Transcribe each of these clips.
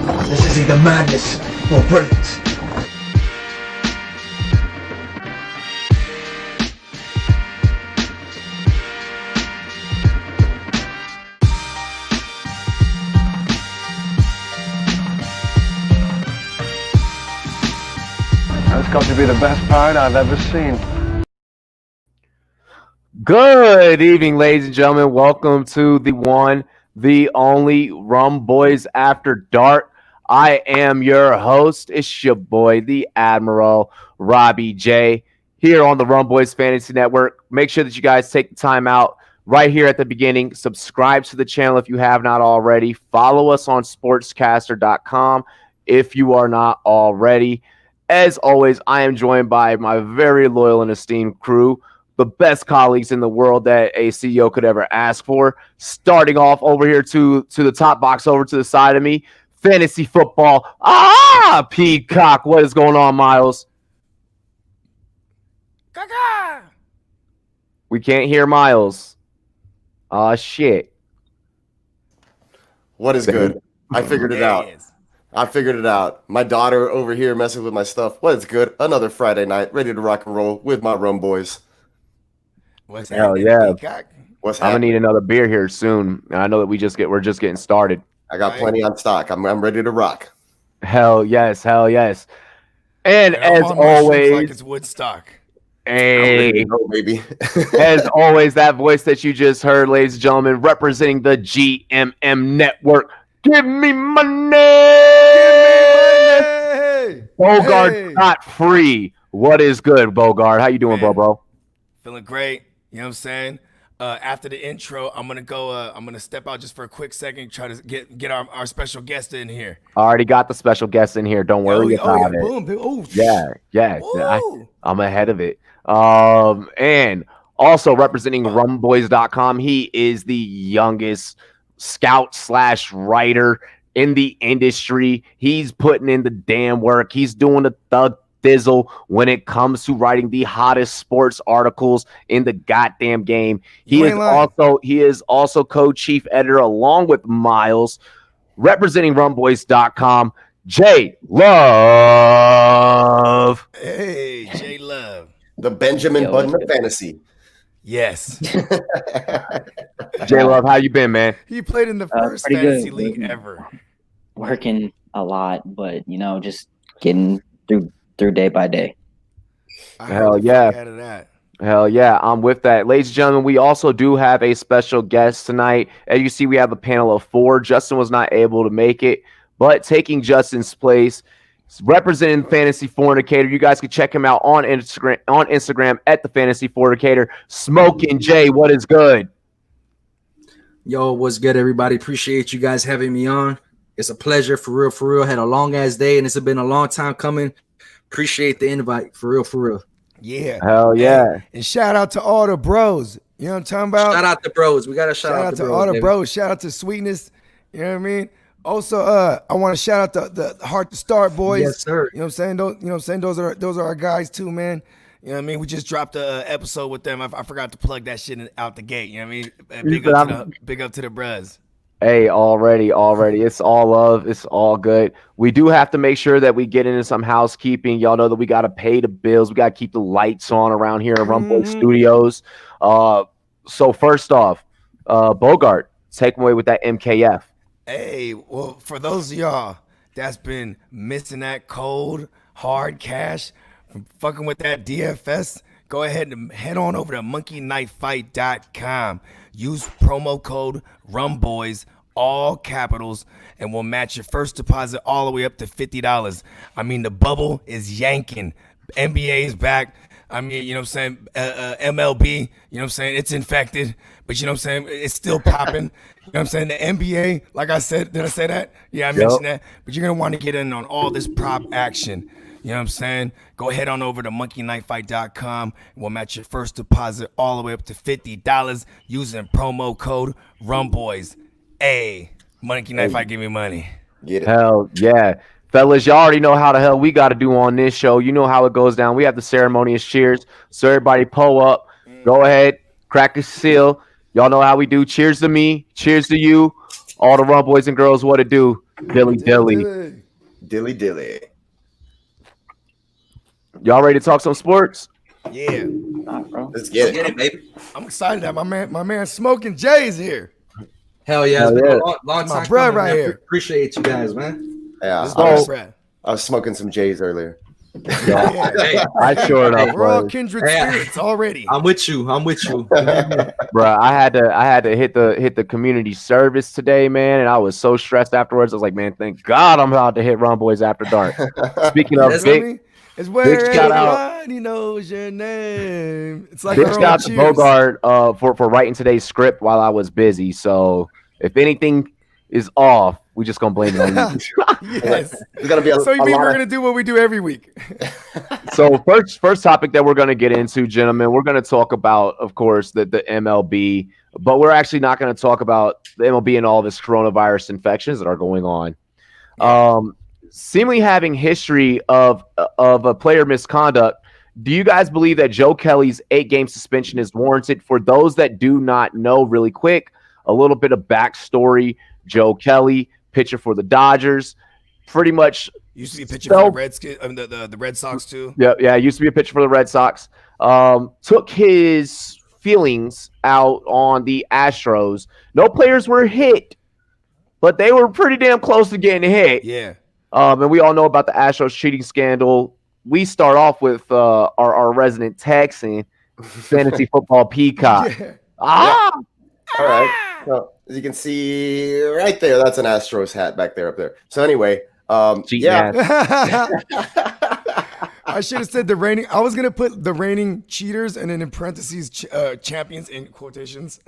This is either madness or brilliance. That's got to be the best part I've ever seen. Good evening, ladies and gentlemen. Welcome to the one, the only Rumboyz After Dark. I am your host. It's your boy, the Admiral, Robbie J, here on the Rumboyz Fantasy Network. Make sure that you guys take the time out right here at the beginning. Subscribe to the channel if you have not already. Follow us on sportscaster.com if you are not already. As always, I am joined by my very loyal and esteemed crew, the best colleagues in the world that a CEO could ever ask for. Starting off over here to the top box, over to the side of me, fantasy football. Peacock. What is going on, Miles? Caca! We can't hear Miles. Shit. What is good? I figured it out. I figured it out. My daughter over here messing with my stuff. What is good? Another Friday night, ready to rock and roll with my Rumboyz. What's Hell happening, yeah. Peacock? What's I'm gonna happening? need another beer here soon. And I know that we're just getting started. I got plenty on stock. I'm ready to rock. Hell yes, hell yes. And as On my shrimps always, like it's Woodstock. hey, Oh, baby. as always, that voice that you just heard, ladies and gentlemen, representing the GMM network. Give me money. Bogart Hey. not free. What is good, Bogart? How you doing, Man. bro? Feeling great. You know what I'm saying? After the intro, I'm gonna step out just for a quick second, try to get our special guest in here. I already got the special guest in here. Don't worry about it. Boom. Oh, Yeah. Woo. I'm ahead of it. And also representing Rumboyz.com, he is the youngest scout/writer in the industry. He's putting in the damn work. He's doing the thug thizzle when it comes to writing the hottest sports articles in the goddamn game. He is also co-chief editor along with Miles, representing Rumboyz.com. J Love. Hey, J Love. The Benjamin Button of fantasy. Yes. J Love, how you been, man? He played in the first pretty fantasy good. league ever. Working a lot, but just getting through day by day. I Hell heard the yeah. fuck out of that. Hell yeah, I'm with that. Ladies and gentlemen, we also do have a special guest tonight. As you see, we have a panel of 4. Justin was not able to make it, but taking Justin's place, representing Fantasy Fornicator. You guys can check him out on Instagram at the Fantasy Fornicator. Smoking Jay, what is good? Yo, what's good, everybody? Appreciate you guys having me on. It's a pleasure, for real, for real. Had a long ass day, and it's been a long time coming. Appreciate the invite, for real, for real. Yeah. Hell yeah. And shout out to all the bros. You know what I'm talking about? Shout out the bros. We got to shout out to the bros, all the baby. bros. Shout out to Sweetness. You know what I mean? Also, I want to shout out the Heart to Start boys. Yes, sir. You know what I'm saying? Those are our guys too, man. You know what I mean? We just dropped a episode with them. I forgot to plug that shit out the gate. You know what I mean? Big up to the bros. Hey, already. It's all love. It's all good. We do have to make sure that we get into some housekeeping. Y'all know that we got to pay the bills. We got to keep the lights on around here at Rumboyz Studios. So first off, Bogart, take away with that MKF. Hey, well, for those of y'all that's been missing that cold, hard cash from fucking with that DFS, go ahead and head on over to monkeyknifefight.com. Use promo code RUMBOYZ, all capitals, and we'll match your first deposit all the way up to $50. I mean, the bubble is yanking. NBA is back. I mean, you know what I'm saying? MLB, you know what I'm saying? It's infected, but you know what I'm saying? It's still popping. You know what I'm saying? The NBA, like I said, did I say that? Yeah, I mentioned that. But you're going to want to get in on all this prop action. You know what I'm saying? Go ahead on over to monkeyknifefight.com. We'll match your first deposit all the way up to $50 using promo code RUMBOYZ. Hey, Monkey Knife Fight, give me money. Get it. Hell yeah. Fellas, y'all already know how the hell we got to do on this show. You know how it goes down. We have the ceremonious cheers. So everybody pull up. Go ahead. Crack a seal. Y'all know how we do. Cheers to me. Cheers to you. All the Rumboyz and girls, what it do. Dilly dilly. Dilly dilly. Y'all ready to talk some sports? Yeah, Nah, bro. Let's get Get it. it, baby. I'm excited that my man Smoking Jay's here. Hell yeah. Hell It's been yeah. a long My time bruh coming, right man. here. Appreciate you guys, man. Yeah, This is I my was, bruh. I was smoking some J's earlier. Yeah. Hey, I sure enough We're all was. kindred Hey, spirits already. I'm with you. Bruh, I had to hit the community service today, man, and I was so stressed afterwards. I was like, man, thank God I'm about to hit Rumboyz After Dark. Speaking of Yes, You know what I big mean? It's where shout out. everybody knows your name. It's like Big our shout own out to cheers. Bogart for writing today's script while I was busy. So if anything is off, we just gonna blame it on you. Yes. There's gonna be a So you lot mean we're of- gonna do what we do every week? So first topic that we're gonna get into, gentlemen, we're gonna talk about, of course, the MLB, but we're actually not gonna talk about the MLB and all this coronavirus infections that are going on. Seemingly having history of a player misconduct. Do you guys believe that Joe Kelly's 8-game suspension is warranted? For those that do not know, really quick, a little bit of backstory. Joe Kelly, pitcher for the Dodgers, pretty much Used to be a pitcher for the Redskins, the Red Sox too. yeah, used to be a pitcher for the Red Sox. Took his feelings out on the Astros. No players were hit, but they were pretty damn close to getting hit. Yeah. And we all know about the Astros cheating scandal. We start off with our resident Texan, fantasy football peacock. Yeah. Ah, All right. So as you can see right there, that's an Astros hat back there up there. So anyway, cheating yeah. ass. I should have said the reigning. I was gonna put the reigning cheaters and then in parentheses champions in quotations.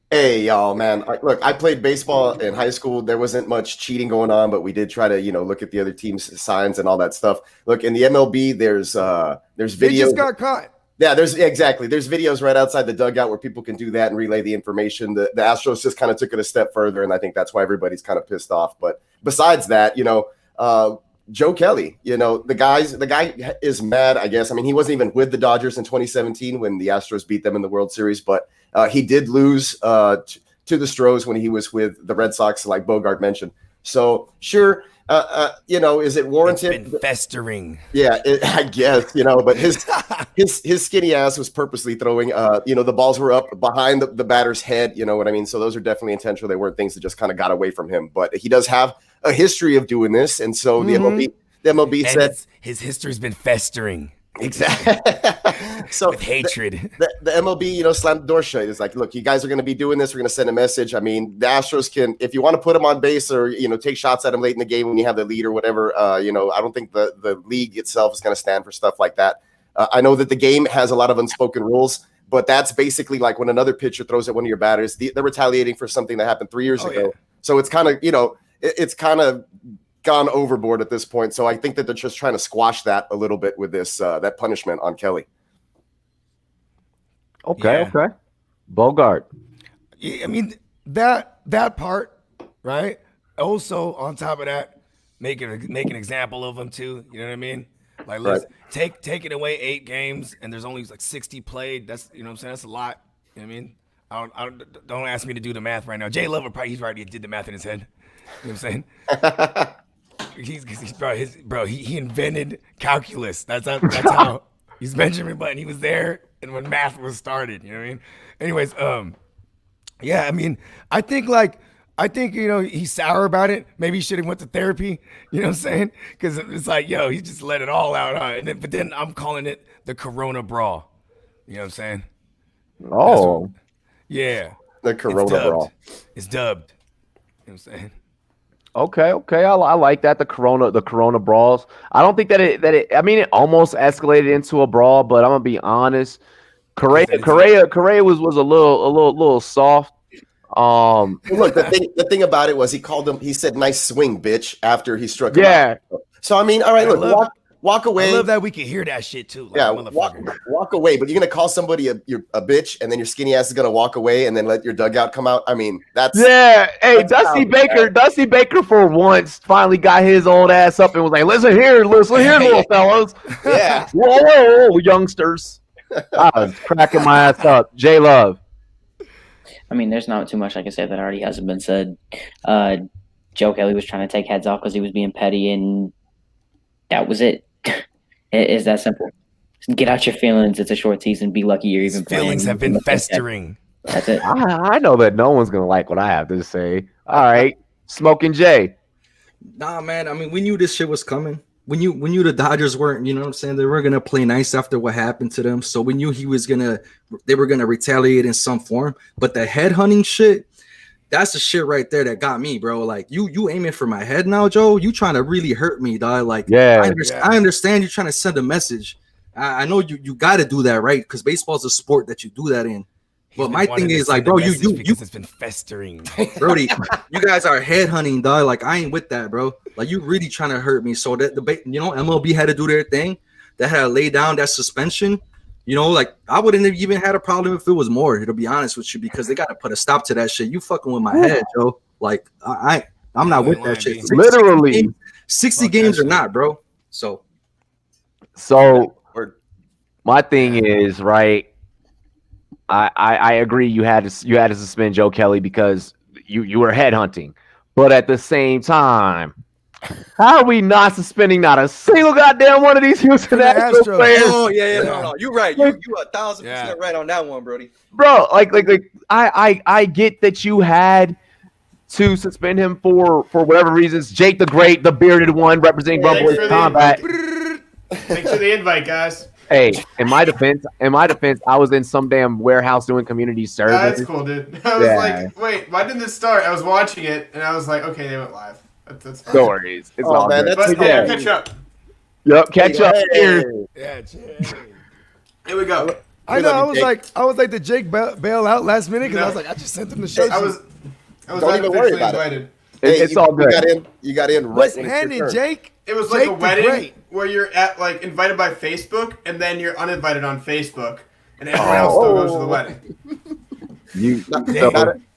Hey, y'all, man. Look, I played baseball in high school. There wasn't much cheating going on, but we did try to, look at the other team's signs and all that stuff. Look, in the MLB, there's They videos. just got caught. Yeah, there's videos right outside the dugout where people can do that and relay the information. The Astros just kind of took it a step further, and I think that's why everybody's kind of pissed off. But besides that, Joe Kelly, the guy is mad, I guess. I mean, he wasn't even with the Dodgers in 2017 when the Astros beat them in the World Series, but he did lose to the Stros when he was with the Red Sox, like Bogart mentioned. So sure, is it warranted? It's been festering. Yeah, I guess, but his skinny ass was purposely throwing, the balls were up behind the batter's head, you know what I mean? So those are definitely intentional. They weren't things that just kind of got away from him, but he does have a history of doing this. And so the MLB And said his history's been festering. exactly. So With hatred. the MLB, slammed the door shut. It's like, look, you guys are going to be doing this. We're going to send a message. I mean, the Astros can, if you want to put them on base or, take shots at them late in the game when you have the lead or whatever, I don't think the league itself is going to stand for stuff like that. I know that the game has a lot of unspoken rules, but that's basically like when another pitcher throws at one of your batters, they're retaliating for something that happened 3 years ago. Yeah. So it's kind of, it's kind of gone overboard at this point. So I think that they're just trying to squash that a little bit with this, that punishment on Kelly. okay. Yeah. Bogart. I mean, that part, right? Also, on top of that, make an example of him too. You know what I mean? Like, let's take it away 8 games, and there's only like 60 played. That's what I'm saying. That's a lot. You know what I mean? Don't ask me to do the math right now. Jay Lover he's already did the math in his head. You know what I'm saying? He invented calculus. That's how he's Benjamin Button. He was there, and when math was started. You know what I mean? Anyways, yeah, I mean, I think he's sour about it. Maybe he should have went to therapy. You know what I'm saying? Because it's like, he just let it all out. Huh? But then I'm calling it the Corona brawl. You know what I'm saying? Oh, Yeah. The Corona brawl. It's dubbed. You know what I'm saying? okay. I like that. The Corona brawls. I don't think that it. I mean, it almost escalated into a brawl, but I'm gonna be honest. Correa was a little soft. Look, the thing about it was he said nice swing, bitch, after he struck him Yeah. out. So I mean, all right, look, walk away. I love that we can hear that shit too. Like, Yeah, motherfucker. walk away, but you're gonna call somebody a bitch, and then your skinny ass is gonna walk away, and then let your dugout come out. I mean, that's Yeah. Hey, That's Dusty how- Dusty Baker for once finally got his old ass up and was like, listen here, little fellas. yeah. Whoa, youngsters. I was cracking my ass up. J Love. I mean, there's not too much I can say that already hasn't been said. Joe Kelly was trying to take heads off because he was being petty, and That was it. It's that simple. Get out your feelings. It's a short season. Be lucky you're even playing. Feelings have been festering. That's it. I know that no one's gonna like what I have to say. All right, Smoking Jay. Nah, man. I mean, we knew this shit was coming. We knew the Dodgers weren't, you know what I'm saying? They were gonna play nice after what happened to them. So we knew they were gonna retaliate in some form. But the headhunting shit, that's the shit right there that got me, bro. Like you aiming for my head now, Joe. You trying to really hurt me, dog. Like, Yeah. I understand you trying to send a message. I know you got to do that, right? Because baseball's a sport that you do that in. But my thing is, like, bro, because it's been festering, Brody, you guys are headhunting, dog. Like, I ain't with that, bro. Like, you really trying to hurt me. So that MLB had to do their thing. They had to lay down that suspension. You know, like, I wouldn't have even had a problem if it was more, to be honest with you, because they got to put a stop to that shit. You fucking with my head, Joe. Like, I'm not with that shit. Literally 60 games or not, bro. So my thing is, right, I agree you had to suspend Joe Kelly because you were headhunting. But at the same time, how are we not suspending not a single goddamn one of these Houston Astros players? Oh yeah, no, you're right. You 1,000% right on that one, Brody. Bro, like I get that you had to suspend him for whatever reasons. Jake the Great, the bearded one representing Rumboyz Combat. Thanks for the invite, guys. Hey, in my defense, I was in some damn warehouse doing community service. That's cool, dude. I was like, wait, why didn't this start? I was watching it, and I was like, okay, they went live. That's fine. No worries. It's all man, good. that's But yeah, catch up. Yep, catch up here. Yeah, Here we go. I know. I was like, did Jake bail out last minute? Because I was like, I just sent him the show. I was Don't even worry about invited. It's all good. You got in right What's when it's your happening, turn. Jake? It was like Jake a the wedding Great. where you're at like invited by Facebook, and then you're uninvited on Facebook, and everyone else still goes to the wedding.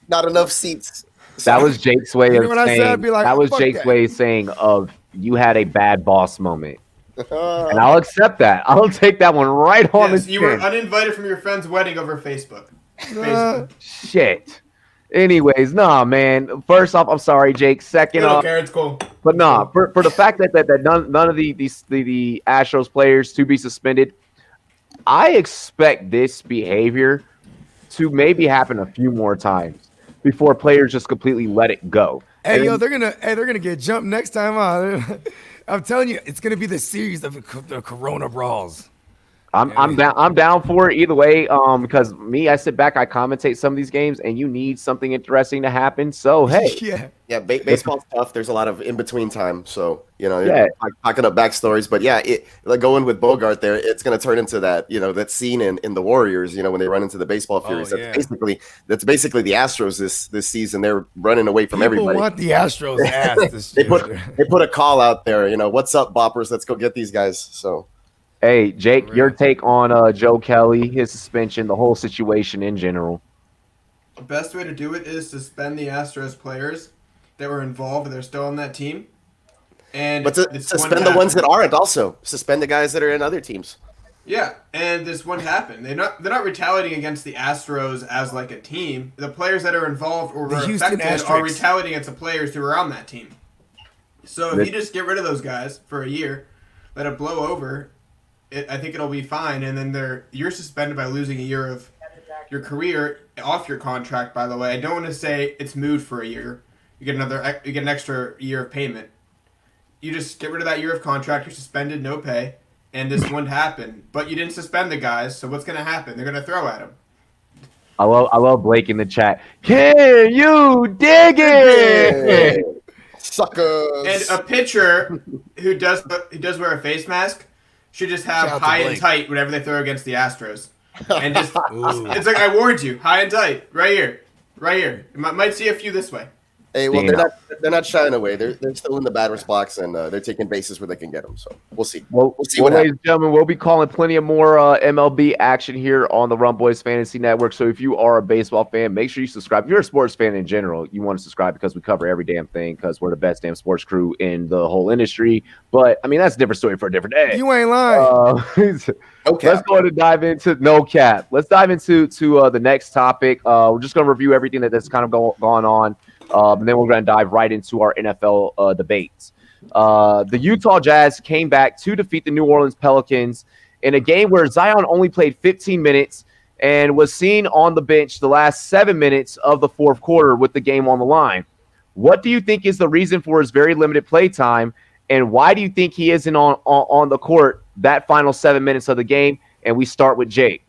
Not enough seats. That was Jake's way You know of what I said? saying. I'd be like, that was fuck Jake's that. way of saying of you had a bad boss moment, and I'll accept that. I'll take that one right on Yes, the you were chin. uninvited from your friend's wedding over Facebook. Shit. Anyways, nah, man. First off, I'm sorry, Jake. Second I don't off, care. It's cool. but nah, for the fact that none of the Astros players to be suspended, I expect this behavior to maybe happen a few more times before players just completely let it go. Hey, yo, they're gonna get jumped next time. Huh? I'm telling you, it's gonna be the series of the Corona brawls. I'm down for it either way. Because I sit back, I commentate some of these games, and you need something interesting to happen. So hey, Yeah, baseball's tough. There's a lot of in between time, so talking up backstories. But yeah, like going with Bogart there, it's going to turn into that that scene in the Warriors. When they run into the baseball furies. That's basically the Astros this season. They're running away from everybody. People want the Astros ass. they put a call out there. What's up, boppers? Let's go get these guys. So. Hey, Jake, your take on Joe Kelly, his suspension, the whole situation in general. The best way to do it is suspend the Astros players that were involved and they're still on that team. But suspend the ones that aren't also. Suspend the guys that are in other teams. Yeah, and this wouldn't happen. They're not retaliating against the Astros as like a team. The players that are involved or were affected are retaliating against the players who are on that team. So if you just get rid of those guys for a year, let it blow over, I think it'll be fine. And then you're suspended by losing a year of your career off your contract. By the way, I don't want to say it's moved for a year. You get an extra year of payment. You just get rid of that year of contract. You're suspended, no pay, and this wouldn't happen. But you didn't suspend the guys, so what's going to happen? They're going to throw at him. I love Blake in the chat. Can you dig it? Suckers. And a pitcher who does wear a face mask should just have high and tight whenever they throw against the Astros. And just it's like I warned you, high and tight, right here. You might see a few this way. Hey, well, they're not shying away. They're still in the batter's box, and they're taking bases where they can get them. So we'll see. We'll see what ladies happens. and gentlemen, we'll be calling plenty of more MLB action here on the Rumboyz Fantasy Network. So if you are a baseball fan, make sure you subscribe. If you're a sports fan in general, you want to subscribe because we cover every damn thing because we're the best damn sports crew in the whole industry. But I mean, that's a different story for a different day. You ain't lying. Let's go ahead and dive into no cap. Let's dive into the next topic. We're just going to review everything that's kind of gone on. And then we're going to dive right into our NFL debates. The Utah Jazz came back to defeat the New Orleans Pelicans in a game where Zion only played 15 minutes and was seen on the bench the last 7 minutes of the fourth quarter with the game on the line. What do you think is the reason for his very limited play time, and why do you think he isn't on the court that final 7 minutes of the game? And we start with Jake.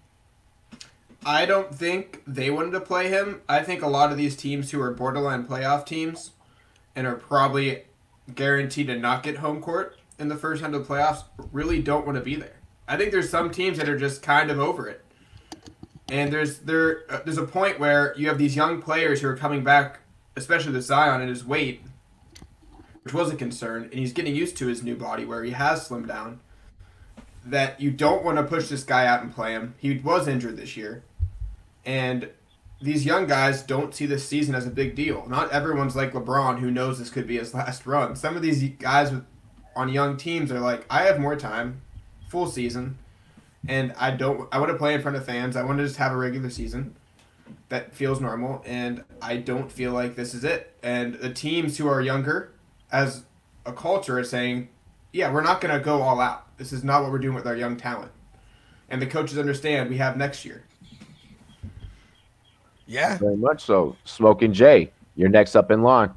I don't think they wanted to play him. I think a lot of these teams who are borderline playoff teams and are probably guaranteed to not get home court in the first round of the playoffs really don't want to be there. I think there's some teams that are just kind of over it. And there's a point where you have these young players who are coming back, especially with Zion and his weight, which was a concern, and he's getting used to his new body where he has slimmed down, that you don't want to push this guy out and play him. He was injured this year. And these young guys don't see this season as a big deal. Not everyone's like LeBron who knows this could be his last run. Some of these guys on young teams are like, I have more time, full season, and I want to play in front of fans. I want to just have a regular season that feels normal, and I don't feel like this is it. And the teams who are younger, as a culture, are saying, yeah, we're not going to go all out. This is not what we're doing with our young talent. And the coaches understand we have next year. Yeah. Very much so. Smoking Jay, you're next up in line.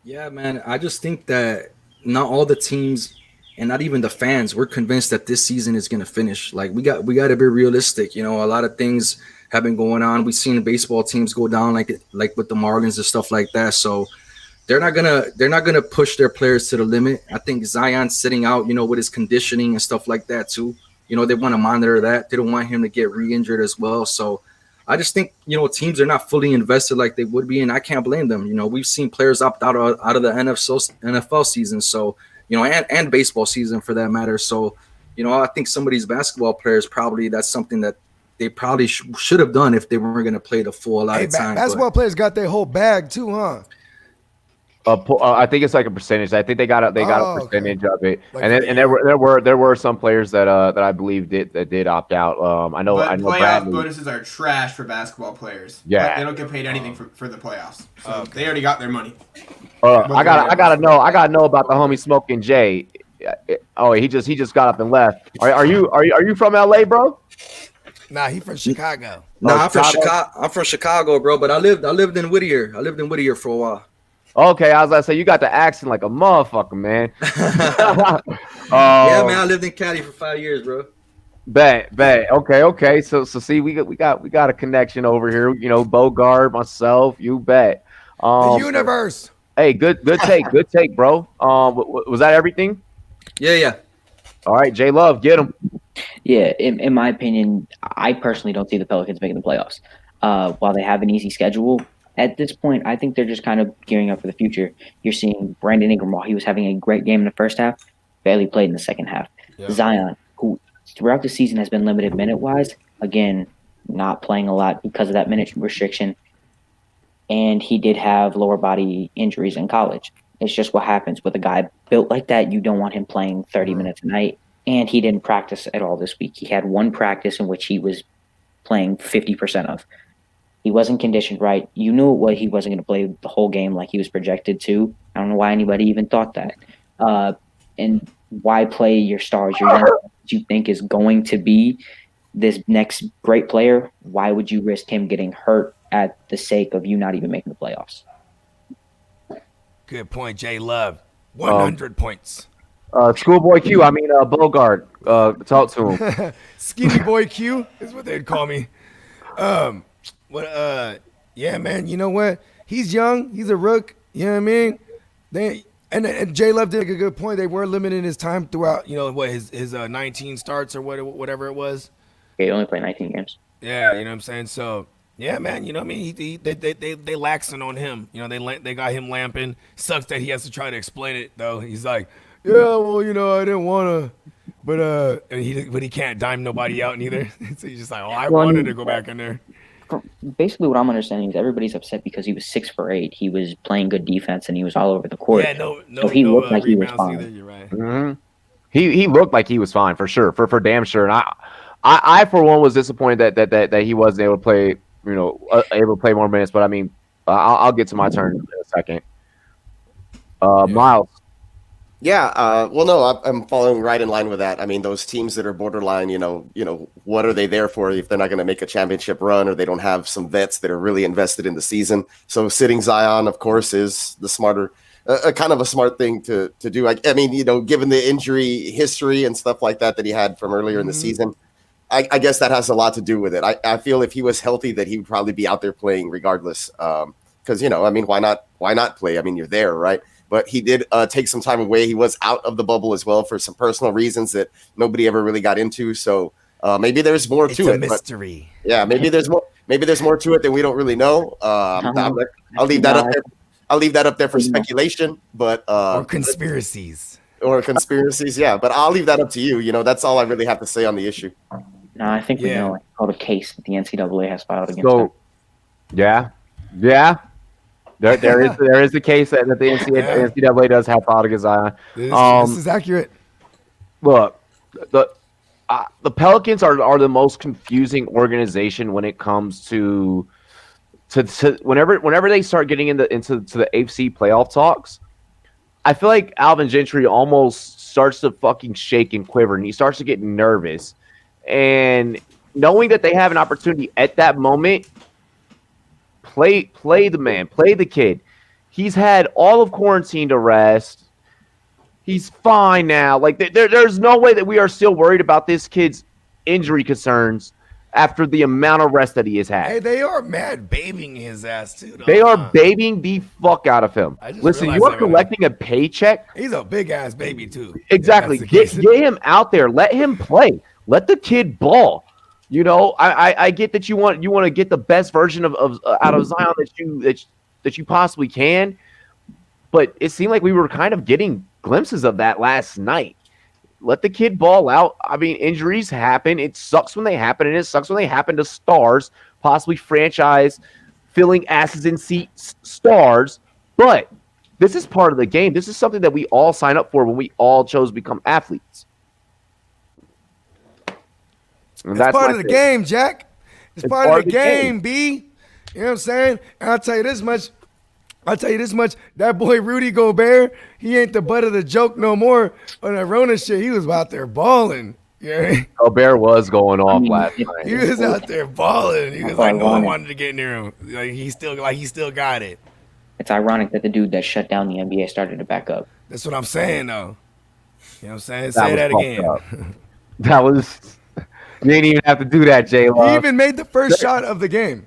Yeah, man. I just think that not all the teams and not even the fans, we're convinced that this season is going to finish. Like we got to be realistic. You know, a lot of things have been going on. We've seen baseball teams go down like with the Marlins and stuff like that. So they're not gonna push their players to the limit. I think Zion's sitting out, you know, with his conditioning and stuff like that too. You know, they want to monitor that. They don't want him to get re-injured as well. So I just think, you know, teams are not fully invested like they would be, and I can't blame them. You know, we've seen players opt out of the NFL season, so, you know, and baseball season for that matter. So, you know, I think some of these basketball players probably that's something that they probably should have done if they weren't going to play the full lot of time. Basketball players got their whole bag too, huh? I think it's like a percentage. I think they got a percentage of it, Like and there were some players that I believe did opt out. I know playoff Bradley. bonuses are trash for basketball players. Yeah, but they don't get paid anything for the playoffs. So they already got their money. I gotta know about the homie Smoking Jay. Oh, he just got up and left. Are you from LA, bro? Nah, he from Chicago. Nah, I'm from Chicago, bro. But I lived in Whittier. I lived in Whittier for a while. Okay, I was gonna say you got the accent like a motherfucker, man. Yeah, man, I lived in Cali for 5 years, bro. Bet. Okay. So see, we got a connection over here. You know, Bogart, myself, you bet. The universe. Hey, good take, bro. Was that everything? Yeah. All right, J Love, get him. Yeah, in my opinion, I personally don't see the Pelicans making the playoffs. While they have an easy schedule, at this point, I think they're just kind of gearing up for the future. You're seeing Brandon Ingram, while he was having a great game in the first half, barely played in the second half. Yeah. Zion, who throughout the season has been limited minute-wise, again, not playing a lot because of that minute restriction. And he did have lower body injuries in college. It's just what happens with a guy built like that. You don't want him playing 30 minutes a night. And he didn't practice at all this week. He had one practice in which he was playing 50% of. He wasn't conditioned right. You knew what he wasn't going to play the whole game like he was projected to. I don't know why anybody even thought that. And why play your stars? Your young you think is going to be this next great player. Why would you risk him getting hurt at the sake of you not even making the playoffs? Good point, J Love. 100 points. Schoolboy Q, I mean Bogart. Talk to him. Skinny Boy Q is what they'd call me. Yeah, man. You know what? He's young. He's a rook. You know what I mean? And J Love did a good point. They were limiting his time throughout. You know what? His 19 starts or whatever it was. Yeah, he only played 19 games. Yeah, you know what I'm saying. So yeah, man. You know what I mean? They laxing on him. You know they got him lamping. Sucks that he has to try to explain it though. He's like, yeah, well, you know, I didn't want to, but he can't dime nobody out neither. So he's just like, I wanted to go back in there. Basically, what I'm understanding is everybody's upset because he was 6 for 8. He was playing good defense and he was all over the court. Yeah, so he looked like he was fine. Either, you're right. Mm-hmm. He looked like he was fine for sure, for damn sure. And I for one was disappointed that he wasn't able to play, you know, able to play more minutes. But I mean, I'll get to my turn in a second. Miles, Yeah, well, no, I'm following right in line with that. I mean, those teams that are borderline, what are they there for if they're not going to make a championship run or they don't have some vets that are really invested in the season? So sitting Zion, of course, is the smarter, kind of a smart thing to do. I mean, given the injury history and stuff like that he had from earlier in the season, I guess that has a lot to do with it. I feel if he was healthy, that he would probably be out there playing regardless. Because I mean, why not play? I mean, you're there, right? But he did take some time away. He was out of the bubble as well for some personal reasons that nobody ever really got into. So maybe there's more to it. It's a mystery. But, yeah, maybe there's more. Maybe there's more to it than we don't really know. I'll leave that up there. I'll leave that up there for speculation, but or conspiracies. Yeah. But I'll leave that up to you. That's all I really have to say on the issue. No, I think we know. It's called a case that the NCAA has filed against him. Yeah. There is a case that the NCAA does have filed against Zion. This is accurate. Look, the Pelicans are the most confusing organization when it comes to whenever they start getting into the AFC playoff talks. I feel like Alvin Gentry almost starts to fucking shake and quiver, and he starts to get nervous. And knowing that they have an opportunity at that moment. Play the man, play the kid. He's had all of quarantine to rest. He's fine now. Like there's no way that we are still worried about this kid's injury concerns after the amount of rest that he has had. Hey, they are mad babying his ass too. They are babying the fuck out of him. Listen, you are collecting a paycheck. He's a big ass baby too. Exactly. Get him out there. Let him play. Let the kid ball. I get that you want to get the best version of out of Zion that you possibly can, but it seemed like we were kind of getting glimpses of that last night. Let the kid ball out. I mean, injuries happen. It sucks when they happen, and it sucks when they happen to stars, possibly franchise filling asses in seats stars. But this is part of the game. This is something that we all sign up for when we all chose to become athletes. And it's part of the game, Jack. It's part of the game, B. You know what I'm saying? And I'll tell you this much. That boy Rudy Gobert, he ain't the butt of the joke no more. On that Rona shit, he was out there balling. Yeah. Gobert was going off last night. He was out there balling. He was like, no one wanted to get near him. He still got it. It's ironic that the dude that shut down the NBA started to back up. That's what I'm saying, though. You know what I'm saying? Say that again. That was. You didn't even have to do that, J-Law. He even made the first shot of the game.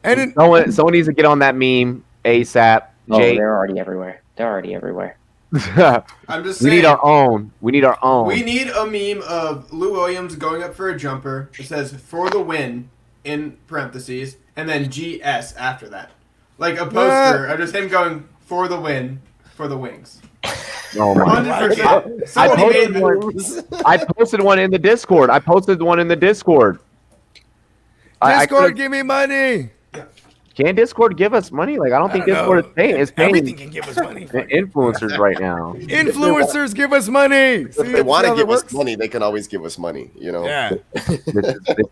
And someone needs to get on that meme ASAP. Oh, they're already everywhere. I'm just saying. We need our own. We need a meme of Lou Williams going up for a jumper. It says, for the win, in parentheses, and then GS after that. Like a poster of just him going, for the win, for the wings. Oh my God. I posted one in the Discord. Discord, give me money. Can Discord give us money? Like, I don't think Discord is paying. It's paying. Everything can give us money. Influencers right now. Influencers give us money. If they want to give us money, they can always give us money. Yeah. This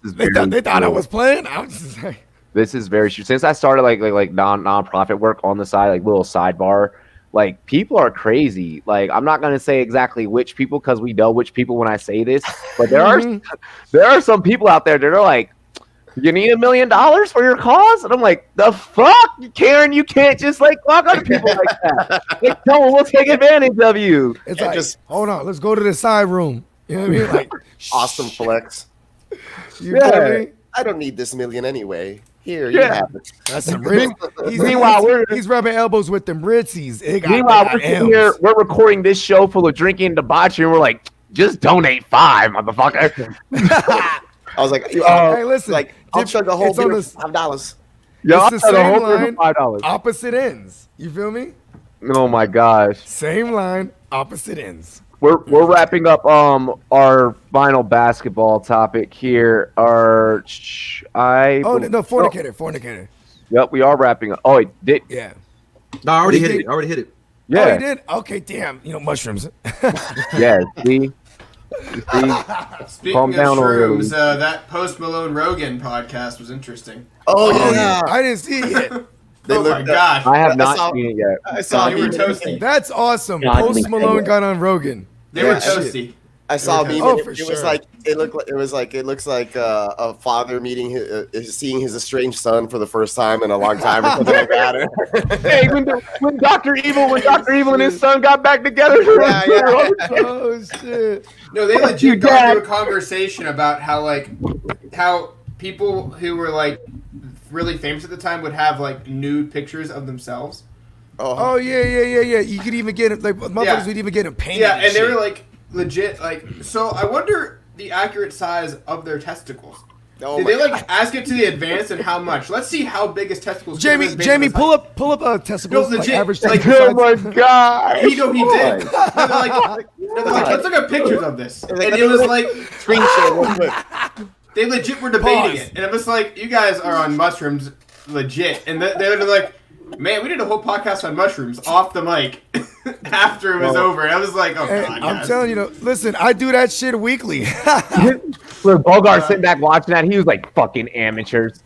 is very they thought I was playing. I was just like. This is very true. Since I started like non-profit work on the side, like little sidebar. Like, people are crazy. Like, I'm not gonna say exactly which people because we know which people when I say this, but there are some people out there that are like, you need $1 million for your cause, and I'm like, the fuck, Karen, you can't just like fuck other people like that. Like, no, we'll take advantage of you. It's like, just hold on, let's go to the side room. You know what I mean? Like, awesome flex. You know me? I don't need this million anyway. Here, you have it. That's some Meanwhile, he's rubbing elbows with them Ritzies. Meanwhile, we're recording this show full of drinking and debauchery, and we're like, just donate $5, motherfucker. I was like, hey, listen, like, I'll chug a whole beer for $5. Yeah, it's the same line, opposite ends. You feel me? Oh my gosh. Same line, opposite ends. We're wrapping up our final basketball topic here. Fornicator. Yep, we are wrapping up. Oh, it did. Yeah. No, I already hit it. Yeah. Oh, he did? Okay, damn. Mushrooms. Yeah, see? Speaking of shrooms, that Post Malone Rogan podcast was interesting. Oh, yeah. I didn't see it yet. They Oh my gosh. I have not seen it yet. I saw They were toasty. That's awesome. Godly Post Malone figure. got on Rogan. They were Yeah, shit. toasty. I saw a meme. Oh, and for it sure. was like it looks like a father meeting seeing his estranged son for the first time in a long time or something like that. Hey, when Dr. Evil and his son got back together. Yeah. Oh shit. No, they legit got into a conversation about how people who were like really famous at the time would have like nude pictures of themselves. Oh yeah. You could even get it like motherfuckers would even get him painted. Yeah, and they shit. were like legit like. So I wonder the accurate size of their testicles. Oh Did my they like God. ask it to the advance and how much? Let's see how big his testicles. Jamie, pull up a testicles. No, like legit, average like, testicles Oh size. my god! He did. No, they're like, let's look at pictures of this, and it was like Screen share real quick. they legit were debating Pause. it, and it was like, you guys are on mushrooms, legit, and they were like, man, we did a whole podcast on mushrooms off the mic after it was over. And I was like, oh Hey, god, I'm guys. telling you, listen, I do that shit weekly. Look, Bogart sitting back watching that. He was like, "Fucking amateurs."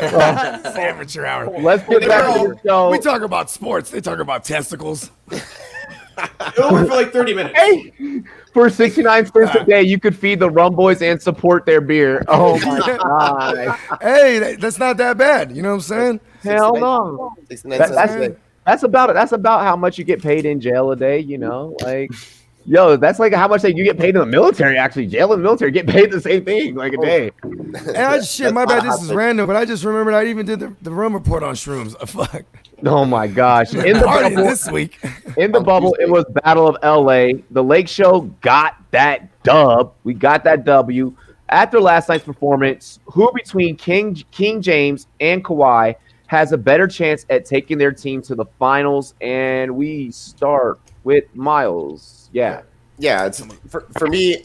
Amateur hour. Let's get back to the show. We talk about sports. They talk about testicles. over for like 30 minutes. Hey, for 69 cents a day, you could feed the Rumboyz and support their beer. Oh my god! Hey, that's not that bad. You know what I'm saying? Hell no. 69 That- cents that's a day. That's about it. That's about how much you get paid in jail a day. You know, like, yo, that's like how much you get paid in the military. Actually, jail and military get paid the same thing, like a day. And I shit, my bad. This is random, but I just remembered I even did the room report on shrooms. Fuck. Oh my gosh! In the Party bubble, this week. in the bubble, it was Battle of LA. The Lake Show got that dub. We got that W. After last night's performance, who between King James and Kawhi has a better chance at taking their team to the finals? And we start with Miles. Yeah. Yeah, it's for me.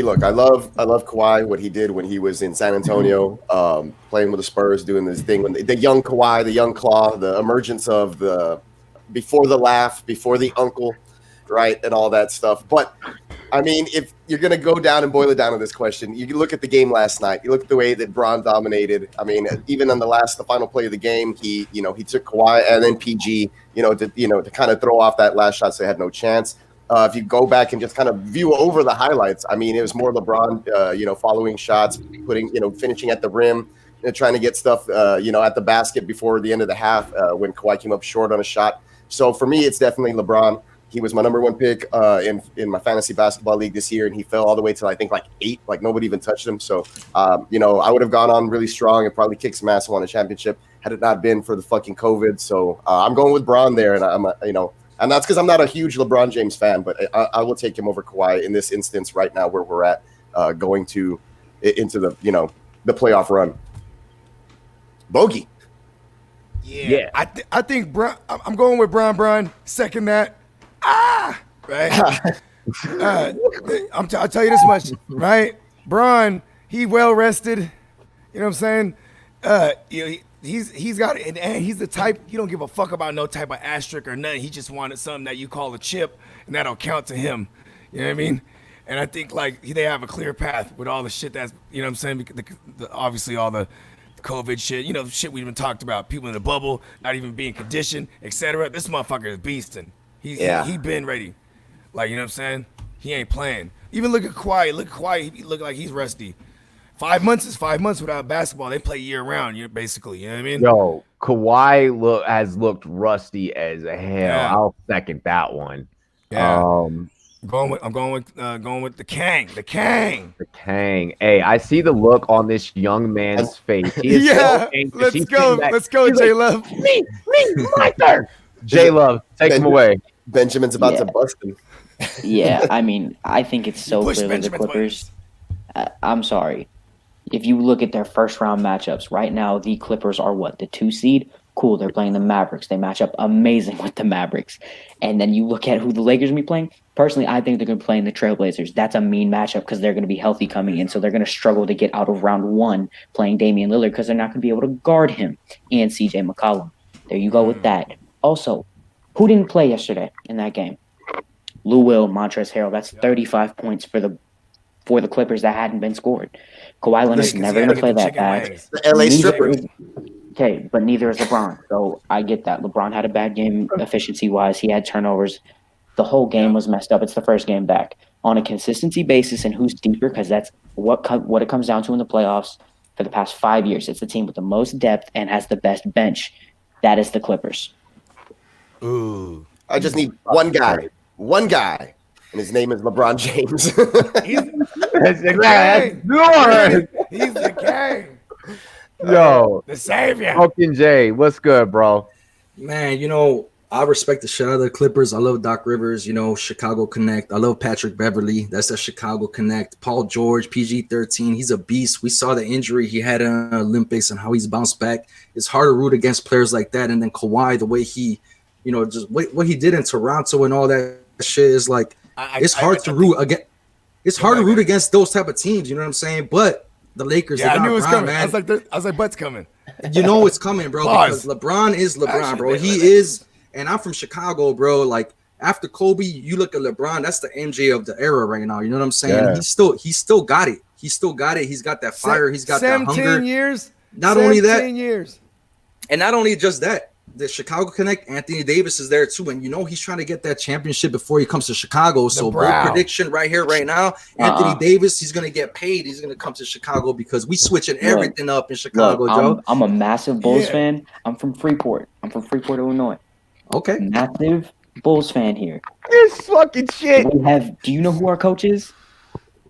Look, I love Kawhi. What he did when he was in San Antonio, playing with the Spurs, doing this thing when the young Kawhi, the young Claw, the emergence of the before the laugh, before the uncle, right, and all that stuff. But I mean, if you're gonna go down and boil it down to this question, you can look at the game last night. You look at the way that Bron dominated. I mean, even on the final play of the game, he took Kawhi and then PG, to kind of throw off that last shot, so they had no chance. If you go back and just kind of view over the highlights, I mean, it was more LeBron, following shots, finishing at the rim, trying to get stuff, at the basket before the end of the half when Kawhi came up short on a shot. So for me, it's definitely LeBron. He was my number one pick in my fantasy basketball league this year, and he fell all the way to I think like 8. Like nobody even touched him. So, I would have gone on really strong and probably kicked some ass and won a championship had it not been for the fucking COVID. So I'm going with Bron there, and and that's because I'm not a huge LeBron James fan, but I will take him over Kawhi in this instance right now where we're at, going into the the playoff run. Bogey. Yeah. I think I'm going with Bron. Second that. Right. I'll tell you this much, right? Bron, he well rested. You know what I'm saying? He's got it, and he's the type, he don't give a fuck about no type of asterisk or nothing. He just wanted something that you call a chip, and that'll count to him. You know what I mean? And I think like they have a clear path with all the shit that's, you know what I'm saying? Because obviously all the COVID shit, shit we even talked about, people in the bubble, not even being conditioned, etc. This motherfucker is beasting. He been ready. Like, you know what I'm saying? He ain't playing. Even look at Kawhi. He look like he's rusty. 5 months is 5 months without basketball. They play year round, basically. You know what I mean? Yo, Kawhi has looked rusty as hell. Yeah. I'll second that one. Yeah. I'm going with the Kang. The Kang. The Kang. Hey, I see the look on this young man's face. He is so anxious. Let's He's go. sitting back. Let's go, He's J like, Love. Me, my turn. J Love, take him away. Benjamin's about to bust him. Yeah, I mean, I think it's so Push clearly the Benjamin's Clippers. I'm sorry. If you look at their first round matchups, right now the Clippers are the 2 seed? Cool, they're playing the Mavericks. They match up amazing with the Mavericks. And then you look at who the Lakers will be playing. Personally, I think they're going to be playing the Trailblazers. That's a mean matchup because they're going to be healthy coming in. So they're going to struggle to get out of round 1 playing Damian Lillard because they're not going to be able to guard him and CJ McCollum. There you go with that. Also, who didn't play yesterday in that game? Lou Will, Montrezl Harrell. That's 35 points for the Clippers that hadn't been scored. Kawhi Leonard's never going to play that bad. The LA strippers. Okay, but neither is LeBron. So I get that. LeBron had a bad game efficiency-wise. He had turnovers. The whole game was messed up. It's the first game back. On a consistency basis and who's deeper, because that's what it comes down to in the playoffs for the past 5 years. It's the team with the most depth and has the best bench. That is the Clippers. Ooh. I just need one guy, and his name is LeBron James. That's exactly. He's the king. Yo, The savior. Fucking Jay, what's good, bro? Man, I respect the shit out of the Clippers. I love Doc Rivers, Chicago Connect. I love Patrick Beverly. That's the Chicago Connect. Paul George, PG-13. He's a beast. We saw the injury he had in the Olympics and how he's bounced back. It's hard to root against players like that. And then Kawhi, the way he, just what he did in Toronto and all that shit is like, it's hard to root against. It's hard to root against those type of teams. You know what I'm saying? But the Lakers, Yeah, I knew it was coming. Man. I was like, but's coming. It's coming, bro. Pause. Because LeBron is LeBron, Actually, bro. man, He is. And I'm from Chicago, bro. Like after Kobe, you look at LeBron. That's the MJ of the era right now. You know what I'm saying? Yeah. He's still got it. He's still got it. He's got that fire. He's got that 17 hunger. years. Not only that, 17 years. and not only just that, the Chicago Connect, Anthony Davis is there too. And he's trying to get that championship before he comes to Chicago. So bold prediction right here, right now. Anthony Davis, he's gonna get paid. He's gonna come to Chicago because we switching everything up in Chicago, Joe. I'm a massive Bulls fan. I'm from Freeport, Illinois. Okay. Massive Bulls fan here. This fucking shit. Do you know who our coach is?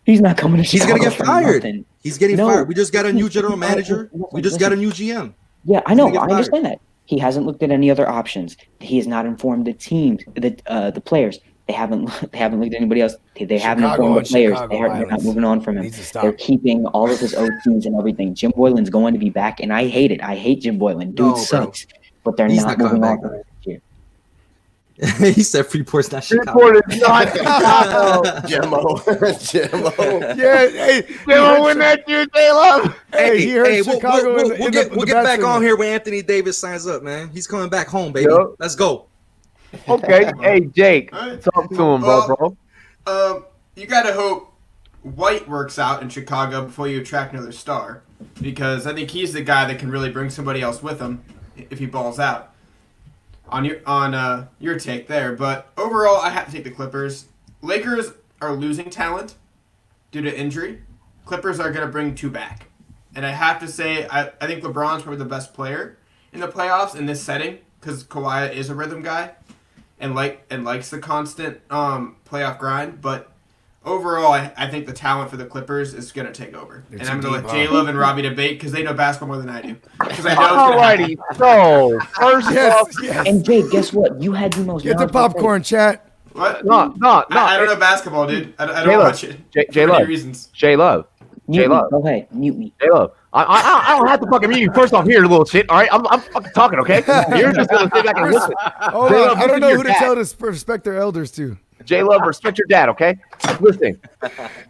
He's not coming to He's Chicago. gonna get fired. Nothing. He's getting fired. We just got a new general manager. We just got a new GM. Yeah, I know. I understand that. He hasn't looked at any other options. He has not informed the teams, the players. They haven't looked at anybody else. They haven't informed the players. They're not moving on from him. They're keeping all of his OTs and everything. Jim Boylan's going to be back, and I hate it. I hate Jim Boylan. Dude sucks. But they're not moving on from him this year. He said Freeport's not Chicago. Freeport is not Chicago. Jimmo. Yeah, hey, Jimmo win that year, J-Love. Hey, he heard Chicago. We'll get back on here when Anthony Davis signs up, man. He's coming back home, baby. Yep. Let's go. Okay, hey Jake, talk to him, bro. You gotta hope White works out in Chicago before you attract another star, because I think he's the guy that can really bring somebody else with him if he balls out. On your take there, but overall, I have to take the Clippers. Lakers are losing talent due to injury. Clippers are gonna bring two back, and I have to say, I think LeBron's probably the best player in the playoffs in this setting because Kawhi is a rhythm guy, and likes the constant playoff grind. But overall, I think the talent for the Clippers is going to take over. And I'm going to let J-Love and Robbie debate because they know basketball more than I do. Because I know Alrighty, so first off, And Jake, guess what? You had the most. Get the popcorn, chat. What? No. I don't know basketball, dude. I don't watch it. J-Love. Reasons. J-Love. Go ahead, mute me. J-Love. I don't have to fucking mute you. First off, here, little shit. All right, I'm fucking talking, okay? You're just gonna sit back and listen. Hold on. I don't know who to tell to respect their elders to. J-Love, respect your dad, okay? Listen.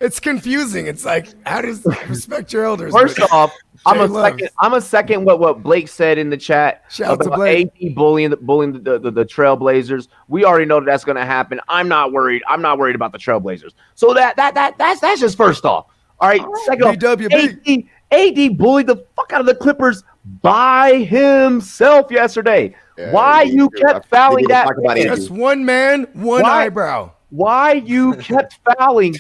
It's confusing. It's like, how does respect your elders? First off, I'm a second what Blake said in the chat Shout about to Blake. AD bullying the Trailblazers. We already know that's going to happen. I'm not worried. I'm not worried about the Trailblazers. So that's just first off. All right. Second off, AD bullied the fuck out of the Clippers by himself yesterday. Yeah, Why you kept fouling that? Just one man, one eyebrow. Why you kept fouling?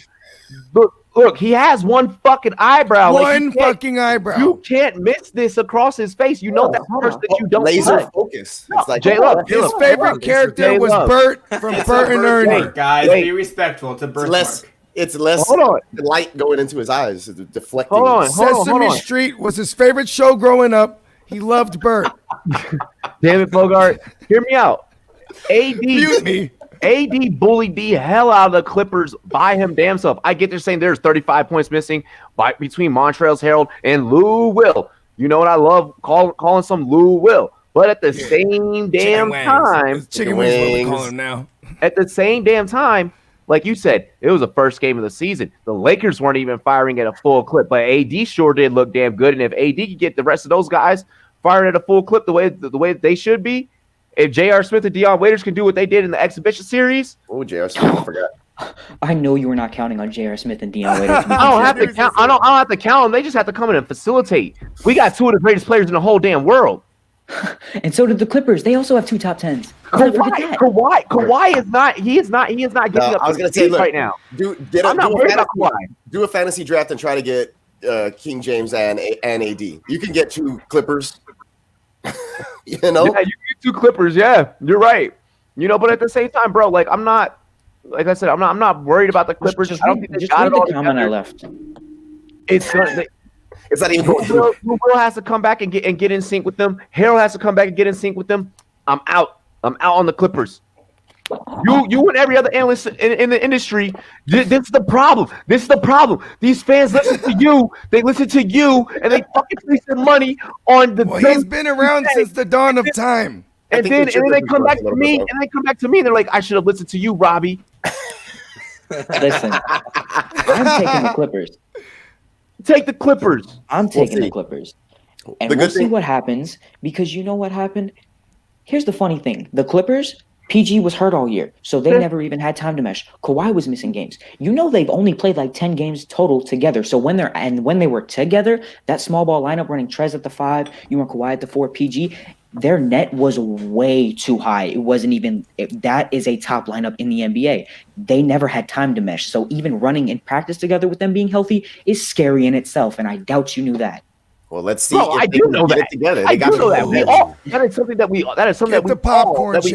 Look, he has one fucking eyebrow. One fucking eyebrow. You can't miss this across his face. You know that first that you don't laser touch. focus. No, It's like J-Love. His favorite character was Bert from Bert and Ernie. Guys, be respectful. It's a birthmark. It's less Hold on. light going into his eyes, it's deflecting. Hold on. Sesame Street was his favorite show growing up. He loved Bert. Damn it, Bogart. Hear me out. Mute me. AD bullied the hell out of the Clippers by him damn self. I get they're saying there's 35 points missing between Montrezl Harrell and Lou Will. You know what I love calling some Lou Will. But at the same damn time, Chicken wings, what we call him now. At the same damn time, like you said, it was the first game of the season. The Lakers weren't even firing at a full clip, but AD sure did look damn good. And if AD could get the rest of those guys firing at a full clip the way that they should be, if J.R. Smith and Dion Waiters can do what they did in the exhibition series. Oh, J.R. Smith, I forgot. I know you were not counting on J.R. Smith and Dion Waiters. I don't have to count. I don't have to count them. They just have to come in and facilitate. We got two of the greatest players in the whole damn world. And so did the Clippers. They also have 2 top 10s. Kawhi is not. He is not giving up. I was going to say, look, right now. I'm not worried about Kawhi. Do a fantasy draft and try to get King James and AD. You can get 2 Clippers. You know, yeah, you get 2 Clippers. Yeah, you're right. You know, but at the same time, bro, like I'm not. Like I said, I'm not worried about the Clippers. I don't think they got it all comment I left. It's not even going through. Will has to come back and get in sync with them. Harold has to come back and get in sync with them. I'm out on the Clippers. You and every other analyst in the industry. This is the problem. These fans listen to you. They listen to you, and they fucking waste their money on the. Well, he's been around since the dawn of time. And then they come back to me, and they're like, I should have listened to you, Robbie. Listen, I'm taking the Clippers. Take the Clippers. I'm taking the Clippers. And we'll see what happens, because you know what happened? Here's the funny thing. The Clippers, PG was hurt all year, so they never even had time to mesh. Kawhi was missing games. You know they've only played like 10 games total together. So when they were together, that small ball lineup running Trez at the 5, you run Kawhi at the 4, PG, their net was way too high. It wasn't even that is a top lineup in the NBA. They never had time to mesh. So even running in practice together with them being healthy is scary in itself, and I doubt you knew that. Well, let's see. I do know that. Together. I do know that. That is something that we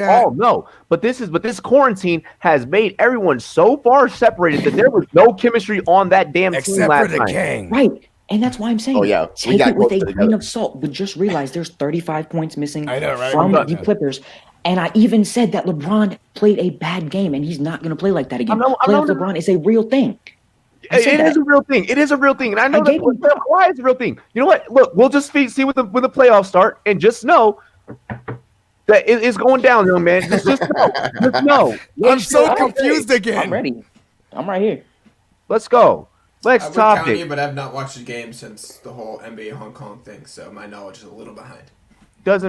all know. But this quarantine has made everyone so far separated that there was no chemistry on that damn team last night. Gang. Right. And that's why I'm saying take it with a grain of salt. But just realize there's 35 points missing from the Clippers. And I even said that LeBron played a bad game, and he's not going to play like that again. Playoff LeBron is a real thing. It is a real thing. It is a real thing. And I know why it's a real thing. You know what? Look, we'll just see when the playoffs start, and just know that it's going down, young man. Just know. Just know. I'm so confused again. I'm ready. I'm right here. Let's go. Next I would topic. count you, but I've not watched a game since the whole NBA Hong Kong thing, so my knowledge is a little behind. Just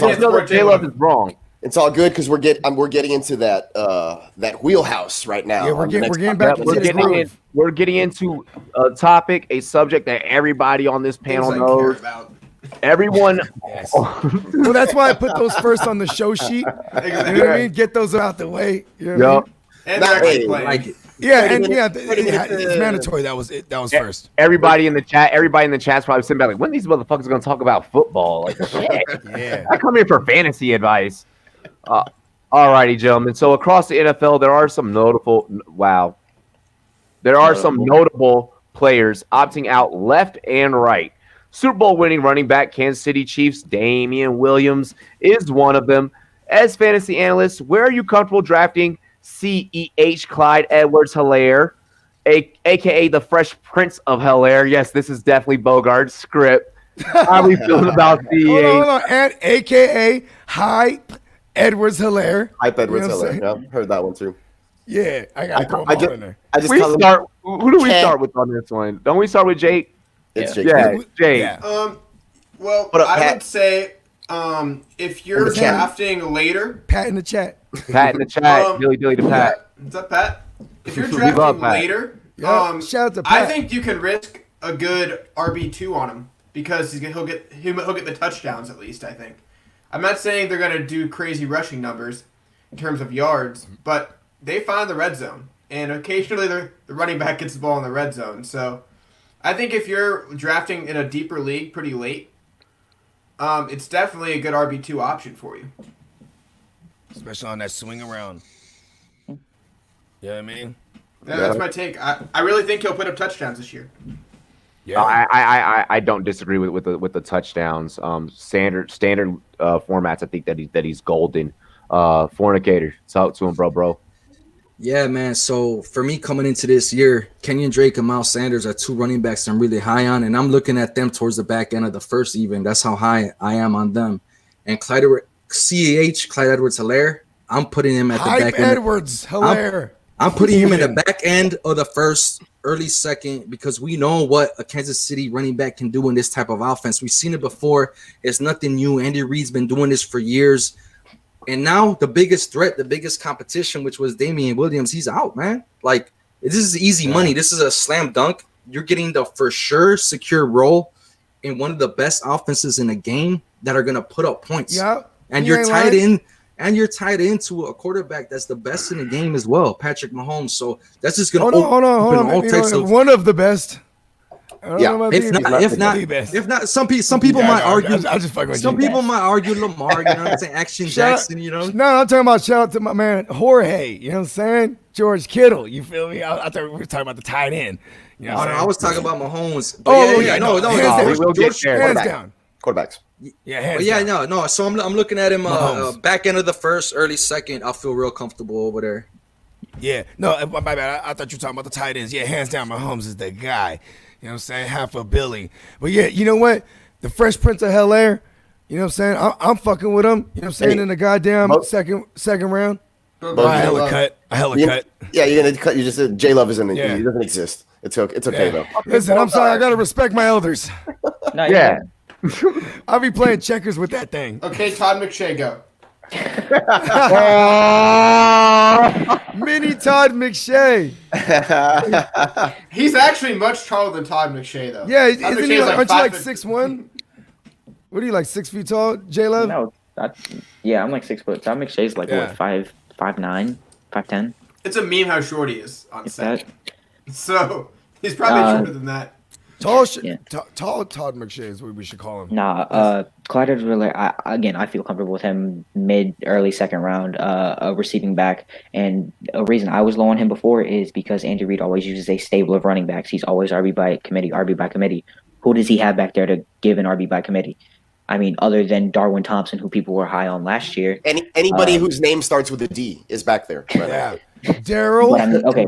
know that J-Love is wrong. It's all good because we're getting into that wheelhouse right now. Yeah, we're getting back into this groove. We're getting into a topic, a subject that everybody on this panel knows. Everyone. Yes. Well, that's why I put those first on the show sheet. Exactly. You know what I mean? Get those out the way. You know what I mean? And they're actually playing. Like it. Yeah, and it's mandatory. That was it. That was first. Everybody in the chat's probably sitting back like, when these motherfuckers gonna talk about football? Like, shit. Yeah. I come here for fantasy advice. All righty, gentlemen. So across the NFL, there are some notable players opting out left and right. Super Bowl winning running back Kansas City Chiefs Damian Williams is one of them. As fantasy analysts, where are you comfortable drafting CEH Clyde Edwards-Helaire, a.k.a. the Fresh Prince of Helaire? Yes, this is definitely Bogart's script. How are we feeling about CEH? Hold on. And a.k.a. Hype Edwards-Helaire. Hype Edwards-Helaire. Yeah, heard that one too. Yeah, I got to throw them all in there. Who do we start with on this one? Don't we start with Jake? It's Jake. Yeah, Jake. Yeah. Well, I would say if you're drafting later. Pat in the chat. Pat in the chat. Dilly to Pat. What's up, Pat? If you're drafting later, shout out to Pat. I think you can risk a good RB2 on him because he'll get the touchdowns at least, I think. I'm not saying they're going to do crazy rushing numbers in terms of yards, but they find the red zone. And occasionally the running back gets the ball in the red zone. So I think if you're drafting in a deeper league pretty late, it's definitely a good RB2 option for you. Especially on that swing around. You know what I mean? Yeah, that's my take. I really think he'll put up touchdowns this year. Yeah, I don't disagree with the touchdowns. Standard formats. I think that he's golden. Fornicator, talk to him, bro. Yeah, man. So for me coming into this year, Kenyon Drake and Miles Sanders are 2 running backs I'm really high on, and I'm looking at them towards the back end of the first even. That's how high I am on them. And Clyde Edwards-Helaire, I'm putting him at the back end. Edwards-Helaire. I'm putting him in the back end of the first, early second, because we know what a Kansas City running back can do in this type of offense. We've seen it before. It's nothing new. Andy Reid's been doing this for years. And now the biggest threat, the biggest competition, which was Damian Williams, he's out, man. Like, this is easy money. This is a slam dunk. You're getting the for sure secure role in one of the best offenses in the game. that are gonna put up points. Yeah, and you're tied in. And you're tied into a quarterback that's the best in the game as well, Patrick Mahomes. So that's just going to hold on. all types of one of the best. Yeah, if not, some people might argue. I'm just fucking with some people might argue Lamar. You know what I'm saying? Action Jackson. You know. No, I'm talking about shout out to my man Jorge. You know what I'm saying? George Kittle. You feel me? I thought we were talking about the tight end. You know I was talking about Mahomes. No. We will get there. Hands down. Quarterbacks. No. So I'm looking at him back end of the first, early second. I feel real comfortable over there. Yeah. No, my bad. I thought you were talking about the tight ends. Yeah, hands down, Mahomes is the guy. You know what I'm saying? Half a Billy. But yeah, you know what? The Fresh Prince of Bel-Air, you know what I'm saying? I'm fucking with him. You know what I'm saying? In the goddamn second round. I hella cut. Yeah, you're gonna cut. You just said J Love isn't. He doesn't exist. It's okay though. Listen, I'm sorry. I gotta respect my elders. Yeah. I'll be playing checkers with that thing. Okay, Todd McShay, go. Mini Todd McShay. He's actually much taller than Todd McShay, though. Yeah, isn't he like, aren't you like 6'1"? What are you, like 6 feet tall, J-Love? No, I'm like 6 foot. Todd McShay's like what, 5'9", 5'10"? It's a meme how short he is on set. That. So he's probably shorter than that. Tall Todd McShay is what we should call him. Clyde Edwards-Helaire, I feel comfortable with him early second round, receiving back. And a reason I was low on him before is because Andy Reid always uses a stable of running backs. He's always RB by committee. Who does he have back there to give an RB by committee? I mean, other than Darwin Thompson, who people were high on last year. Anybody whose name starts with a D is back there. Right now. Daryl.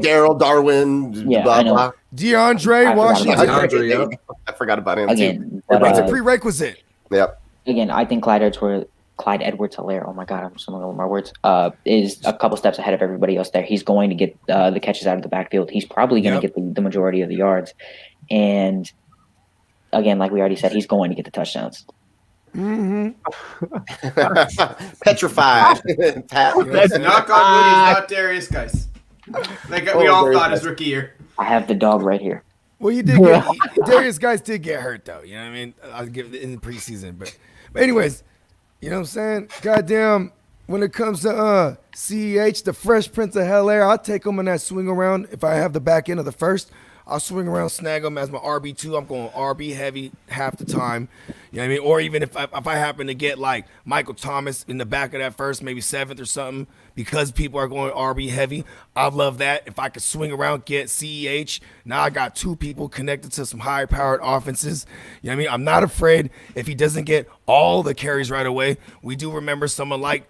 Daryl, Darwin, blah, blah. DeAndre Washington. I forgot about him. Again, it's a prerequisite. Yep. Again, I think Clyde Edwards-Helaire, oh my God, I'm stumbling over my words, is a couple steps ahead of everybody else there. He's going to get the catches out of the backfield. He's probably going to get the majority of the yards. And again, like we already said, he's going to get the touchdowns. Mm-hmm. Petrified. Knock on wood, he's not Darius Geis. We all thought his rookie year. I have the dog right here. Well, Darius Geis did get hurt though. You know what I mean? I'll give it in the preseason, but anyways, you know what I'm saying? Goddamn, when it comes to CEH, the Fresh Prince of Bel-Air, I'll take him in that swing around. If I have the back end of the first, I'll swing around, snag him as my RB2. I'm going RB heavy half the time. You know what I mean? Or even if I happen to get like Michael Thomas in the back of that first, maybe seventh or something, because people are going RB heavy, I love that. If I could swing around, get CEH, now I got two people connected to some high-powered offenses. You know what I mean? I'm not afraid if he doesn't get all the carries right away. We do remember someone like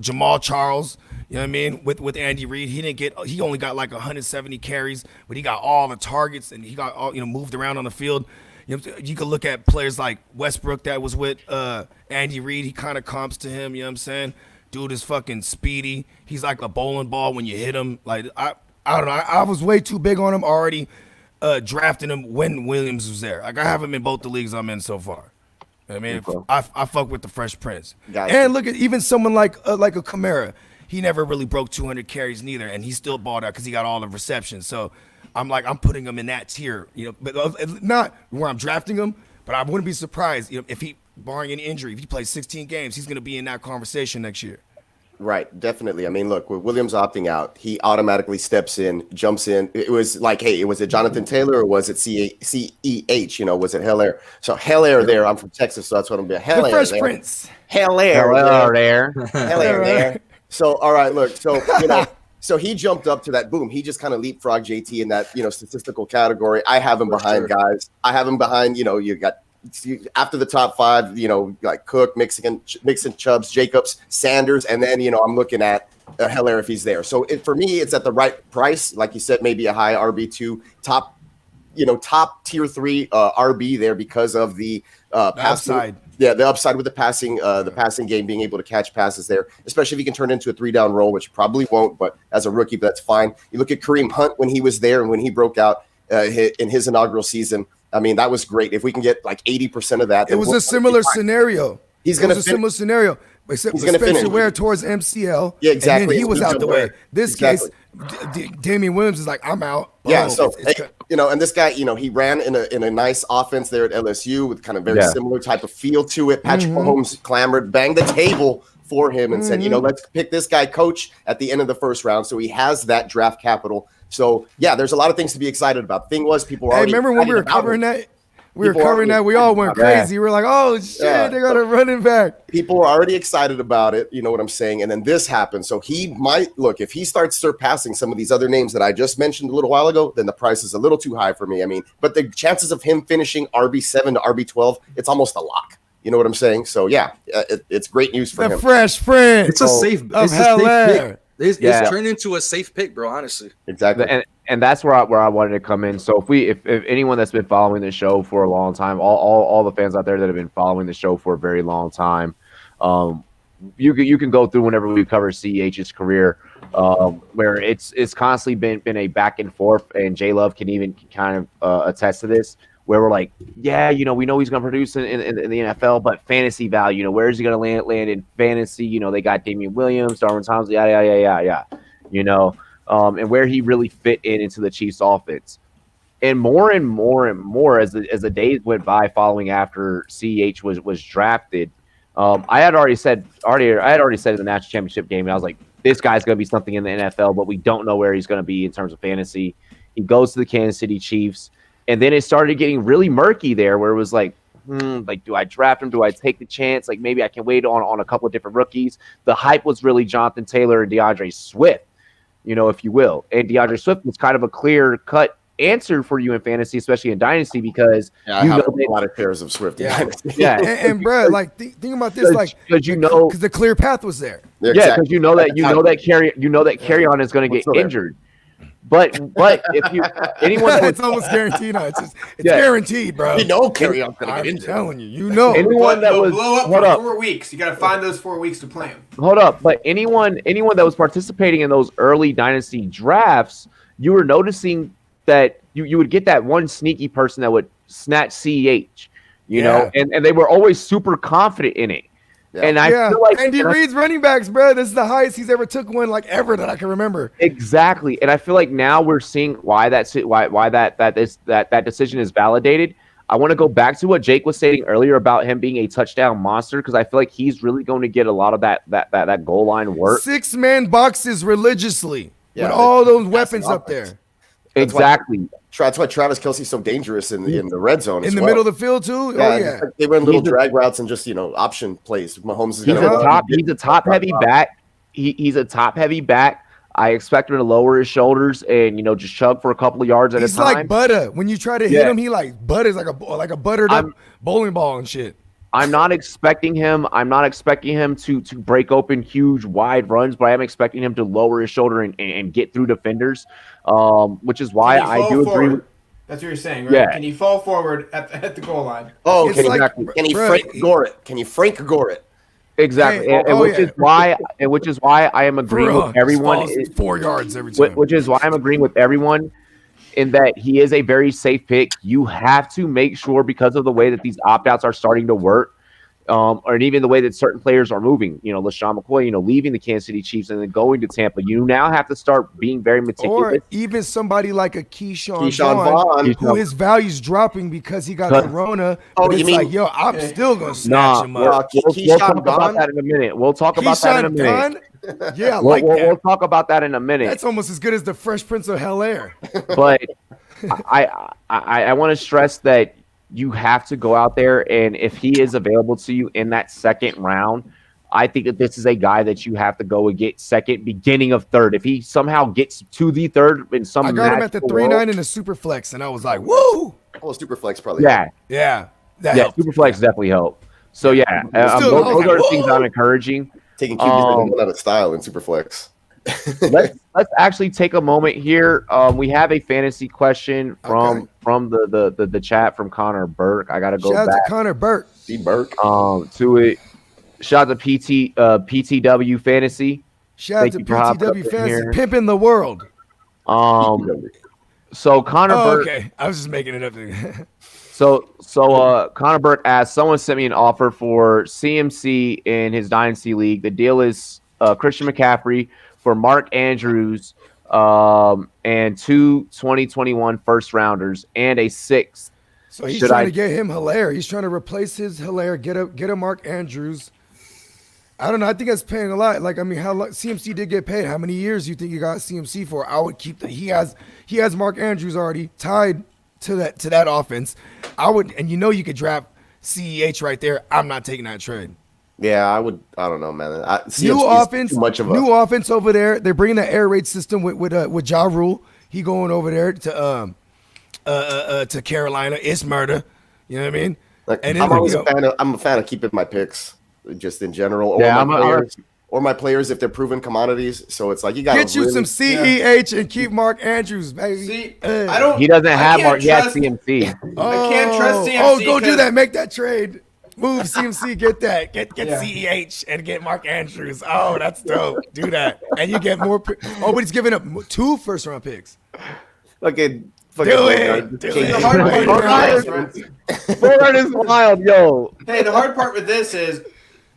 Jamal Charles. You know what I mean? With Andy Reid, he only got like 170 carries, but he got all the targets and he got all, moved around on the field. You could look at players like Westbrook that was with Andy Reid. He kind of comps to him. You know what I'm saying? Dude is fucking speedy. He's like a bowling ball when you hit him. Like I don't know. I was way too big on him already, drafting him when Williams was there. Like I have him in both the leagues I'm in so far. You know what I mean, I fuck with the Fresh Prince. And look at even someone like a Kamara. He never really broke 200 carries neither, and he still balled out because he got all the receptions. So I'm putting him in that tier, but not where I'm drafting him. But I wouldn't be surprised, if he, barring any injury, if he plays 16 games, he's going to be in that conversation next year. Right, definitely. I mean, look, with Williams opting out, he automatically steps in, jumps in. It was like, hey, was it Jonathan Taylor or was it CEH? Was it Bel-Air? So Bel-Air there. I'm from Texas, so that's what I'm doing. The Fresh Prince. Bel-Air there. So, all right, look, so he jumped up to that, boom. He just kind of leapfrogged JT in that, statistical category. I have him behind guys. I have him behind, you got after the top five, like Cook, Mixon, Chubbs, Jacobs, Sanders. And then, I'm looking at Bel-Air if he's there. So for me, it's at the right price. Like you said, maybe a high RB2, top tier 3 RB there because of the upside. Yeah, the upside with the passing game, being able to catch passes there, especially if he can turn into a 3-down role, which probably won't, but as a rookie, that's fine. You look at Kareem Hunt when he was there and when he broke out in his inaugural season. I mean, that was great. If we can get like 80% of that. It was a similar scenario. He's going to similar scenario. Except he's going to Spencer Ware towards MCL. Yeah, exactly. And then he was out the way. This case, Damian Williams is like, I'm out. Yeah, so You know, and this guy, you know, he ran in a nice offense there at LSU with kind of very similar type of feel to it. Patrick Mahomes clamored, banged the table for him and said, you know, let's pick this guy coach at the end of the first round. So he has that draft capital. So, yeah, there's a lot of things to be excited about. The thing was, people were already remember when we were covering that? We were covering that. We all went crazy. We were like, oh, shit, they got a running back. People were already excited about it. You know what I'm saying? And then this happened. So he might, look, if he starts surpassing some of these other names that I just mentioned a little while ago, then the price is a little too high for me. I mean, but the chances of him finishing RB7 to RB12, it's almost a lock. You know what I'm saying? So, yeah, it's great news for him. The fresh friend. It's a safe pick. It's turned into a safe pick, bro, honestly. Exactly. And that's where I wanted to come in. So if anyone that's been following the show for a long time, all the fans out there that have been following the show for a very long time, you can go through whenever we cover CEH's career, where it's constantly been a back and forth, and J Love can even kind of attest to this, where we're like, yeah, you know, we know he's going to produce in the NFL, but fantasy value, you know, where is he going to land in fantasy? You know, they got Damian Williams, Darwin Thompson, yeah, you know, and where he really fit into the Chiefs offense. And more as the days went by following after CEH was drafted, I had already said in the national championship game, and I was like, this guy's going to be something in the NFL, but we don't know where he's going to be in terms of fantasy. He goes to the Kansas City Chiefs. And then it started getting really murky there, where it was like, like, do I draft him? Do I take the chance? Like, maybe I can wait on a couple of different rookies. The hype was really Jonathan Taylor and DeAndre Swift, you know, if you will. And DeAndre Swift was kind of a clear-cut answer for you in fantasy, especially in Dynasty, because I have a lot of pairs of Swift in Dynasty. Yeah, and bro, like, think about this, like, because the clear path was there. Yeah, because you know that carry on is going to get injured. But if you anyone it's almost guaranteed. No, it's guaranteed, bro. You know, carry on. I'm telling you, you know. Anyone that was blow up for 4 weeks, you got to find those 4 weeks to play him. Hold up, but anyone that was participating in those early dynasty drafts, you were noticing that you would get that one sneaky person that would snatch CEH, you know, and they were always super confident in it. And I feel like Andy Reid's running backs, bro. This is the highest he's ever took one, like, ever that I can remember. Exactly, and I feel like now we're seeing why that decision is validated. I want to go back to what Jake was saying earlier about him being a touchdown monster, because I feel like he's really going to get a lot of that goal line work. 6-man boxes religiously with all those weapons up there. Exactly. That's why Travis Kelce's so dangerous in the red zone. In the middle of the field too. Yeah, they run little drag routes and just option plays. Mahomes is he's a top heavy back. He's a top heavy back. I expect him to lower his shoulders and just chug for a couple of yards at a time. He's like butter. When you try to hit him, he like butters like a buttered up bowling ball and shit. I'm not expecting him to break open huge wide runs, but I am expecting him to lower his shoulder and get through defenders, which is why I do agree. That's what you're saying, right? Yeah. Can he fall forward at the goal line? Oh, can he Frank Gore it? Can you Frank Gore it? Exactly, which is why I am agreeing with everyone. 4 yards every time. Which is why I'm agreeing with everyone in that he is a very safe pick. You have to make sure, because of the way that these opt-outs are starting to work, or even the way that certain players are moving. LaShawn McCoy, leaving the Kansas City Chiefs and then going to Tampa. You now have to start being very meticulous. Or even somebody like a Keyshawn Vaughn, who his value's dropping because he got corona. Oh, you mean? Like, yo, I'm still gonna snatch him up. We'll talk about that in a minute. We'll talk about that in a minute. Yeah, we'll talk about that in a minute. That's almost as good as the Fresh Prince of Bel-Air. But I want to stress that you have to go out there, and if he is available to you in that second round, I think that this is a guy that you have to go and get second, beginning of third. If he somehow gets to the third in some, I got him at the 3.9 in the super flex, and I was like, "Woo!" Well, super flex probably. Yeah. Super flex definitely helped. So those are the things I'm encouraging. Taking QBs out of style in super flex. let's actually take a moment here. We have a fantasy question from the chat from Connor Burke. I gotta go Shout back out to Connor Burke. D Burke. To it. Shout out to PTW Fantasy. Shout out to PTW Fantasy, pimping the world. So Connor Burke. Okay, I was just making it up. So Connor Burke asked, someone sent me an offer for CMC in his Dynasty League. The deal is Christian McCaffrey for Mark Andrews, and 2 2021 first rounders and a 6th. So he's trying to get him Hilaire. He's trying to replace his Hilaire, get a Mark Andrews. I don't know. I think that's paying a lot. Like, I mean, how long CMC did get paid? How many years do you think you got CMC for? I would keep he has Mark Andrews already tied to that offense. I would, and you could draft CEH right there. I'm not taking that trade. Yeah, I would. I don't know, man. New offense, new offense over there. They're bringing the air raid system with Ja Rule. He going over there to Carolina. It's murder. You know what I mean? Like, and I'm always I'm a fan of keeping my picks just in general. Or my players if they're proven commodities. So it's like you got to get you some CEH and keep Mark Andrews, baby. See, He doesn't have Mark. He has CMC. I can't trust CMC. Oh, go do that. Make that trade. Move CMC. Get that. Get CEH and get Mark Andrews. Oh, that's dope. Do that, and you get more. Oh, but he's giving up 2 first-round picks. Okay. Do it. The hard part is wild, yo. Hey, the hard part with this is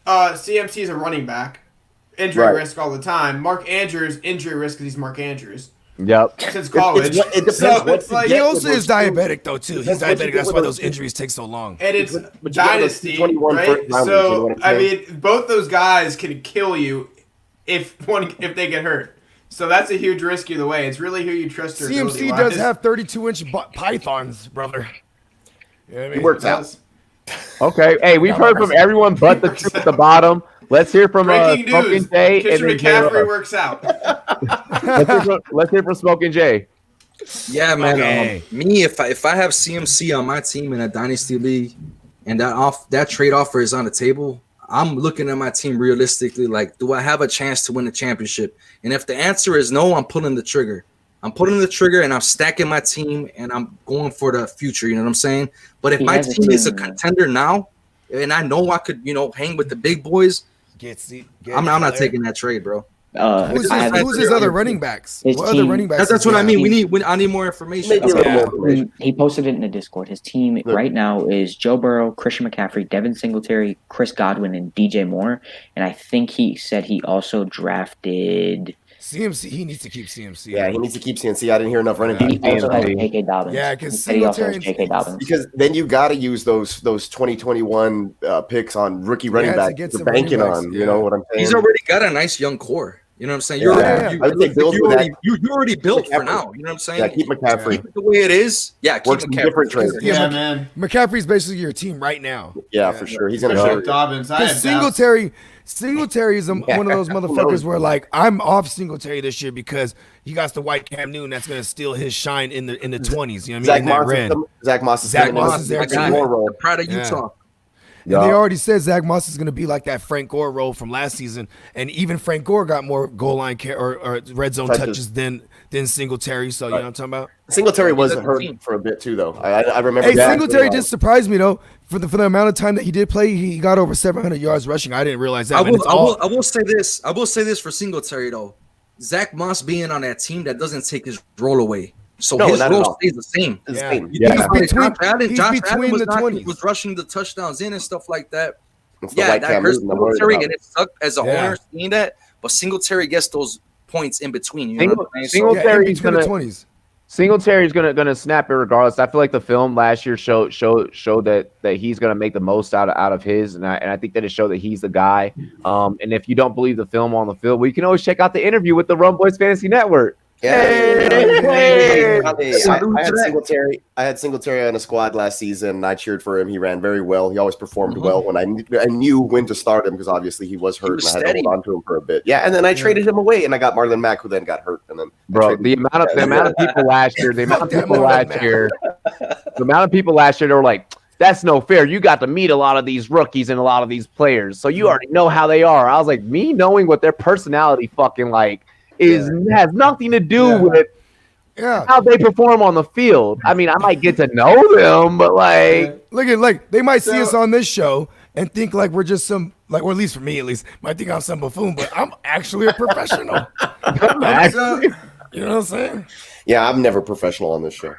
CMC is a running back. Injury risk all the time. Mark Andrews, injury risk because he's Mark Andrews. Yep. Since college. It depends. So he also is diabetic, though, too. He's diabetic. That's why those injuries take so long. And it's dynasty, right? So, I mean, both those guys can kill you if they get hurt. So that's a huge risk either way. It's really who you trust. CMC does have 32-inch pythons, brother. You know what I mean? It works out. Okay. Hey, we've heard from everyone but the truth at the bottom. Let's hear from Smoking Jay. Christian McCaffrey works out. Let's hear from Smoking Jay. Yeah, man. Okay. Me, if I have CMC on my team in a dynasty league, and that trade offer is on the table, I'm looking at my team realistically. Like, do I have a chance to win the championship? And if the answer is no, I'm pulling the trigger. And I'm stacking my team, and I'm going for the future. You know what I'm saying? But if my team is a contender now, and I know I could, hang with the big boys, I'm not taking that trade, bro. Who's his other running backs? What other running backs? That's what I mean. I need more information. He posted it in the Discord. His team right now is Joe Burrow, Christian McCaffrey, Devin Singletary, Chris Godwin, and DJ Moore. And I think he said he also drafted CMC. He needs to keep CMC. Yeah, he needs to keep CMC. I didn't hear enough running back. He also has J.K. Dobbins. Yeah, because he also has J.K. Dobbins. Because then you got to use those 2021 picks on rookie running backs to banking on. You know what I'm saying? He's already got a nice young core. You know what I'm saying? You already built for now. You know what I'm saying? Yeah, keep McCaffrey. Keep it the way it is. Yeah, keep McCaffrey. Different trades. Yeah, man. McCaffrey's basically your team right now. Yeah, for sure. He's going to show Dobbins. Singletary is one of those motherfuckers where, like, I'm off Singletary this year because he got the white Cam Newton that's going to steal his shine in the 20s. You know what I mean? Zach Moss is there. Proud of Utah. And they already said Zach Moss is going to be like that Frank Gore role from last season, and even Frank Gore got more goal line or red zone touches than Singletary. So you know what I'm talking about. Singletary wasn't hurt for a bit too, though. I remember. Hey, Singletary did surprise me though. For the amount of time that he did play, he got over 700 yards rushing. I didn't realize that. I will say this. I will say this for Singletary though. Zach Moss being on that team, that doesn't take his role away. So his role stays the same. Josh Allen was rushing the touchdowns in and stuff like that. That hurts Singletary, and it sucked as a owner seeing that. But Singletary gets those points in between. You know what I'm saying? Singletary's gonna 20s. Singletary's gonna snap it regardless. I feel like the film last year showed that he's gonna make the most out of his, and I think that it showed that he's the guy. And if you don't believe the film on the field, we can always check out the interview with the Rumboyz Fantasy Network. I had Singletary on a squad last season, and I cheered for him. He ran very well. He always performed well when I knew when to start him because obviously he was hurt, and I had to hold on to him for a bit. Yeah, and then I traded him away, and I got Marlon Mack, who then got hurt. And then the amount of people last year, they were like, that's no fair. You got to meet a lot of these rookies and a lot of these players, so you already know how they are. I was like, me knowing what their personality fucking like has nothing to do with how they perform on the field. I mean, I might get to know them, but they might see us on this show and think like we're just some or at least for me, might think I'm some buffoon, but I'm actually a professional. You know what I'm saying? Yeah, I'm never professional on this show.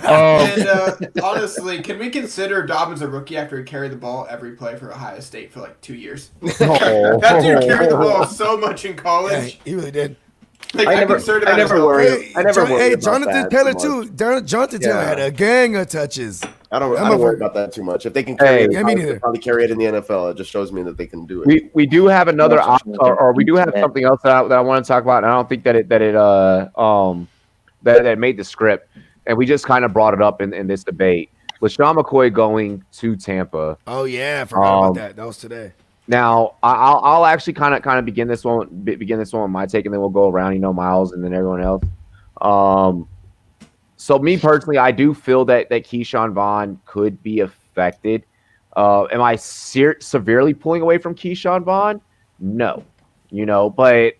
And honestly, can we consider Dobbins a rookie after he carried the ball every play for Ohio State for like 2 years? That dude carried the ball so much in college. Yeah, he really did. Like, I never worry. I never worry about Jonathan that Taylor too too. Jonathan Taylor had a gang of touches. I don't worry about that too much. If they can carry it, me neither. probably carry it in the NFL. It just shows me that they can do it. We do have another or we do have something else that I want to talk about, and I don't think that it made the script, and we just kind of brought it up in this debate. LaShawn McCoy going to Tampa. Oh yeah, I forgot about that. That was today. Now I'll actually kind of begin this one with my take, and then we'll go around, Miles, and then everyone else. So me personally, I do feel that Keyshawn Vaughn could be affected. Am I severely pulling away from Keyshawn Vaughn? No, but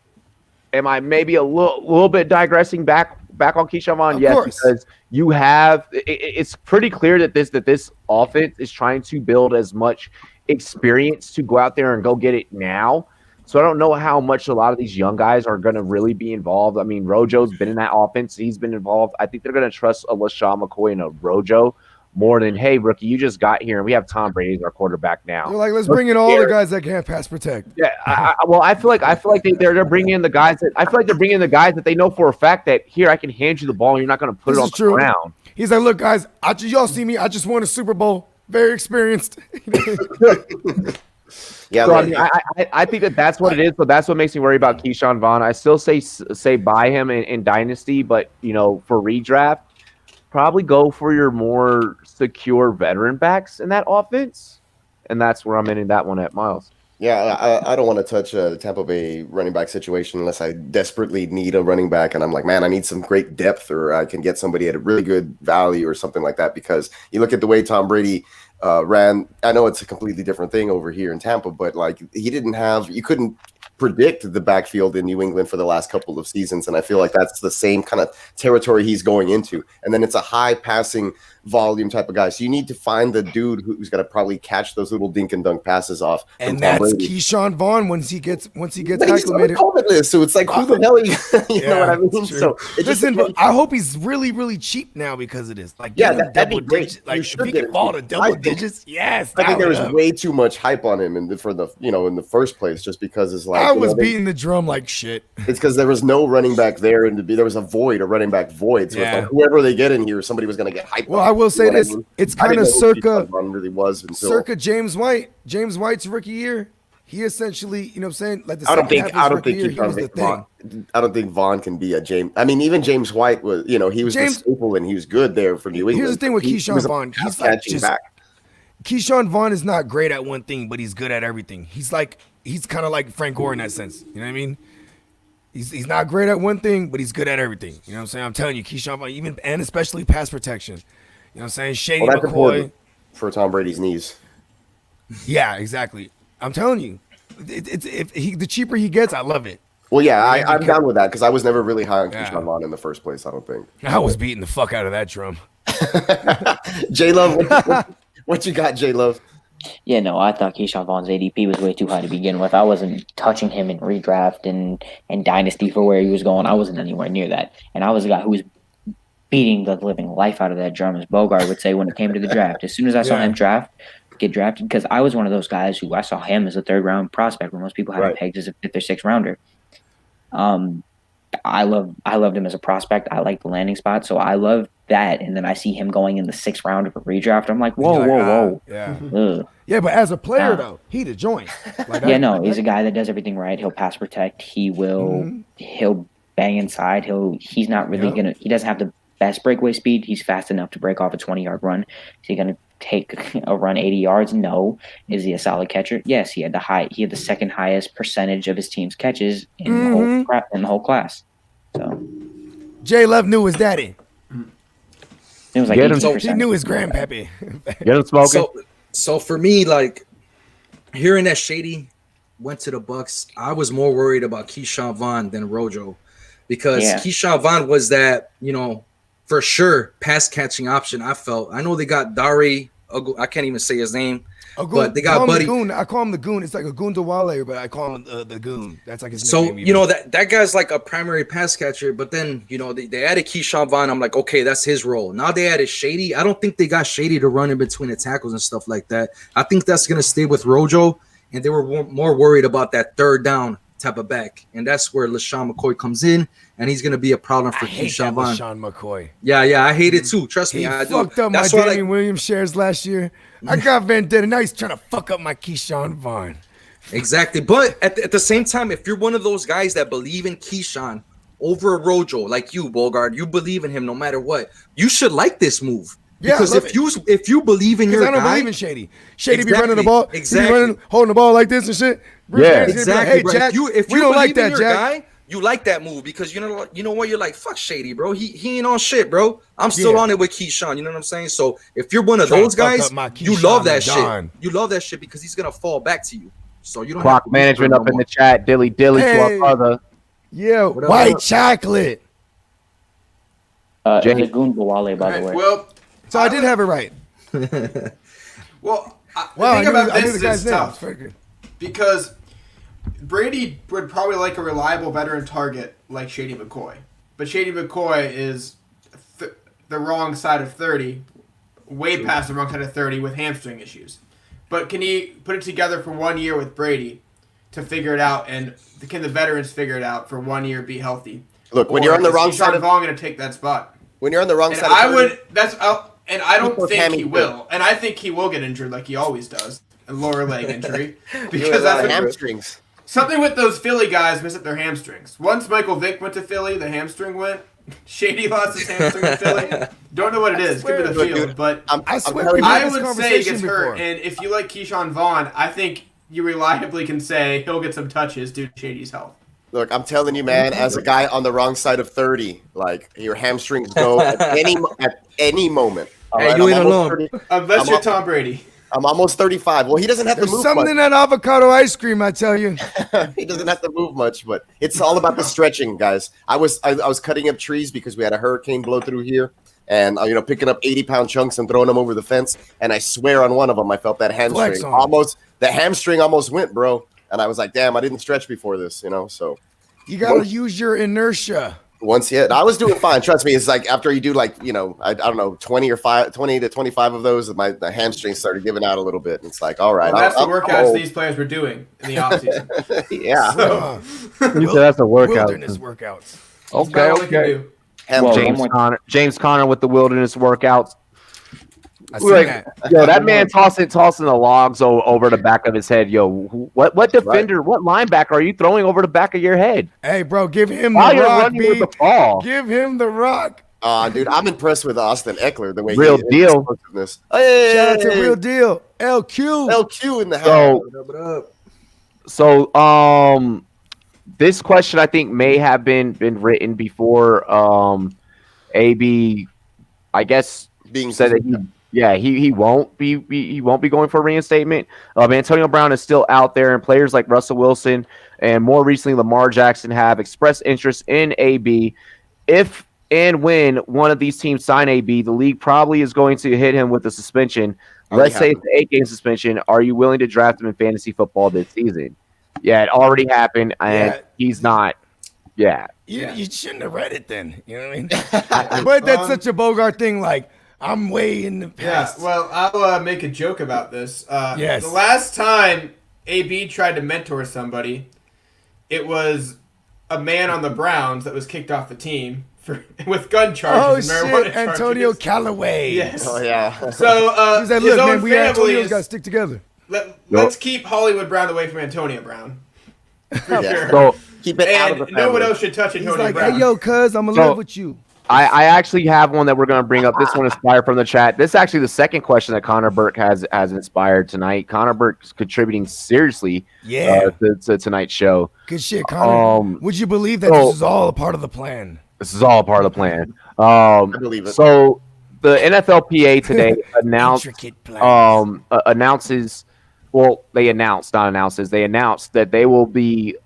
am I maybe a little bit digressing back on Keyshawn Vaughn? Of yes, course. because you have it's pretty clear that this offense is trying to build as much experience to go out there and go get it now. So I don't know how much a lot of these young guys are going to really be involved. I mean, Rojo's been in that offense. He's been involved. I think they're going to trust a LaShawn McCoy and a Rojo more than, hey, rookie, you just got here and we have Tom Brady as our quarterback now. They're like, let's bring in all the guys that can't pass protect. Yeah, I feel like they're bringing in the guys that they know for a fact that here I can hand you the ball and you're not going to put it on the ground. He's like, look, guys, y'all see me. I just won a Super Bowl. Very experienced. Yeah, so, I think that's what it is. So that's what makes me worry about Keyshawn Vaughn. I still say buy him in Dynasty, but for redraft, probably go for your more secure veteran backs in that offense, and that's where I'm ending that one at, Miles. Yeah, I don't want to touch the Tampa Bay running back situation unless I desperately need a running back, and I'm like, man, I need some great depth, or I can get somebody at a really good value or something like that. Because you look at the way Tom Brady ran. I know it's a completely different thing over here in Tampa, but like you couldn't predict the backfield in New England for the last couple of seasons, and I feel like that's the same kind of territory he's going into. And then it's a high passing volume type of guy, so you need to find the dude who's going to probably catch those little dink and dunk passes off. And that's Keyshawn Vaughn once he gets acclimated. So it's like, who the hell are you? You know what I mean? So I hope he's really, really cheap now because of this. Like, that'd be great. Digits, like, if he can fall to double digits, yes. I think there was way too much hype on him in the first place, just because it's like I was beating the drum like shit. It's because there was no running back there, and there was a running back void. So it's like whoever they get in here, somebody was going to get hyped. Well, I will say this: it's kind of circa James White. James White's rookie year, he essentially, like the I don't think Vaughn can be a James. I mean, even James White was, he was the staple and he was good there for New England. Here's the thing with Keyshawn Vaughn: he's like Keyshawn Vaughn is not great at one thing, but he's good at everything. He's kind of like Frank Gore in that sense. You know what I mean? He's not great at one thing, but he's good at everything. You know what I'm saying? I'm telling you, Keyshawn Vaughn, and especially pass protection. You know what I'm saying? Shady McCoy for Tom Brady's knees. Yeah, exactly. I'm telling you, the cheaper he gets, I love it. Well, yeah, I'm down with that because I was never really high on Keyshawn Vaughn in the first place. I don't think I was beating the fuck out of that drum. J Love, what you got, J Love? Yeah, no, I thought Keyshawn Vaughn's ADP was way too high to begin with. I wasn't touching him in redraft and dynasty for where he was going. I wasn't anywhere near that, and I was a guy who was beating the living life out of that drum, as Bogart would say when it came to the draft. As soon as I saw him get drafted, because I was one of those guys who I saw him as a third round prospect, where most people have him pegged as a fifth or sixth rounder. I loved him as a prospect. I like the landing spot, so I love that. And then I see him going in the sixth round of a redraft. I'm like, whoa. Yeah, but as a player though, he the joint. He's a guy that does everything right. He'll pass protect. He'll bang inside. He's not really he doesn't have the best breakaway speed. He's fast enough to break off a 20-yard run. Is he going to take a run 80 yards? No. Is he a solid catcher? Yes. He had the second highest percentage of his team's catches in the whole class. So J Love knew his daddy. It was like 18%. He knew his grandpappy. Get him smoking. So for me, like hearing that Shady went to the Bucks, I was more worried about Keyshawn Vaughn than Rojo, because Keyshawn Vaughn was that, for sure pass catching option. I know they got Dari. I can't even say his name. But they got Buddy. I call him the Goon. It's like a Goon Dewale, but I call him the Goon. That's like his nickname. So that guy's like a primary pass catcher. But then they added Keyshawn Vaughn. I'm like, okay, that's his role. Now they added Shady. I don't think they got Shady to run in between the tackles and stuff like that. I think that's gonna stay with Rojo. And they were more worried about that third down type of back, and that's where LaShawn McCoy comes in, and he's gonna be a problem for I hate Keyshawn that Vaughn. LaShawn McCoy. Yeah, I hate it too. Trust me, He I do. fucked up That's my why, Damian Williams shares last year. I got Vendetta. Now he's trying to fuck up my Keyshawn Vaughn. Exactly, but at the same time, if you're one of those guys that believe in Keyshawn over Rojo, like you, Bogart, you believe in him no matter what, you should like this move. Yeah, because if you believe in your I don't guy, believe in Shady. Shady be Exactly, running the ball. exactly. He be running, holding the ball like this and shit. Bruce Yeah. Arians gonna be exactly. like, Bro. hey, Jack, If we you don't like believe in that, your Jack. guy, you like that move because you know what, you're like, fuck Shady, bro. He ain't on shit, bro. I'm still Yeah. on it with Keyshawn. You know what I'm saying? So if you're one of Trying to those fuck guys, up my you Keyshawn love that and shit. Don. You love that shit because he's gonna fall back to you. So you don't Clock have to management no up in more. the chat. Dilly to Hey. our brother. Yeah, What up, white what up? chocolate. It's a Goon Bawale, by the Alright, way. well, So I did have it right. well, Wow, the thing about I knew this the is guy's it's name. tough It's very good. because Brady would probably like a reliable veteran target like Shady McCoy, but Shady McCoy is the wrong side of 30, way past the wrong side of 30 with hamstring issues. But can he put it together for 1 year with Brady to figure it out, and can the veterans figure it out for 1 year, be healthy? Look, when Or you're on the is wrong Keyshawn side of Vaughn going to take that spot? when you're on the wrong And side I of 30, would. And I don't People think hammy he will. And I think he will get injured like he always does, a lower leg injury, you have because a lot that's of what, hamstrings. something with those Philly guys miss at their hamstrings. Once Michael Vick went to Philly, the hamstring went. Shady lost his hamstring in Philly. Don't know what it is. Could be the Look, field, dude, but I swear telling we've you, had I this would say he conversation gets before. hurt. And if you like Keyshawn Vaughn, I think you reliably can say he'll get some touches due to Shady's health. Look, I'm telling you, man, as a guy on the wrong side of 30, like your hamstrings go at any moment. All Hey, right? you I'm ain't almost alone. 30 Unless I'm you're al- Tom Brady. I'm almost 35. Well, he doesn't have to There's move something much. in that avocado ice cream, I tell you. He doesn't have to move much, but it's all about the stretching, guys. I was cutting up trees because we had a hurricane blow through here, and picking up 80-pound chunks and throwing them over the fence. And I swear on one of them, I felt that Flex hamstring on 'em. the hamstring almost went, bro. And I was like, damn, I didn't stretch before this, So You gotta use your inertia. once yet, I was doing fine. Trust me. It's like after you do I don't know, 20 to 25 of those, the hamstrings started giving out a little bit. And it's like, all right, Well, that's the I'm workouts old. these players were doing in the offseason. Yeah. So, You said that's a workout. Wilderness workouts. that's about all they can do. Well, Hamstrings. James Conner with the wilderness workouts. I seen Like, that. yo, that man tossing the logs over the back of his head. Yo, what defender, what linebacker are you throwing over the back of your head? Hey, bro, give him While the you're rock, running with B. the ball. Give him the rock. Dude, I'm impressed with Austin Eckler, the way Real he deal. explosiveness. Hey, Shout out to Real Deal. LQ. LQ in the house. So, this question I think may have been written before. AB, I guess, Being said that he won't be going for reinstatement. Antonio Brown is still out there, and players like Russell Wilson and more recently Lamar Jackson have expressed interest in AB. If and when one of these teams sign AB, the league probably is going to hit him with a suspension. Let's say it's an 8-game suspension. Are you willing to draft him in fantasy football this season? Yeah, it already happened, and he's not. Yeah. You shouldn't have read it then. You know what I mean? But that's such a Bogart thing. Like, I'm way in the past. Yeah, well, I'll make a joke about this. Yes. The last time AB tried to mentor somebody, it was a man on the Browns that was kicked off the team with gun charges. Oh, and marijuana shit. Antonio charges. Callaway. Yes. Oh, yeah. So, He said, his look, own man, we Antonio's families, got to stick together. let's keep Hollywood Brown away from Antonio Brown. For Yeah. sure. So Keep it out of And the no one family. else should touch He's Antonio like, Brown. hey, yo, cuz, I'm going to live with you. I actually have one that we're going to bring up. This one inspired from the chat. This is actually the second question that Connor Burke has inspired tonight. Connor Burke's contributing seriously to tonight's show. Good shit, Connor. Would you believe that this is all a part of the plan? This is all part of the plan. I believe it. So the NFLPA today announced Intricate plans. announces. Well, they announced that they will be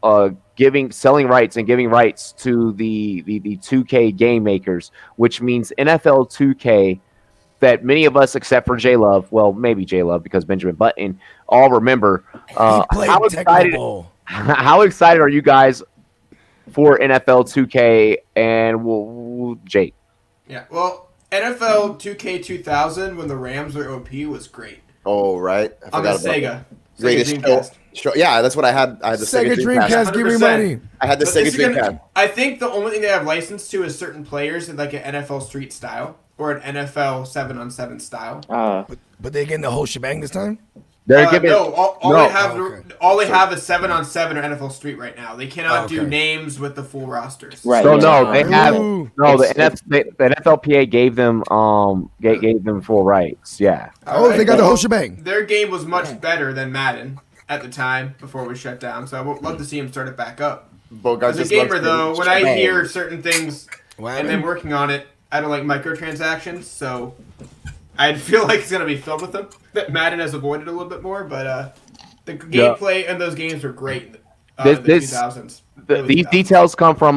selling rights and giving rights to the 2K game makers, which means NFL 2K that many of us, except for J Love, well, maybe J Love because Benjamin Button, all remember. How excited are you guys for NFL 2K and Jake? Yeah, well, NFL 2K 2000 when the Rams were OP was great. Oh, right. I On the forgot about Sega. greatest show. Yeah, that's what I had. I had the Sega Dreamcast. Give me money. I had the Sega Dreamcast. I think the only thing they have license to is certain players in like an NFL Street style or an NFL 7-on-7 style. But they getting the whole shebang this time? They're giving all they have is 7-on-7 or NFL Street right now. They cannot do names with the full rosters. Right. So no, they have the NFLPA gave them gave them full rights. Yeah. They got the whole shebang. Their game was much better than Madden at the time before it was shut down. So I would love to see him start it back up. As a gamer though, when I hear certain things and then working on it, I don't like microtransactions, so I feel like it's going to be filled with them. That Madden has avoided a little bit more, but the gameplay in those games were great in the 2000s. These details come from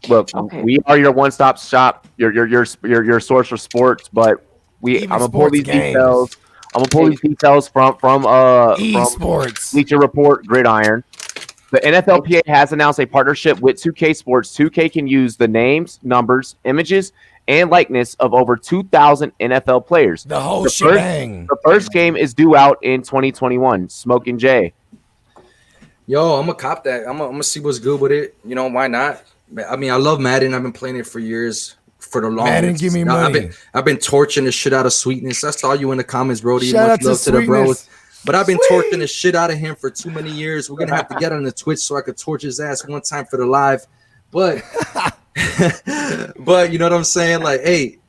look, we are your one-stop shop, your source for sports, but I'm gonna pull these details. I'm gonna pull these details from esports, Bleacher Report, Gridiron. The NFLPA has announced a partnership with 2K Sports. 2K can use the names, numbers, images, and likeness of over 2,000 NFL players. The whole shebang. The first game is due out in 2021. Smoking Jay. Yo, I'm gonna cop that. I'm gonna see what's good with it. You know, why not? I mean, I love Madden. I've been playing it for years. For the longest. Madden, give me money. I've been torching the shit out of Sweetness. I saw you in the comments, Brody. Shout out to love to the bros. Sweetness. But I've been torching the shit out of him for too many years. We're gonna have to get on the Twitch so I could torch his ass one time for the live. But but you know what I'm saying? Like, hey,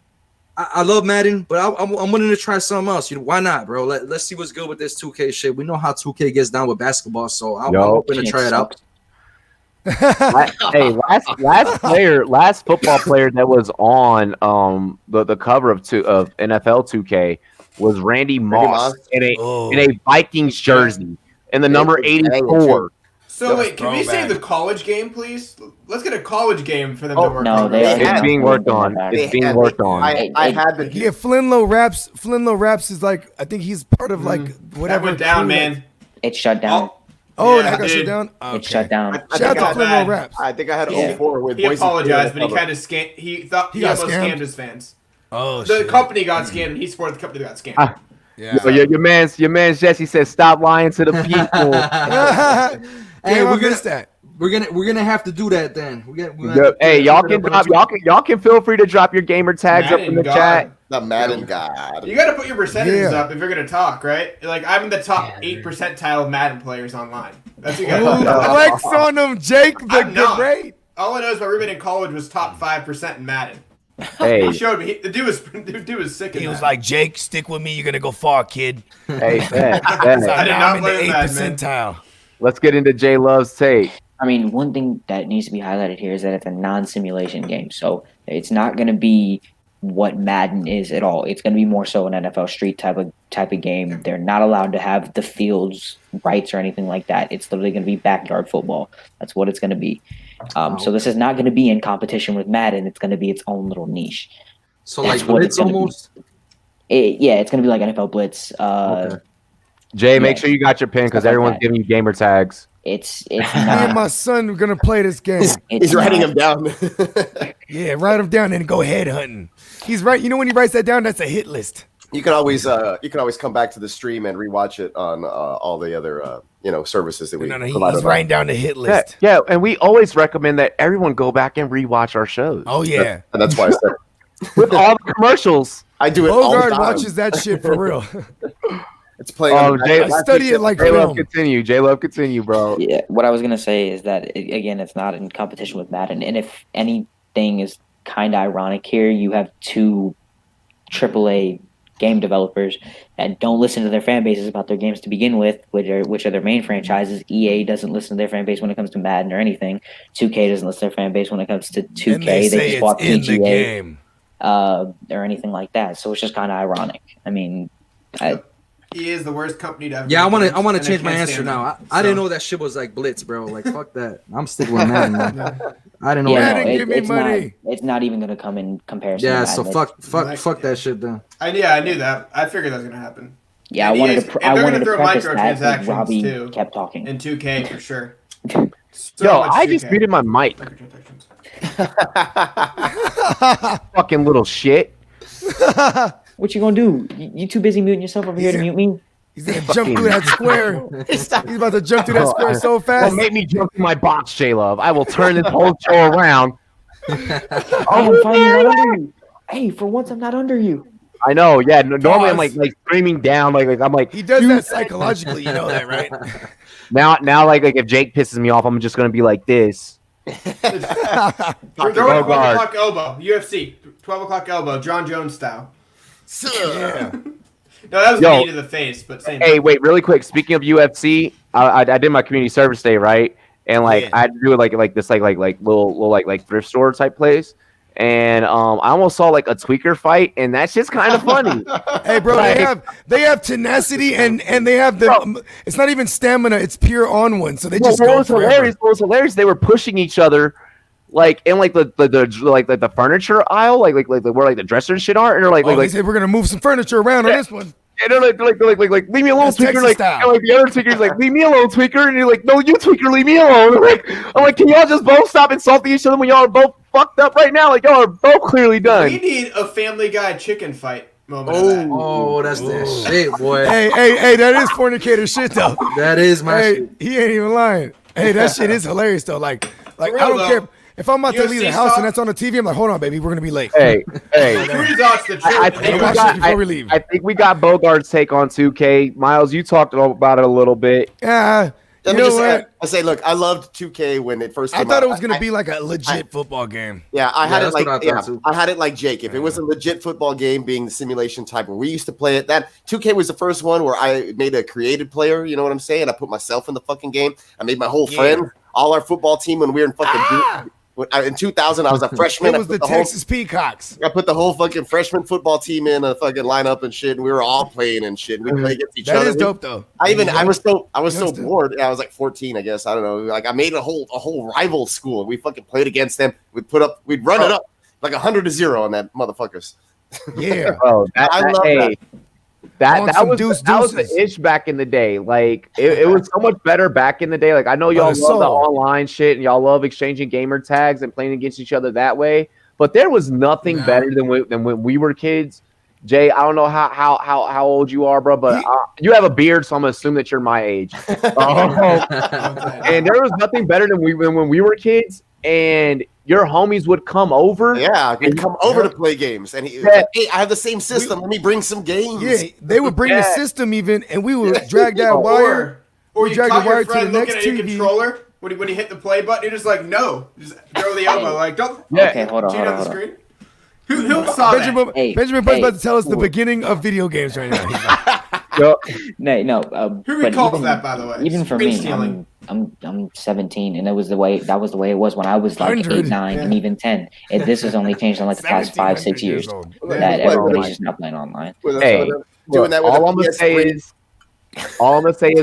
I love Madden, but I'm willing to try something else. You know, why not, bro? Let's see what's good with this 2K shit. We know how 2K gets down with basketball, so I'm open to try it out. Hey, last football player that was on the cover of NFL 2K was Randy Moss in a Vikings jersey in the number 84. So wait, can we save the college game, please? Let's get a college game for them to work on. It's being worked on. It's being worked on. I had the Flinlow Raps is like, I think he's part of like whatever. That went down, man. It's shut down. That got shut down. It's shut down. Shout out to Flinlow Raps. I think I had 04 with. He apologized, but he kind of scammed. He thought he almost scammed his fans. Oh, the company got scammed, and he supported the company that got scammed. Yeah. So your man Jesse said, "Stop lying to the people." Hey, we're gonna have to do that then. Hey, y'all can feel free to drop your gamer tags up in the chat. The Madden God. You got to put your percentages up if you're gonna talk, right? Like I'm in the top 8 percentile of Madden players online. That's what you got. Flex on them, Jake. The great. All I know is my roommate in college was top 5% in Madden. Hey, he showed me. The dude was sick. He was like, "Jake, stick with me. You're gonna go far, kid." Hey, I'm in the 8th percentile. Let's get into J Love's take. I mean, one thing that needs to be highlighted here is that it's a non-simulation game, so it's not going to be what Madden is at all. It's going to be more so an NFL Street type of game. They're not allowed to have the fields rights or anything like that. It's literally going to be backyard football. That's what it's going to be. So this is not going to be in competition with Madden. It's going to be its own little niche. So that's like Blitz almost? It's going to be like NFL Blitz. Okay. Jay, make sure you got your pin because everyone's giving you gamer tags. It's me and my son are going to play this game. He's writing him down. Yeah, write him down and go head hunting. He's right. You know when he writes that down, that's a hit list. You can always come back to the stream and rewatch it on all the other services that we provide. He's writing down the hit list. Yeah, and we always recommend that everyone go back and rewatch our shows. Oh yeah, and that's why I said with all the commercials. I do it all the time. Bogart watches that shit for real. It's playing. I study it like film. J Love, continue, bro. Yeah, what I was gonna say is that again, it's not in competition with Madden, and if anything is kind of ironic here, you have two AAA game developers that don't listen to their fan bases about their games to begin with, which are their main franchises. EA doesn't listen to their fan base when it comes to Madden or anything. 2K doesn't listen to their fan base when it comes to 2K. And they just bought PGA or anything like that. So it's just kind of ironic. I mean, he is the worst company to ever. Yeah, I want to change my answer now. I didn't know that shit was like Blitz, bro. Like fuck that. I'm sticking with Madden. I didn't know that. Give me money. It's not even gonna come in comparison. Yeah, to Madden. so fuck that shit then. I knew that. I figured that was gonna happen. Yeah, and I wanted to throw preface that microtransactions Robbie too. kept talking. In 2K for sure. Yo, I just muted my mic. Fucking little shit. What you gonna do? You too busy muting yourself over here to mute me? He's gonna jump through that square. He's about to jump through that square so fast. Don't make me jump through my box, J-Love. I will turn this whole show around. I'm finally not under you. Hey, for once I'm not under you. I know, yeah. Normally I'm like screaming down, like I'm like. He does that psychologically, you know that, right? Now, like if Jake pisses me off, I'm just gonna be like this. Throw a 12 o'clock elbow, UFC, 12 o'clock elbow, John Jones style. Yeah. No, that was a knee to the face, but same. Hey, wait, really quick. Speaking of UFC, I did my community service day, right? And like I had to do it like this like little thrift store type place. And I almost saw like a tweaker fight, and that's just kind of funny. Hey, bro, they have tenacity and they have the. It's not even stamina; it's pure on one. So they just go forever. What was hilarious? They were pushing each other, like in like the furniture aisle, like where like the dressers and shit are, and they're like they said we're gonna move some furniture around on this one. And they're like, leave me alone, That's tweaker. Texas And like the other tweaker's like, leave me alone, tweaker. And you're like, no, you tweaker, leave me alone. I'm like, can y'all just both stop insulting each other when y'all are both fucked up right now? Like y'all are both clearly done. We need a Family Guy chicken fight moment. Oh, that's that shit, boy. Hey, that is fornicator shit though. That is my shit. He ain't even lying. Hey, that shit is hilarious though. Like I don't care. If I'm about to leave the house and that's on the TV, I'm like, hold on, baby, we're gonna be late. Hey. I think we got Bogart's take on 2K. Miles, you talked about it a little bit. Yeah. You know what? I say, look, I loved 2K when it first came out. I thought it was gonna be like a legit football game. Yeah, I had it like Jake. If it was a legit football game, being the simulation type where we used to play it, that 2K was the first one where I made a created player. You know what I'm saying? I put myself in the fucking game. I made my whole friend, all our football team when we were in fucking. In 2000, I was a freshman. It was the Texas Peacocks. I put the whole fucking freshman football team in a fucking lineup and shit, and we were all playing and shit. We played against each other. That is dope, though. I was so bored. Yeah, I was like 14, I guess. I don't know. Like I made a whole rival school. We fucking played against them. We'd run it up like 100-0 on that motherfuckers. Yeah, bro. I love that. That was the ish back in the day. Like it was so much better back in the day. Like I know y'all love the online shit and y'all love exchanging gamer tags and playing against each other that way. But there was nothing better than when we were kids. Jay, I don't know how old you are, bro, but you have a beard, so I'm gonna assume that you're my age. And there was nothing better than when we were kids. And your homies would come over. Yeah, he'd come over to play games. And he was like, hey, I have the same system. Let me bring some games. Yeah, they would bring the system even, and we would drag that wire. Or you drag the wire to the next TV. Controller when he hit the play button, you're just like, no. Just throw the elbow. Like, don't. Okay, hold on. The screen. Who saw that? Benjamin Butt's about to tell us the beginning of video games right now. No. Who recalls that, by the way? Even for me, I'm 17, and that was the way it was when I was like 8, 9, and even 10. And this has only changed in like the past 5, 6 years. That everybody's just not playing online. Hey, all I'm gonna say is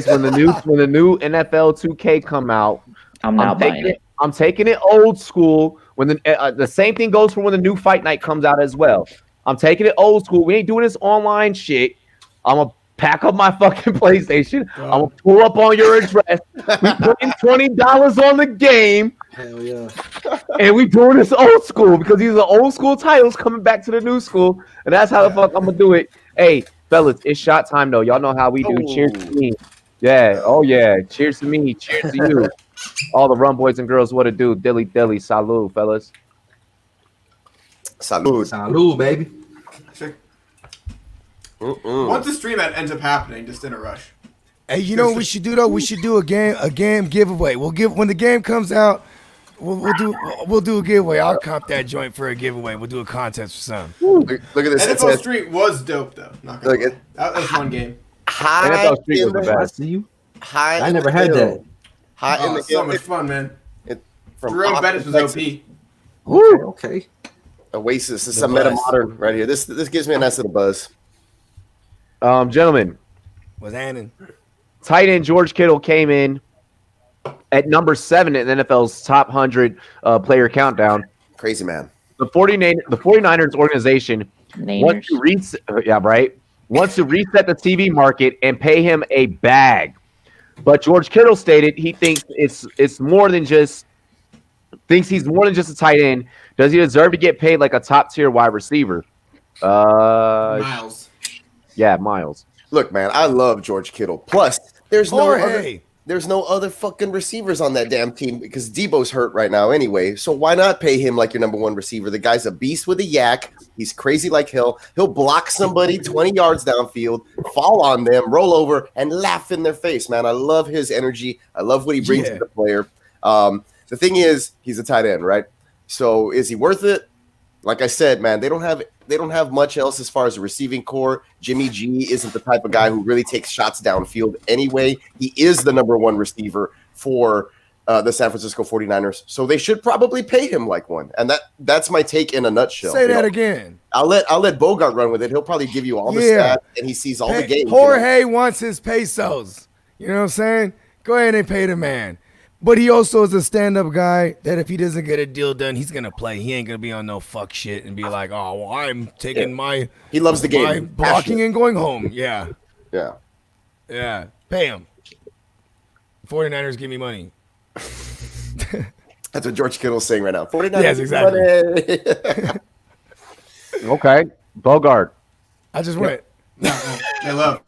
when the new NFL 2K come out, I'm not buying it. I'm taking it old school. When the same thing goes for when the new Fight Night comes out as well. I'm taking it old school. We ain't doing this online shit. I'm gonna pack up my fucking PlayStation. I'm gonna pull up on your address. We putting $20 on the game. Hell yeah. And we doing this old school because these are old school titles coming back to the new school, and that's how the fuck I'm gonna do it. Hey, fellas, it's shot time though. Y'all know how we do. Cheers to me. Yeah. Oh yeah. Cheers to me. Cheers to you. All the Rumboyz and girls, what it do? Dilly, salud, fellas. Salud, baby. Once the stream ends up happening, just in a rush. Hey, you know what we should do though? We should do a game giveaway. When the game comes out, we'll do a giveaway. I'll comp that joint for a giveaway. We'll do a contest for some. Look at this. NFL Street was dope though. Not gonna lie. That was one game. NFL Street was the best. I never had that. So much fun, man. Jerome Bettis was OP. Okay. Oasis. This is a meta modern right here. This gives me a nice little buzz. Gentlemen, what's happening? Tight end George Kittle came in at number 7 in NFL's top 100 player countdown. Crazy man. The 49ers organization wants to reset the TV market and pay him a bag. But George Kittle stated he thinks he's more than just a tight end. Does he deserve to get paid like a top tier wide receiver? Miles. Yeah, Miles. Look, man, I love George Kittle. Plus, there's no other fucking receivers on that damn team because Debo's hurt right now anyway. So why not pay him like your number one receiver? The guy's a beast with a yak. He's crazy like hell. He'll block somebody 20 yards downfield, fall on them, roll over, and laugh in their face, man. I love his energy. I love what he brings to the player. The thing is, he's a tight end, right? So is he worth it? Like I said, man, they don't have much else as far as a receiving core. Jimmy G isn't the type of guy who really takes shots downfield anyway. He is the number one receiver for the San Francisco 49ers. So they should probably pay him like one. And that's my take in a nutshell. Say that again. I'll let Bogart run with it. He'll probably give you all the stats and he sees all the games. Jorge wants his pesos. You know what I'm saying? Go ahead and pay the man. But he also is a stand-up guy that if he doesn't get a deal done, he's going to play. He ain't going to be on no fuck shit and be like, oh, well, I'm taking my – he loves the game. My blocking and going home. Yeah. Yeah. Yeah. Pay him. 49ers, give me money. That's what George Kittle's saying right now. 49ers. Yes, exactly. Okay. Bogart. I just went. They love.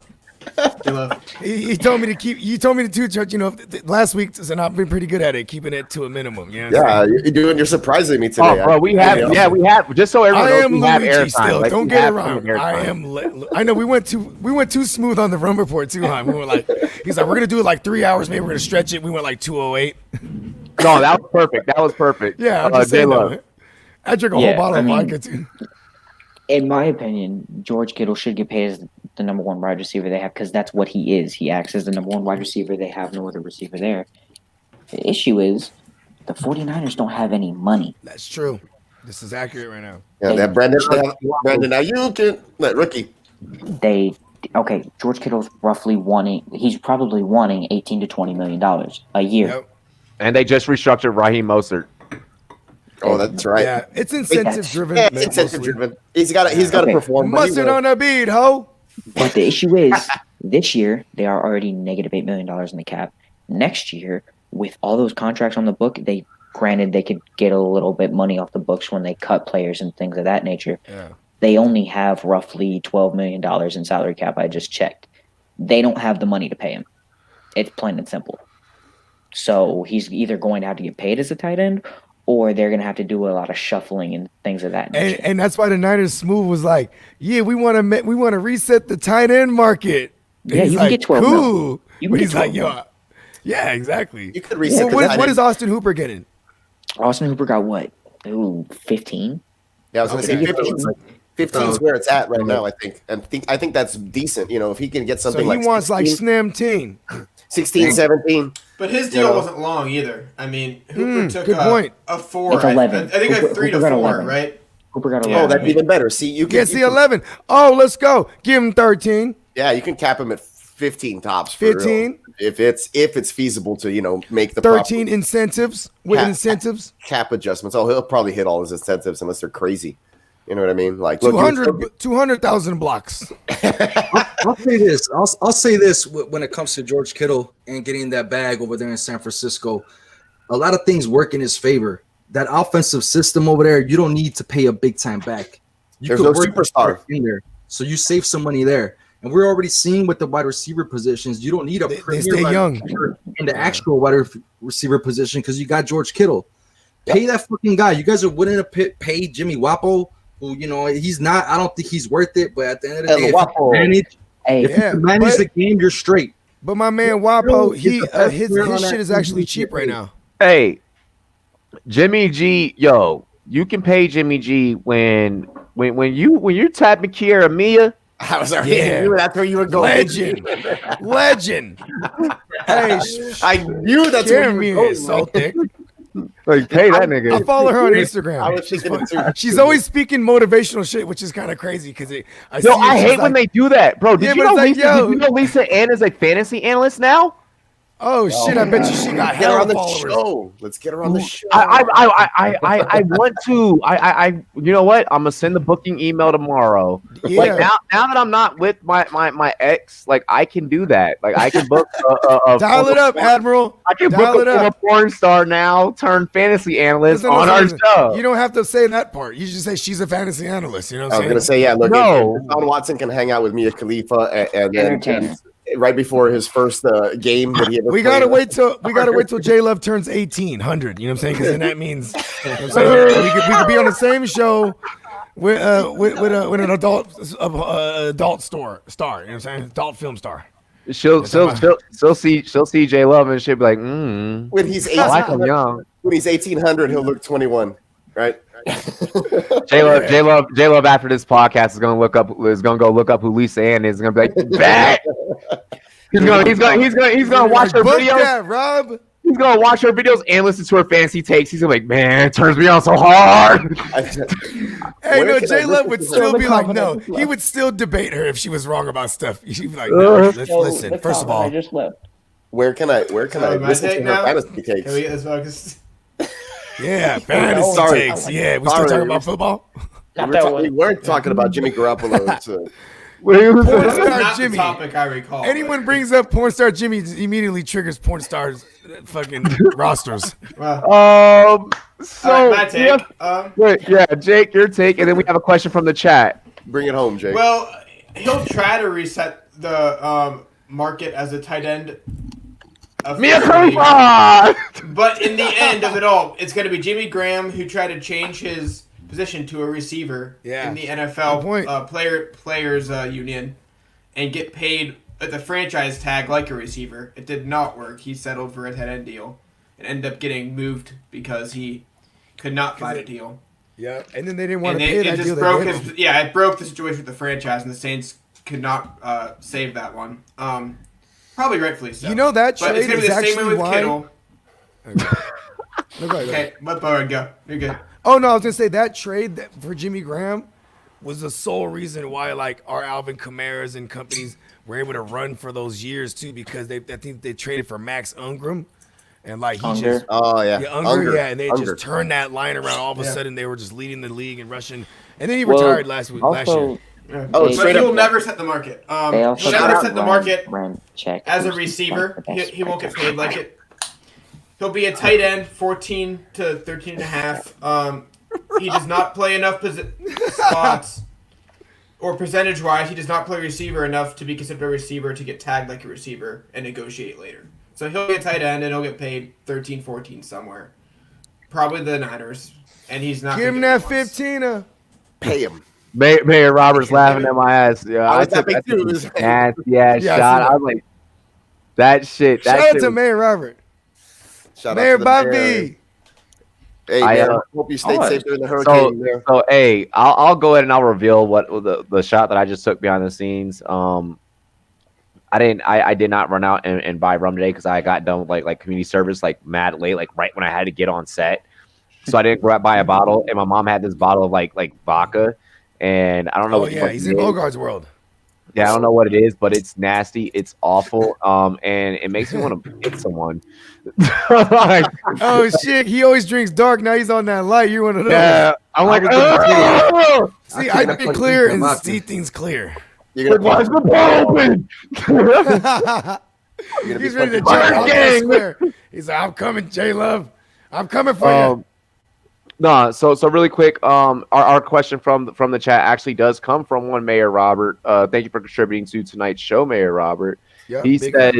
He told me to keep. You told me to too. You know, last week, and I've been pretty good at it, keeping it to a minimum. You know you're surprising me today. Oh, bro, we have. Just so everyone knows, we have Luigi still. Like, don't get it wrong. I know we went too smooth on the Rum Report too, huh? We were like, he's like, we're gonna do it like 3 hours. Maybe we're gonna stretch it. We went like 2:08. No, that was perfect. That was perfect. Yeah, I'm just saying. I drink a whole bottle of vodka too. In my opinion, George Kittle should get paid as the number one wide receiver they have because that's what he is. He acts as the number one wide receiver. They have no other receiver there. The issue is the 49ers don't have any money. That's true. This is accurate right now. Yeah, that Brandon, now you can let rookie. George Kittle's he's probably wanting $18 to $20 million a year. Yep. And they just restructured Raheem Mostert. Oh, that's right. Yeah, it's incentive driven. Yeah, it's incentive driven. He's got to perform. Mustard on a bead, ho. But the issue is, this year they are already negative $8 million in the cap. Next year, with all those contracts on the book, they could get a little bit money off the books when they cut players and things of that nature. Yeah. They only have roughly $12 million in salary cap. I just checked. They don't have the money to pay him. It's plain and simple. So he's either going to have to get paid as a tight end, or they're going to have to do a lot of shuffling and things of that nature. And that's why the Niners smooth was like, yeah, we want to reset the tight end market. And yeah, you can get 12 cool. He's like, yo, yeah, exactly. You could reset what is Austin Hooper getting? Austin Hooper got what? Ooh, 15? Yeah, I was going to say 15. 15 is where it's at right now, I think. And I think that's decent. You know, if he can get something like he wants 16, like Snem 16, 17. But his deal wasn't long either. I mean, Hooper took a 4. It's 11. I think a 3 to 4, 11. Right? Hooper got 11. Oh, that's even better. See, you can see 11. Oh, let's go. Give him 13. Yeah, you can cap him at 15 tops. 15. If it's feasible to make the 13 incentives with incentives. Cap adjustments. Oh, he'll probably hit all his incentives unless they're crazy. You know what I mean? Like 200,000 blocks. I'll say this. I'll say this when it comes to George Kittle and getting that bag over there in San Francisco. A lot of things work in his favor. That offensive system over there, you don't need to pay a big time back. There's no superstar in there, so you save some money there. And we're already seeing with the wide receiver positions, you don't need a premier wide receiver in the actual wide receiver position because you got George Kittle. Pay that fucking guy. You guys are willing to pay Jimmy Wapo, who he's not. I don't think he's worth it. But at the end of the day, if you manage the game, you're straight. But my man Wapo, his shit is actually cheap right now. Hey, Jimmy G, you can pay Jimmy G when you're tapping Kiera Mia. I was already that's where you were going. Legend. Hey, I knew that's where you were going. Is so thick. Like, pay that nigga. I follow her on Instagram. She's always speaking motivational shit, which is kind of crazy because I hate when they do that, bro. Did you know Lisa Ann is a fantasy analyst now? Oh shit! I bet you she got Get her hella on the followers. show. Let's get her on the show. I want to. You know what? I'm gonna send the booking email tomorrow. Yeah. Like now that I'm not with my ex, like I can do that. Like I can book a Dial it up, Admiral. I can Dial book it a up. porn star now, turn fantasy analyst Listen, on our listen. show. You don't have to say that part. You just say she's a fantasy analyst. You know what I I'm was saying? gonna say, yeah. Look, No. if Deshaun Watson can hang out with Mia Khalifa, and then Entertainment. right before his first game that he ever We played, gotta wait till J Love turns 1,800. You know what I'm saying? Because then that means you know what I'm saying? we could be on the same show with an adult star. You know what I'm saying? Adult film star. She'll see J Love and she'll be like, when he's I like him 1800, young. when he's 1800, he'll look 21, right? J Love after this podcast is gonna go look up who Lisa Ann is. Gonna be like, bet. He's gonna watch her Book videos. that, Rob. He's gonna watch her videos and listen to her fantasy takes. He's gonna be like, man, it turns me on so hard. Hey, Where no, can I J Love listen would to still her? be like, no. Confidence He would still debate her if she was wrong about stuff. She'd be like, no, let's listen. The First of comment all, I just left. Where can I my listen to take her now? fantasy Can we takes? get this focused? yeah, fantasy Sorry. takes. Yeah, we still talking about football. Not that one. We weren't talking about Jimmy Garoppolo. So. Porn That's star not the Jimmy. topic I recall. Anyone brings up porn star Jimmy immediately triggers porn stars fucking rosters. Well, So all right, my take. yeah, Jake, your take, and then we have a question from the chat. Bring it home, Jake. Well, he'll try to reset the market as a tight end. Mia officially. Khalifa! But in the end of it all, it's going to be Jimmy Graham who tried to change his position to a receiver Yeah. in the Good NFL point. players union and get paid at the franchise tag like a receiver. It did not work. He settled for a tight end deal and ended up getting moved because he could not find a deal. Yeah, and then they didn't want And to pay it that just deal. broke They gave his him. it broke the situation with the franchise, and the Saints could not save that one. Probably rightfully so. You know that But it's trade gonna be is the same way actually with why. Kittle. No, go ahead. Okay, let Bowen go. You're good. Oh no, I was gonna say that trade for Jimmy Graham was the sole reason why like our Alvin Kamara's and companies were able to run for those years too, because I think they traded for Max Ingram, and like he just Oh yeah, Unger, yeah, and they Unger. just turned that line around. All of a sudden, they were just leading the league in rushing, and then he Well, retired last year. Also, Oh, they, straight But he'll up. never set the market. they also He'll never got set the market Ryan Check, as a who's receiver. like the best He won't get franchise paid like player. it. He'll be a tight end, 14 to 13 and a half. He does not play enough spots, or percentage-wise, he does not play receiver enough to be considered a receiver to get tagged like a receiver and negotiate later. So he'll get tight end and he'll get paid 13, 14 somewhere. Probably the Niners. And he's not Give gonna him get that paid once. 15. Pay him. Mayor Roberts laughing at my ass. Yeah, I was took laughing too. a nasty ass Yeah, I shot. see that. I was like, that shit. That Shout out shit to was- Mayor Robert, Shout out Mayor to the mayor. Bobby. Hey, I, man, hope you stayed safe during the So, hurricane. man. so hey, I'll go ahead and I'll reveal what the shot that I just took behind the scenes. I did not run out and buy rum today because I got done with like community service like mad late, like right when I had to get on set. So I didn't go out buy a bottle, and my mom had this bottle of like vodka, and I don't know. Oh what yeah, he's in it is. Bogart's world. Yeah, I don't know what it is, but it's nasty. It's awful. And it makes me want to hit someone. Like, Oh shit, he always drinks dark. Now he's on that light. You're one of those. yeah, I'm like, See, I think clear and see things clear. You're why is gonna the door open? He's ready to fucking jump out that gang. square. He's like, I'm coming, J Love. I'm coming for you. No, so really quick, our question from the chat actually does come from one Mayor Robert. Thank you for contributing to tonight's show, Mayor Robert. Yeah, He big says,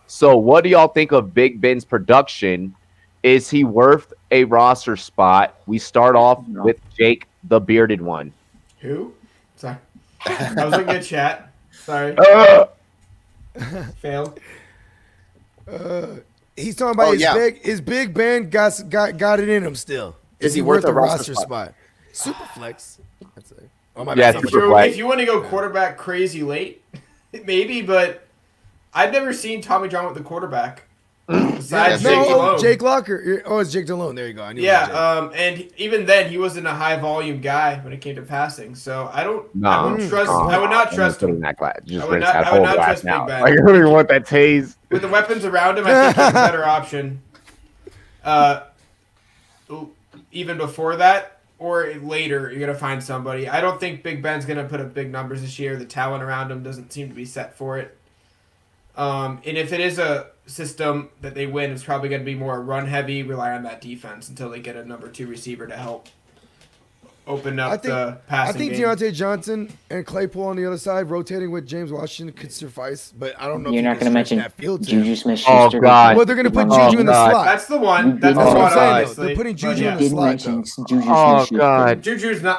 so what do y'all think of Big Ben's production? Is he worth a roster spot? We start off with Jake, the bearded one. Who? Sorry. I was looking at chat. Sorry. Failed. He's talking about Oh, yeah. his big Ben got it in him still. Is he worth a roster spot? Super flex. That's it. Oh my Yeah, bad. super Somebody- flex. If you want to go quarterback crazy late, maybe, but I've never seen Tommy John with the quarterback. Besides No, Jake Delhomme. Jake Locker. Oh, it's Jake Delhomme. There you go. I knew it was Jake. And even then, he wasn't a high volume guy when it came to passing. So I would not trust him. That glass. Just I would rinse not- that I would whole not glass trust Big now. Ben. Like, I don't even want that tase. With the weapons around him, I think he's a better option. Even before that or later, you're gonna find somebody. I don't think Big Ben's gonna put up big numbers this year. The talent around him doesn't seem to be set for it. And if it is a system that they win, it's probably going to be more run heavy, rely on that defense until they get a number 2 receiver to help open up the passing I think game. Deontay Johnson and Claypool on the other side, rotating with James Washington, could suffice. But I don't know. You're if not going to mention that field Juju Smith-Schuster. Oh, God. Well, they're going to put Juju in the slot. That's the one. That's what the I'm one, saying. obviously. They're putting Juju But in the Didn't slot. mention Juju Oh, Smith-Schuster. God.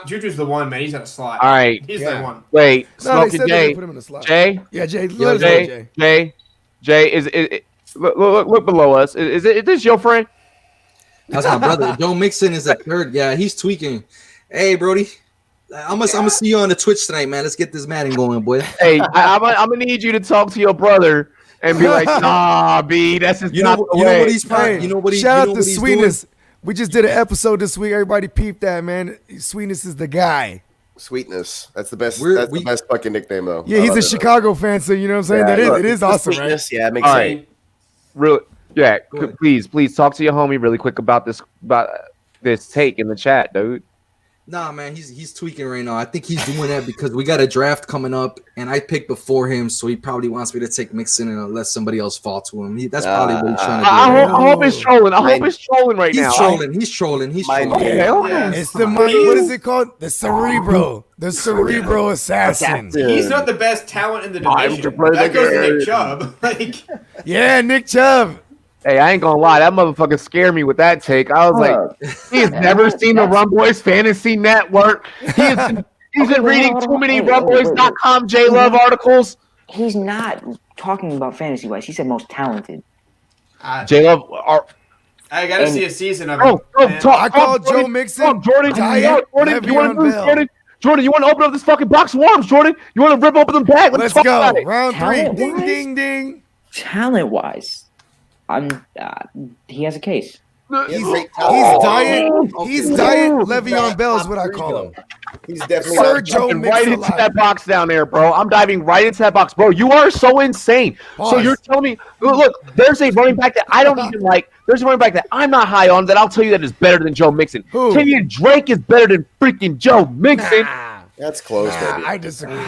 Juju's the one, man. He's in a slot. All right. He's Yeah. the one. Wait. No, they Smoky said they're Jay. gonna put him in the slot. Jay? Yeah, Jay. Yo, Let us know, Jay. Jay, is look below us. Is this your friend? That's my brother. Joe Mixon is a third. Yeah, he's tweaking. Hey, Brody. I'm gonna see you on the Twitch tonight, man. Let's get this Madden going, boy. Hey, I'm gonna need you to talk to your brother and be like, nah, B, that's just not the way. You know what he's trying. You know what he. Shout you out know to what he's Sweetness. doing? We just did an episode this week. Everybody peeped that, man. Sweetness is the guy. Sweetness. That's the best. We're- That's the best fucking nickname, though. Yeah, I he's love a it. Chicago fan, so you know what I'm saying. Yeah, That is, look, it is the awesome, right? sweetness, yeah, it makes All sense. right. Really, yeah. Go ahead. Please talk to your homie really quick about this take in the chat, dude. Nah, man, he's tweaking right now. I think he's doing that because we got a draft coming up, and I picked before him, so he probably wants me to take Mixon and let somebody else fall to him. That's probably what he's trying to do. I hope it's trolling. I hope it's trolling right now. He's trolling. He's trolling. He's Mine trolling. too. Okay. It's the money. What is it called? The Cerebro. The Cerebro Assassin. He's not the best talent in the Time division. to play That the goes to game. Nick Chubb. Like, Yeah, Nick Chubb. Hey, I ain't gonna lie, that motherfucker scared me with that take. I was like, he has never seen the Rumboyz Fantasy Network. He's been reading too many Rumboyz.com J-Love articles. He's not talking about fantasy-wise. He said most talented. J-Love I got to see a season of it. Oh, talk. I called Joe Mixon. Jordan, Diet Jordan, you want to Le'Veon do Bell. Jordan? Jordan, you want to open up this fucking box of worms, Jordan? You want to rip open the bag? Let's talk go. about it. Round 3. Talent-wise? Ding, ding, ding. Talent-wise, he has a case. He's He's Oh. diet. He's diet. Ooh. Le'Veon Bell is what I call him. He's definitely Sir not- Joe Diving right into Mixon. that box down there, bro. I'm diving right into that box, bro. You are so insane. So Pause. you're telling me, look, there's a running back that I don't even like. There's a running back that I'm not high on that I'll tell you that is better than Joe Mixon. Who? Kenyon Drake is better than freaking Joe Mixon. That's close, baby. I disagree.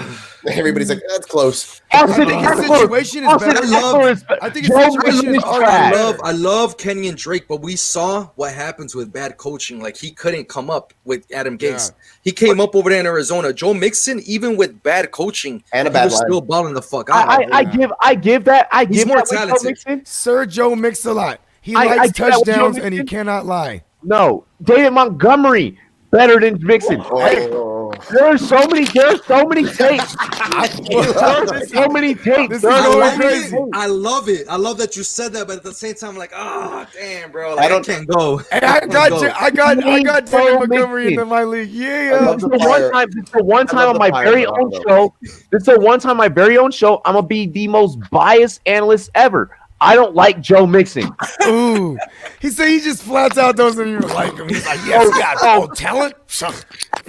Everybody's like, that's close. Austin think his Eckler- situation is Austin better. Eckler is I think his Joe situation Mixon is is already trash. better. I love Kenny and Drake, but we saw what happens with bad coaching. Like, he couldn't come up with Adam Gase. He came up over there in Arizona. Joe Mixon, even with bad coaching, And a he bad was line. still balling the fuck out. I give that. I He's give more that with Joe talented. Mixon. Sir Joe Mix-a-Lot. He I likes get that with Joe touchdowns and he Mixon. cannot lie. No, David Montgomery better than Mixon. Oh. There are so many tapes. There are so many tapes. This There is are I so going love many crazy. it. I love it. I love that you said that, but at the same time, I'm like, oh, damn, bro. Like, I I don't- can't go. And I got Go. I got David Montgomery into my league. I Yeah. love This is the one time on my very own show. This is the one time on my very own show. I'm gonna be the most biased analyst ever. I don't like Joe Mixon. Ooh. He said he just flats out doesn't even like him. He's like, yes, he got full talent.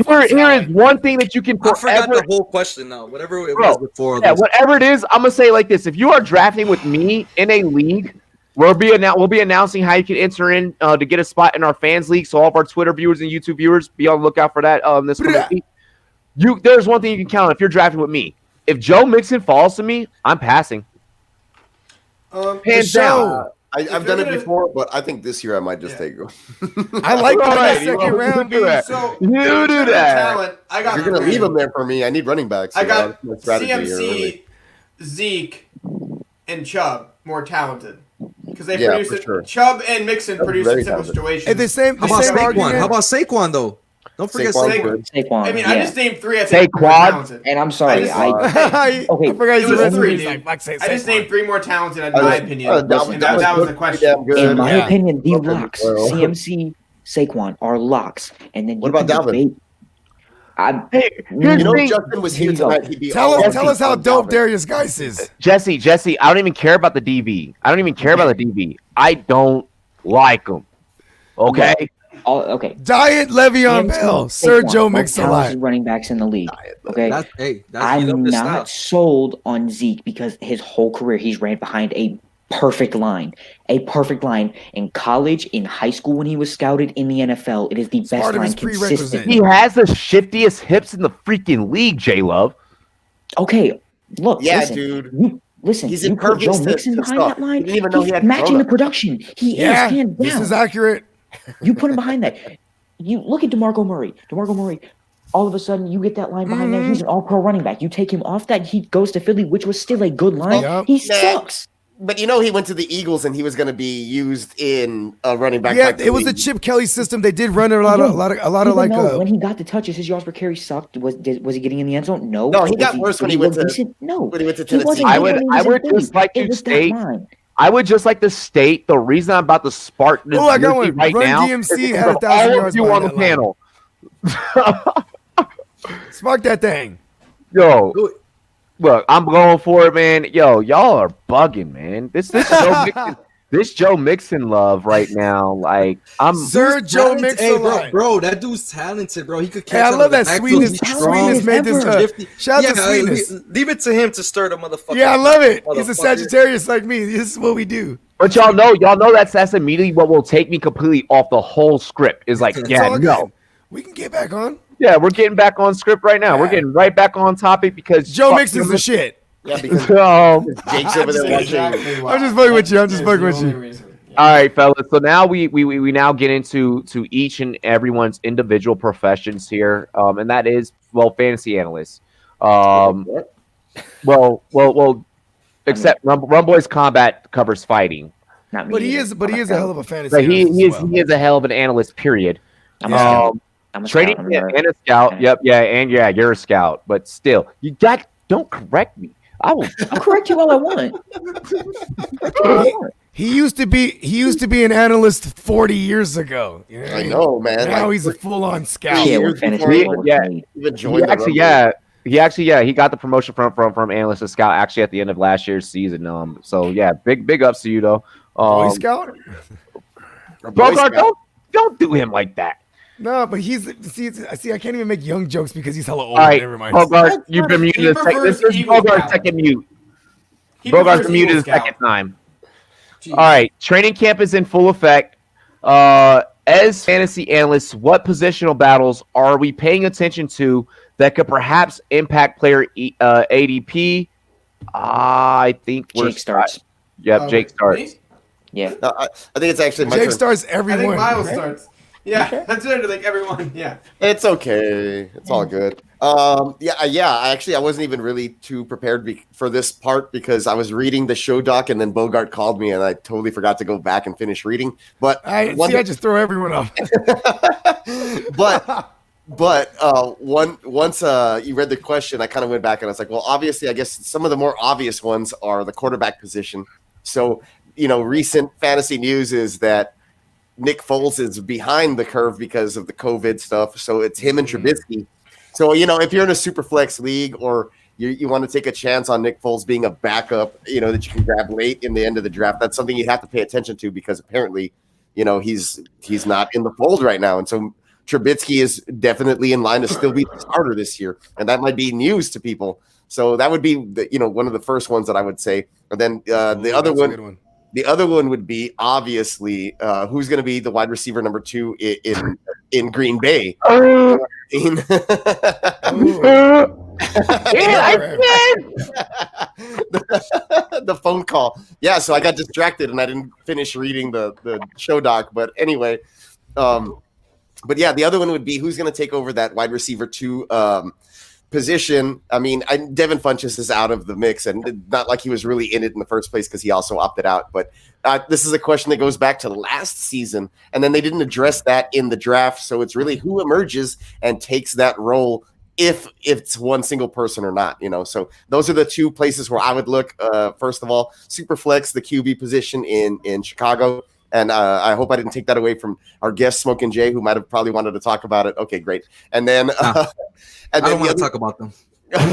Here is one thing that you can I forgot forever. the whole question now. Whatever it Bro, was before. Yeah, this. whatever it is, I'm gonna say it like this: if you are drafting with me in a league, we'll be announcing how you can enter in to get a spot in our fans league. So all of our Twitter viewers and YouTube viewers, be on the lookout for that. This coming week. There's one thing you can count on if you're drafting with me. If Joe Mixon falls to me, I'm passing. Hands down. I've done it before, but I think this year I might just take him. I like him in Alright, the second round. do that. So You do that. talent. I got You're gonna three. leave him there for me. I need running backs. I you know, got that's my strategy here, really. CMC, Zeke, and Chubb more talented because they Yeah, produce for it. sure. Chubb and Mixon That's produce very in similar talented. situations. And the same, How the about same Saquon? argument. How about Saquon, though? Don't forget Saquon's Saquon. good. Saquon. I mean, yeah. I just named three. I think Saquon? more talented. And I'm sorry, I I I forgot It he's was a three, He's dude. like, fuck, say I just Saquon. named three more talented in my opinion. And that was the question. Damn good. in my Yeah. opinion, the Okay, locks, well. CMC, Saquon are locks. And then What you about can Dalvin? debate. Justin was here tonight. He'd be tell us how dope Darius Geis is. Jesse, I don't even care about the DB. I don't like him. Okay. Okay. Diet Le'Veon Bell, Sergio Mix-a-Lot. Running backs in the league. Okay. I'm not sold on Zeke because his whole career he's ran behind a perfect line in college, in high school when he was scouted, in the NFL. It is the best line consistently. He has the shiftiest hips in the freaking league, J Love. Okay, look, dude. He's in perfect Joe Mixon behind that line. He's matching the production. He is hands down. This is accurate. You put him behind that. You look at DeMarco Murray. All of a sudden, you get that line behind that. He's an all-pro running back. You take him off that, he goes to Philly, which was still a good line. He sucks. But he went to the Eagles and he was going to be used in a running back. Yeah, it was the Chip Kelly system. They did run a lot of like. When he got the touches, his yards per carry sucked. Was he getting in the end zone? No. No, he got worse when he went to. No, when he went to Tennessee. I would just like to state. I would just like to state the reason I'm about to spark this right now. Run DMC had 1,000 yards you on the panel. Spark that thing. Yo. Look, I'm going for it, man. Yo, y'all are bugging, man. This Joe Mixon love right now. Like Sir Joe Mixon, bro. That dude's talented, bro. He could catch. I love that sweetness. Sweetness made this. Shout out to sweetness. Leave it to him to stir the motherfucker. Yeah, I love it. He's a Sagittarius like me. This is what we do. But y'all know that's immediately what will take me completely off the whole script. Is like, we can get back on. Yeah, we're getting back on script right now. Yeah. We're getting right back on topic because Joe Mixon's the shit. Yeah, because Jake's over there watching. I'm just fucking with you. All right, fellas. So now we now get into each and everyone's individual professions here, and that is fantasy analysts. Except Rumboyz Combat covers fighting. But he is a hell of a fantasy. He is a hell of an analyst. Period. I'm a trading scout. And a scout. Yep, you're a scout. But still, don't correct me. I'll correct you all I want. He used to be an analyst 40 years ago. Yeah, I know, man. Now he's a full-on scout. He got the promotion from analyst to scout actually at the end of last year's season. So yeah, big ups to you though. Boy Scout. Bogart, don't do him like that. No, but see, I can't even make young jokes because he's hella old. All right, never mind. Bogart, you've been muted. This is Bogart's second mute. Bogart's muted the second time. Jeez. All right, training camp is in full effect. As fantasy analysts, what positional battles are we paying attention to that could perhaps impact player ADP? I think Jake starts. Yep, Jake starts. Yeah, I think it's actually my Jake turn. starts everyone. I think Miles starts. Yeah, that's it. Like everyone. Yeah, it's okay. It's all good. I wasn't even really too prepared for this part because I was reading the show doc and then Bogart called me and I totally forgot to go back and finish reading. But I just throw everyone off. But once you read the question, I kind of went back and I was like, well, obviously, I guess some of the more obvious ones are the quarterback position. So, recent fantasy news is that Nick Foles is behind the curve because of the COVID stuff. So it's him and Trubisky. So, if you're in a super flex league or you want to take a chance on Nick Foles being a backup, that you can grab late in the end of the draft, that's something you have to pay attention to because apparently, he's not in the fold right now. And so Trubisky is definitely in line to still be the starter this year. And that might be news to people. So that would be one of the first ones that I would say. And then the other one. The other one would be obviously who's going to be the wide receiver number 2 in Green Bay. The phone call. Yeah, so I got distracted and I didn't finish reading the show doc. But anyway, but yeah, the other one would be who's going to take over that wide receiver 2 position. I mean, Devin Funchess is out of the mix, and not like he was really in it in the first place because he also opted out. But this is a question that goes back to last season, and then they didn't address that in the draft. So it's really who emerges and takes that role, if it's one single person or not. So those are the two places where I would look. First of all, Superflex, the QB position in Chicago, And I hope I didn't take that away from our guest, Smoking Jay, who might have probably wanted to talk about it. Okay, great. And then, I don't want to talk about them. I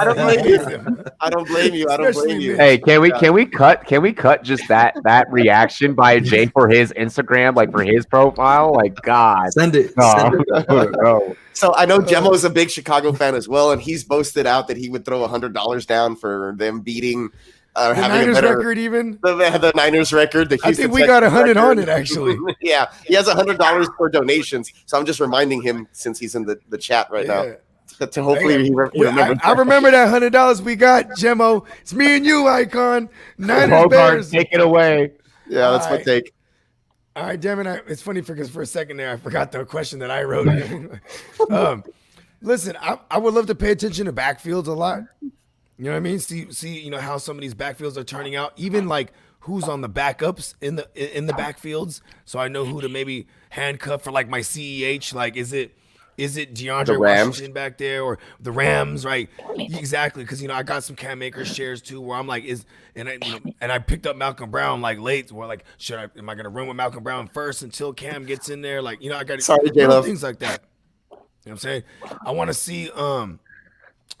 don't blame you. I don't blame you. I don't blame you. Hey, can we cut just that reaction by Jay for his Instagram, like for his profile? Like, God, send it. No. So I know Gemmo's a big Chicago fan as well, and he's boasted out that he would throw $100 down for them beating. The having Niners a better record, even the Niners record. I think we got 100 on it, actually. Yeah, he has $100 for donations. So I'm just reminding him, since he's in the chat right now, to hopefully he remembers. I remember that $100 we got, Gemmo. It's me and you, Icon. Niners Bears. Take it away. Yeah, that's my take. All right, damn it. It's funny because for a second there, I forgot the question that I wrote. Listen, I would love to pay attention to backfields a lot. You know what I mean? See, you know how some of these backfields are turning out. Even like who's on the backups in the backfields, so I know who to maybe handcuff for like my CEH. Like, is it DeAndre Washington back there or the Rams? Right? Exactly, because I got some Cam Akers shares too, where I'm like, and I picked up Malcolm Brown like late. Where like, am I gonna run with Malcolm Brown first until Cam gets in there? Like, I got things like that. You know what I'm saying? I want to see.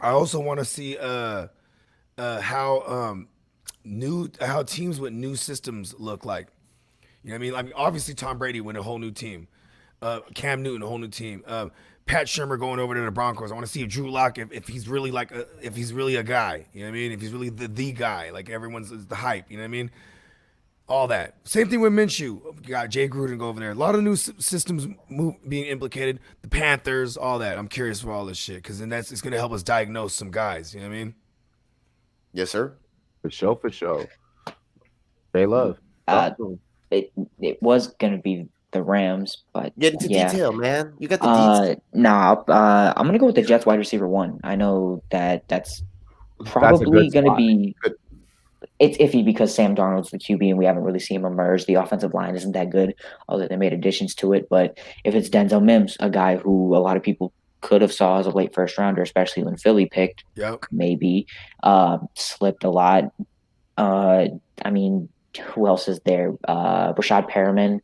I also want to see how teams with new systems look like. You know what I mean? Like, obviously Tom Brady went a whole new team. Cam Newton, a whole new team. Pat Shurmur going over to the Broncos. I want to see if Drew Lock, if he's really if he's really a guy. You know what I mean? If he's really the guy, like everyone's the hype. You know what I mean? All that. Same thing with Minshew. You got Jay Gruden go over there. A lot of new systems being implicated. The Panthers, all that. I'm curious for all this shit because then it's going to help us diagnose some guys. You know what I mean? Yes, sir. For sure. They love. It was going to be the Rams, but get into detail, man. You got the detail. I'm going to go with the Jets wide receiver 1. I know that's probably going to be. It's iffy because Sam Darnold's the QB and we haven't really seen him emerge. The offensive line isn't that good, although they made additions to it. But if it's Denzel Mims, a guy who a lot of people could have saw as a late first rounder, especially when Philly picked, maybe slipped a lot. I mean, who else is there? Rashad Perriman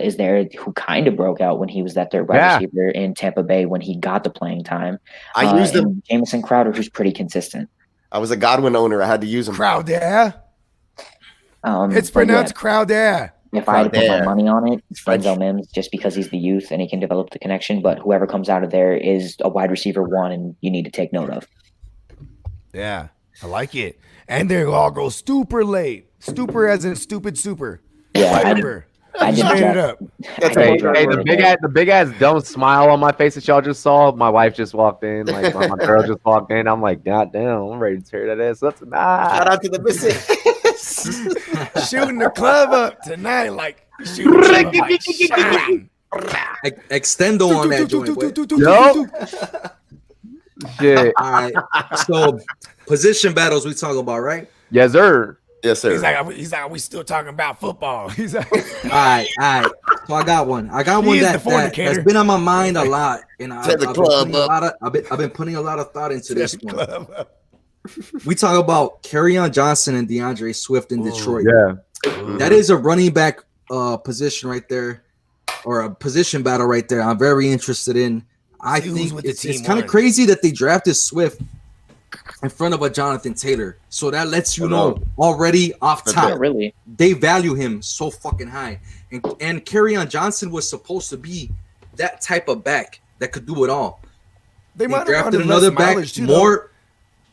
is there, who kind of broke out when he was that third wide receiver in Tampa Bay when he got the playing time. I used him. Jamison Crowder, who's pretty consistent. I was a Godwin owner. I had to use him. Crowder. It's pronounced Crowder. If I had to put my money on it, it's Denzel Mims, just because he's the youth and he can develop the connection. But whoever comes out of there is a wide receiver 1, and you need to take note of. Yeah, I like it. And they all go super late. Stupor as in stupid super. Yeah, I just made it up. Hey, the big ass dumb smile on my face that y'all just saw. My wife just walked in. Like my girl just walked in. I'm like, God damn, I'm ready to tear that ass up tonight. Shout out to the missing. Shooting the club up tonight, like shooting the club like Extendo on that joint. Shit. All right. So position battles we talk about, right? Yes, sir. Yes, sir. He's like, we still talking about football. He's like, all right. So I got one that's been on my mind a lot, and I've been putting a lot of thought into this one. We talk about Kerryon Johnson and DeAndre Swift in Detroit. Yeah, that is a running back position right there, or a position battle right there. I'm very interested in. I think it's kind of crazy that they drafted Swift in front of a Jonathan Taylor. So that lets you know already off top, really, they value him so fucking high. And Kerryon Johnson was supposed to be that type of back that could do it all. They might have drafted another back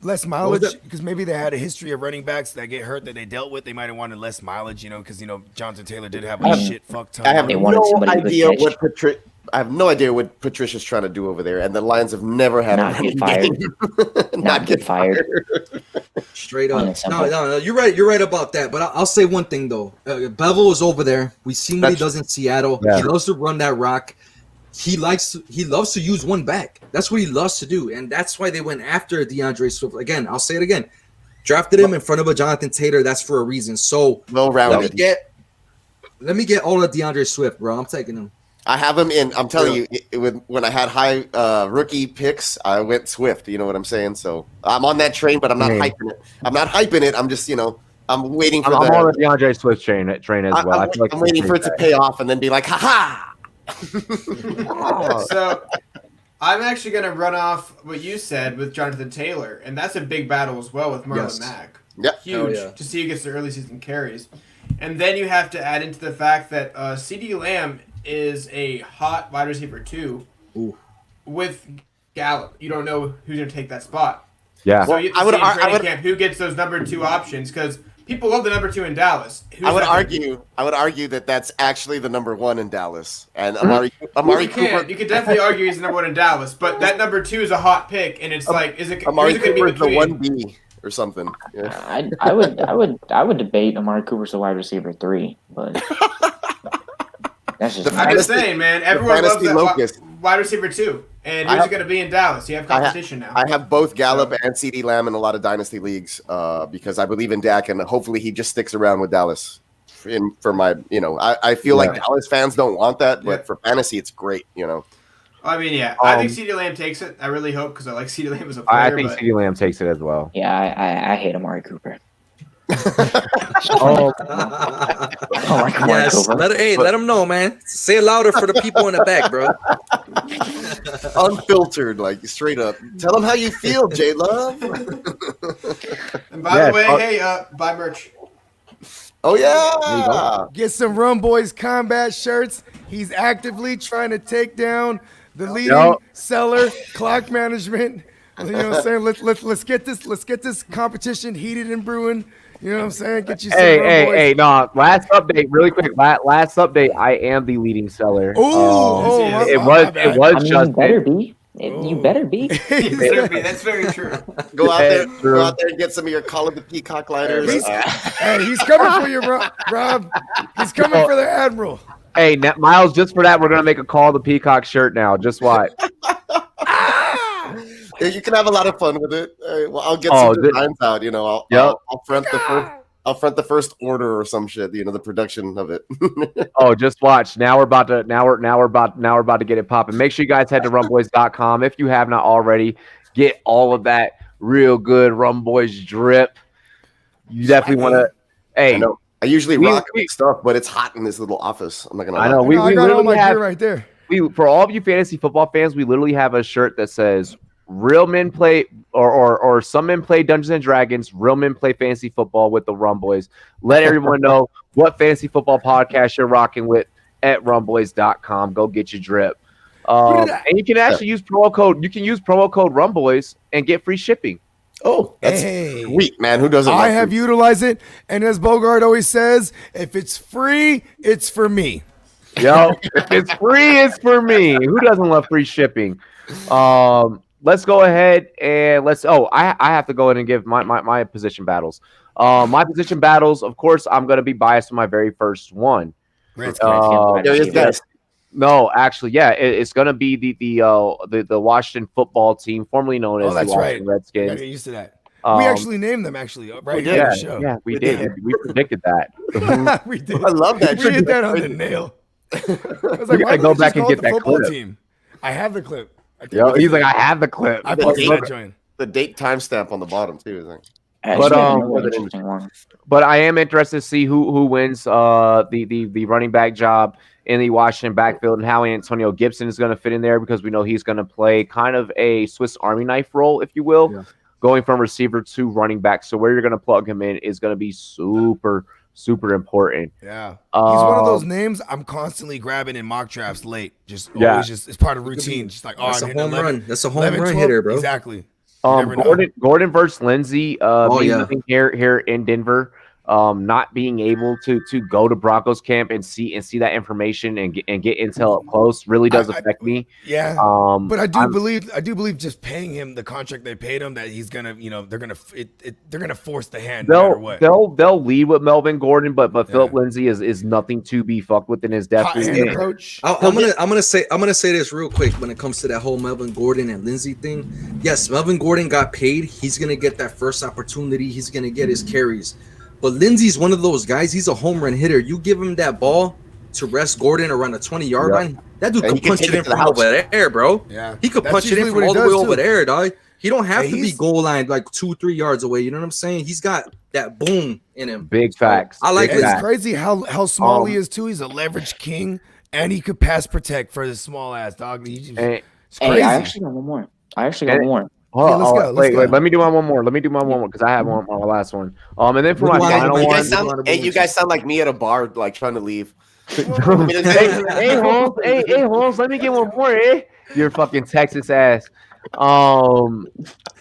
less mileage, because maybe they had a history of running backs that get hurt that they dealt with. They might have wanted less mileage, because Jonathan Taylor did have a shit fuck ton. I have no idea what Patricia's trying to do over there, and the Lions have never had not get fired. Not get fired. Straight up. No, you're right. You're right about that. But I'll say one thing though. Bevel is over there. We've seen what he does in Seattle. Yeah. He loves to run that rock. He loves to use one back. That's what he loves to do, and that's why they went after DeAndre Swift. Again, I'll say it again. Drafted him in front of a Jonathan Taylor. That's for a reason. So well-rounded. Let me get all of DeAndre Swift, bro. I'm taking him. I have him in. I'm telling you, when I had high rookie picks, I went Swift. You know what I'm saying? So I'm on that train, but I'm not hyping it. I'm not hyping it. I'm just, I'm waiting for I'm on the DeAndre Swift train as well. I'm waiting for it to pay off and then be like, ha So I'm actually going to run off what you said with Jonathan Taylor, and that's a big battle as well with Marlon Mack. Yep. Huge to see who gets the early season carries. And then you have to add into the fact that CeeDee Lamb is a hot wide receiver 2 with Gallup. You don't know who's going to take that spot. Yeah. So you have to see in training camp who gets those number 2 options, because people love the number 2 in Dallas. I would argue that that's actually the number 1 in Dallas. And Amari Cooper. You could definitely argue he's the number 1 in Dallas, but that number 2 is a hot pick, and it's like, is it Amari Cooper is the 1B or something? Yeah. I would debate Amari Cooper's a wide receiver 3, but that's just. I'm just saying, man. Everyone loves that wide receiver 2. And who's going to be in Dallas? You have competition now. I have both Gallup and CeeDee Lamb in a lot of dynasty leagues because I believe in Dak, and hopefully he just sticks around with Dallas. For my, I feel like Dallas fans don't want that, but for fantasy, it's great. I mean, I think CeeDee Lamb takes it. I really hope, because I like CeeDee Lamb as a player. I think CeeDee Lamb takes it as well. Yeah, I hate Amari Cooper. Yes, let him know, man. Say it louder for the people in the back, bro. Unfiltered, like straight up. Tell them how you feel, J Love. And by the way, hey, buy merch. Oh yeah, get some Rumboyz combat shirts. He's actively trying to take down the leading seller, Clock Management. You know what I'm saying? Let's get this competition heated and brewing. You know what I'm saying? Get you some hey, no. Last update, really quick. Last update. I am the leading seller. It was just better be. You better be. That's very true. Go out there and get some of your Call of the Peacock lighters. He's coming for you, Rob. He's coming for the Admiral. Hey, Miles, just for that, we're gonna make a Call of the Peacock shirt now. Just watch. You can have a lot of fun with it. Well, I'll get some designs out. I'll front the first order or some shit. The production of it. Just watch. Now we're about to get it popping. Make sure you guys head to rumboyz.com if you have not already. Get all of that real good Rumboyz drip. You definitely want to. Hey, I usually rock stuff, but it's hot in this little office. I'm not gonna. I know. I got all my gear right there. For all of you fantasy football fans, we literally have a shirt that says "Real men play," or "Some men play Dungeons and Dragons. Real men play fantasy football with the Rumboyz." Let everyone know what fantasy football podcast you're rocking with at rumboyz.com. Go get your drip, and you can actually use promo code. You can use promo code Rumboyz and get free shipping. Oh, that's sweet, man. Who doesn't? I have utilized it, and as Bogart always says, if it's free, it's for me. Yo, if it's free, it's for me. Who doesn't love free shipping? Let's go ahead and I have to go ahead and give my position battles. My position battles, of course, I'm going to be biased with my very first one. No, actually, it's going to be the Washington football team, formerly known as the Washington Redskins. I get used to that. We actually named them, right here on the show. Yeah, we did. We predicted that. We did. I love that. We hit that on the nail. I was like, why go back and get that clip. Team? I have the clip. He's like, I have the clip. I posted that joint. The date timestamp on the bottom too. But I am interested to see who wins the running back job in the Washington backfield and how Antonio Gibson is going to fit in there, because we know he's going to play kind of a Swiss Army knife role, if you will, going from receiver to running back. So where you're going to plug him in is going to be super important. Yeah. He's one of those names I'm constantly grabbing in mock drafts late. Always it's part of routine. Just like, that's a home run. That's a home run hitter, bro. Exactly. Gordon versus Lindsey living here in Denver. Not being able to go to Broncos camp and see that information and get intel up close really does affect me. Yeah. But I do believe just paying him the contract they paid him, that he's gonna, they're gonna force the hand no matter what. They'll lead with Melvin Gordon, but Philip Lindsay is nothing to be fucked with in his depth. Approach. I'm gonna say this real quick when it comes to that whole Melvin Gordon and Lindsay thing. Yes, Melvin Gordon got paid. He's gonna get that first opportunity. He's gonna get his carries. But Lindsey's one of those guys. He's a home run hitter. You give him that ball, to rest Gordon around the 20-yard line, that dude And could punch it in from over there, bro. Yeah, he could that's punch it in usually from what all he the way does, over too. there, dog. He don't have Hey, to be goal line like 2-3 yards away. You know what I'm saying? He's got that boom in him. Big facts. I like Big his It's facts. crazy how small he is too. He's a leverage king, and he could pass protect for his small ass dog. It's And- crazy. Hey, I actually got one more. Hold Yeah, let's on, go, let's wait, go. let me do my one more. Let me do my one more because I have one my last one. And then for my final You one. guys sound like me at a bar, like trying to leave. hey, Holmes, let me get one more, eh? Your fucking Texas ass. No,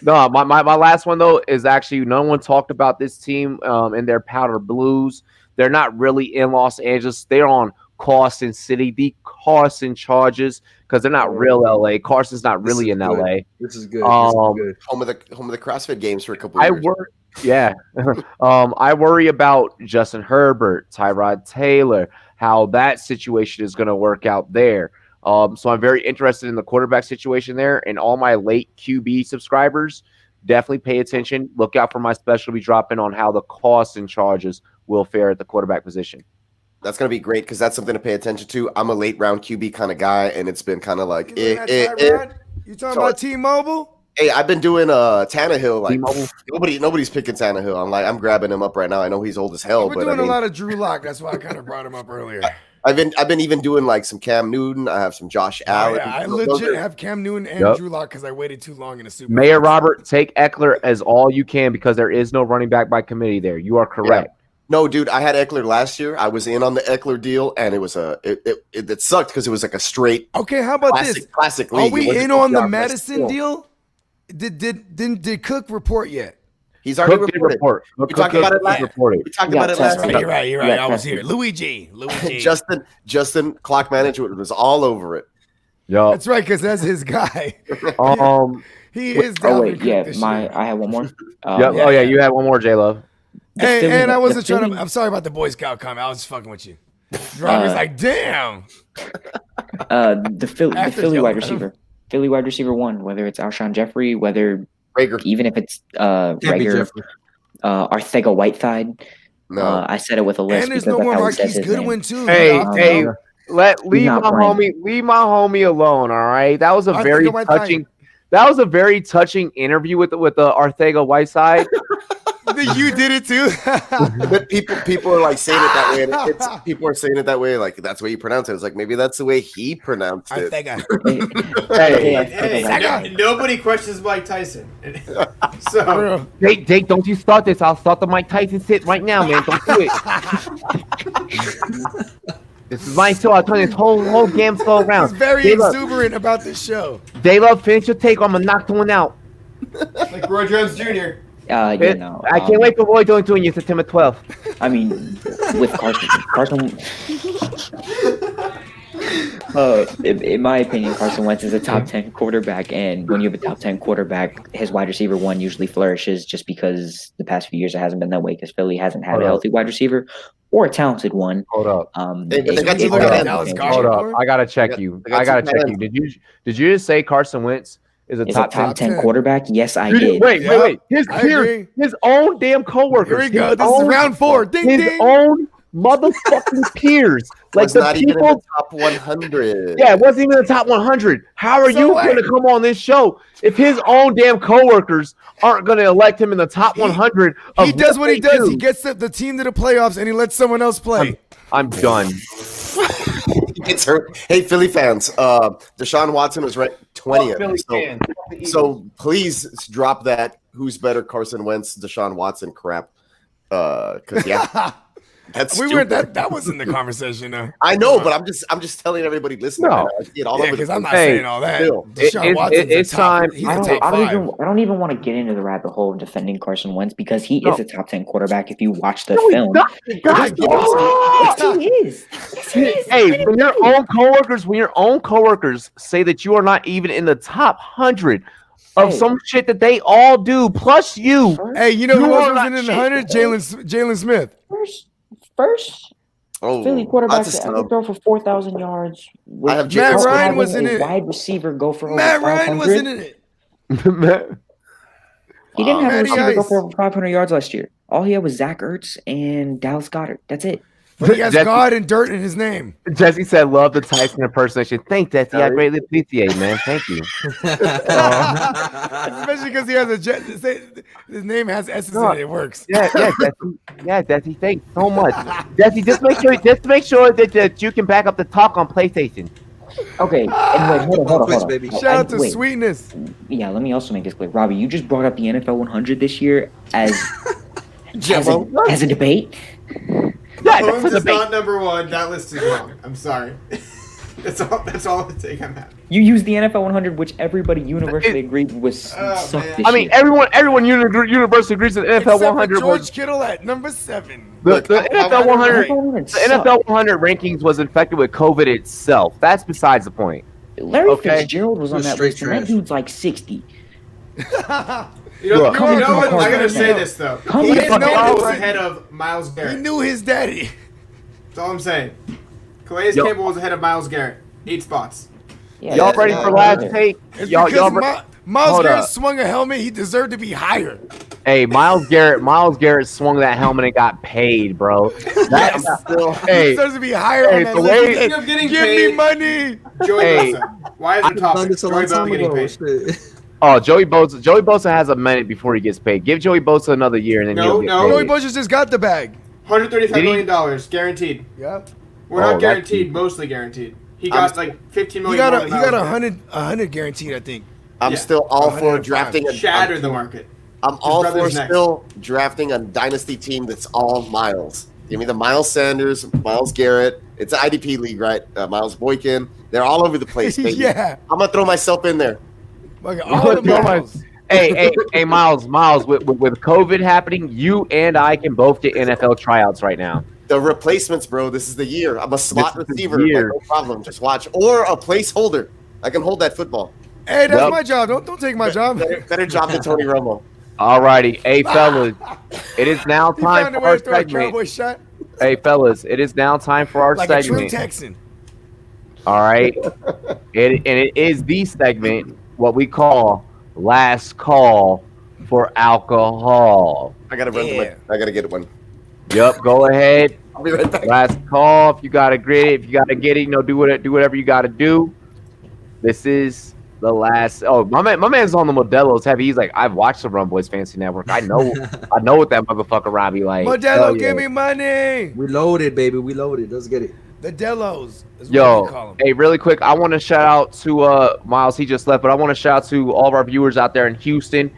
my last one though is actually no one talked about this team in their powder blues. They're not really in Los Angeles. They're on Carson City, the Carson Chargers, because they're not real LA. Carson's not really in LA. This is good. Home of the CrossFit Games for a couple of years. I worry about Justin Herbert, Tyrod Taylor, how that situation is going to work out there. So I'm very interested in the quarterback situation there, and all my late QB subscribers definitely pay attention. Look out for my special be dropping on how the Carson Chargers will fare at the quarterback position. That's going to be great because that's something to pay attention to. I'm a late round QB kind of guy, and it's been kind of like, You talking about T-Mobile? Hey, I've been doing Tannehill. Like nobody's picking Tannehill. I'm grabbing him up right now. I know he's old as hell, We're but doing a lot of Drew Lock. That's why I kind of brought him up earlier. I've been even doing like some Cam Newton. I have some Josh Allen. Yeah, I legit have Cam Newton and Drew Lock because I waited too long in a Super Bowl. Mayor Robert, take Eckler as all you can because there is no running back by committee there. You are correct. Yeah. No, dude, I had Eckler last year. I was in on the Eckler deal, and it was it sucked because it was like a straight. Okay, how about this? Classic Are league. we in on the Madison deal? Did Cook report yet? He's already reported. We talked about it last week. You're right. I was here. Luigi. Justin clock management was all over it. Yeah, that's right because that's his guy. He is. Oh wait, yeah. I have one more. Oh yeah, you had one more, J Love. Hey, and I wasn't trying to. I'm sorry about the Boy Scout comment. I was just fucking with you. Rob was like, "Damn." The Philly wide receiver, Philly wide receiver one, whether it's Alshon Jeffrey, whether Rager, even if it's Rager, Arcega-Whiteside. No, I said it with a list. And there's no more Marquise Goodwin too. Leave my homie alone. All right, that was a very touching. That was a very touching interview with the Arcega-Whiteside. You did it too. But people are like saying it that way. And people are saying it that way, like that's the way you pronounce it. It's like maybe that's the way he pronounced it. Nobody questions Mike Tyson. So, Jake, don't you start this? I'll start the Mike Tyson sit right now, man. Don't do it. This is my show. I'll turn this whole game flow around. He's very exuberant about this show. Dave, finish your take. I'm gonna knock one out. Like Roy Jones Jr. I can't wait for Roy Jones Jr. September 12th. I mean, with Carson. In my opinion, Carson Wentz is a top 10 quarterback, and when you have a top 10 quarterback, his wide receiver one usually flourishes just because the past few years it hasn't been that way because Philly hasn't had a healthy wide receiver or a talented one. Hold up. Hold up. I gotta check you. Did you just say Carson Wentz is a top 10 quarterback? Yes, I did. Wait. His peers, his own damn coworkers. Here we go. This is round 4. Ding, his ding. own motherfucking peers. Like the not people even in the top 100. Yeah, it wasn't even the top 100. How are you going to come on this show if his own damn coworkers aren't going to elect him in the top 100? He does what he does. He gets the team to the playoffs and he lets someone else play. I'm done. It's hurt. Hey, Philly fans. Deshaun Watson was ranked 20th. So please drop that who's better, Carson Wentz, Deshaun Watson crap. Because that's that was in the conversation though. I know, but I'm just telling everybody listening. No. Because I'm not saying all that. It's time. I don't even want to get into the rabbit hole of defending Carson Wentz because he is a top 10 quarterback if you watch the film. He is. Hey, when your own coworkers say that you are not even in the top 100 of some shit that they all do, plus you. Hey, you know who wasn't in the 100? Jalen Smith. First Philly quarterback to ever throw for 4,000 yards. Matt Ryan was in it. Wide receiver go for over Matt 500. Ryan wasn't in it. He didn't have a receiver go for over 500 yards last year. All he had was Zach Ertz and Dallas Goedert. That's it. But he has God and dirt in his name. Jesse said, "Love the Tyson impersonation." Thanks, Jesse. I greatly appreciate, man. Thank you. Especially because he has his name has S's in it. It works. Yeah, Jesse. Yeah, Jesse. Thanks so much, Jesse. Just make sure that you can back up the talk on PlayStation. Okay, and wait, hold on. Baby. Shout out to Sweetness. Yeah, let me also make this clear. Robbie, you just brought up the NFL 100 this year as a debate. Yeah, Mahomes is not number one. That list is wrong. I'm sorry. That's all the take I'm having. You used the NFL 100, which everybody universally agreed was sucked this I mean, year. everyone universally agrees that the NFL 100 George Kittle at number 7. The NFL 100, the NFL 100 rankings was infected with COVID itself. That's besides the point. Larry Fitzgerald was on that list, and that dude's like 60. You know what? I gotta say this though. Calais Campbell was ahead of Myles Garrett. He knew his daddy. That's all I'm saying. Calais Campbell was ahead of Myles Garrett. 8 spots. Yeah, y'all ready for last take? Myles Garrett swung a helmet. He deserved to be higher. Hey, Myles Garrett swung that helmet and got paid, bro. That's still. Hey, he deserves to be higher. Hey, on the that way getting give paid. me money. Joey Bosa. Why is it topic? Joey Bosa getting paid. Oh, Joey Bosa has a minute before he gets paid. Give Joey Bosa another year and then he'll get paid. Joey Bosa just got the bag. $135 million guaranteed. Yep. We're not guaranteed, mostly guaranteed. He got like $15 million. He got 100 guaranteed, I think. I'm still all for drafting shattered the market. I'm all for still drafting a dynasty team that's all Miles. Give me the Miles Sanders, Myles Garrett. It's an IDP league, right? Miles Boykin. They're all over the place, baby. Yeah. I'm gonna throw myself in there. All the Miles. Hey, Miles. With COVID happening, you and I can both get NFL tryouts right now. The replacements, bro. This is the year. I'm a slot receiver. Like, no problem. Just watch. Or a placeholder. I can hold that football. Hey, that's my job. Don't take my job. Better job than Tony Romo. Alrighty. Hey, fellas. It is now time for our segment. Hey, fellas. It is now time for our segment. Like a true Texan. All right. It is the segment, what we call last call for alcohol. I gotta get one. Yep, go ahead. I'll be right back. Last call. If you gotta get it, do whatever you gotta do. This is the last. Oh, my man's on the Modelo's heavy. He's like, I've watched the Rumboyz Fantasy Network. I know what that motherfucker Robbie like. Modelo, give me money. We loaded, baby. We loaded. Let's get it. The Delos is what we call them. Hey, really quick, I want to shout out to Miles. He just left, but I want to shout out to all of our viewers out there in Houston.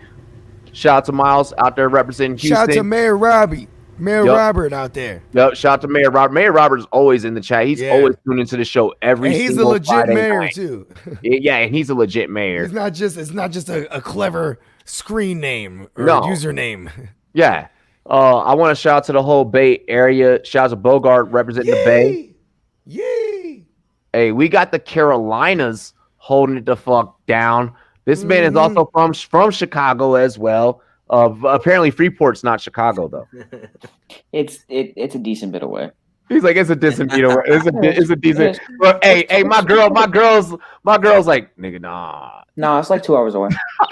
Shout out to Miles out there representing Houston. Shout out to Mayor Robbie. Robert out there. Yep, shout out to Mayor Robert. Mayor Robert is always in the chat. He's always tuning into the show every single he's a legit Friday mayor night. too. Yeah, and he's a legit mayor. It's not just a clever screen name or username. Yeah. I want to shout out to the whole Bay Area. Shout out to Bogart representing the Bay. Yay! Hey, we got the Carolinas holding it the fuck down. This man is also from Chicago as well. Apparently Freeport's not Chicago though. It's a decent bit away. He's like, it's a decent bit away. It's a decent. But hey, my girl's like, nigga, nah. No, it's like 2 hours away.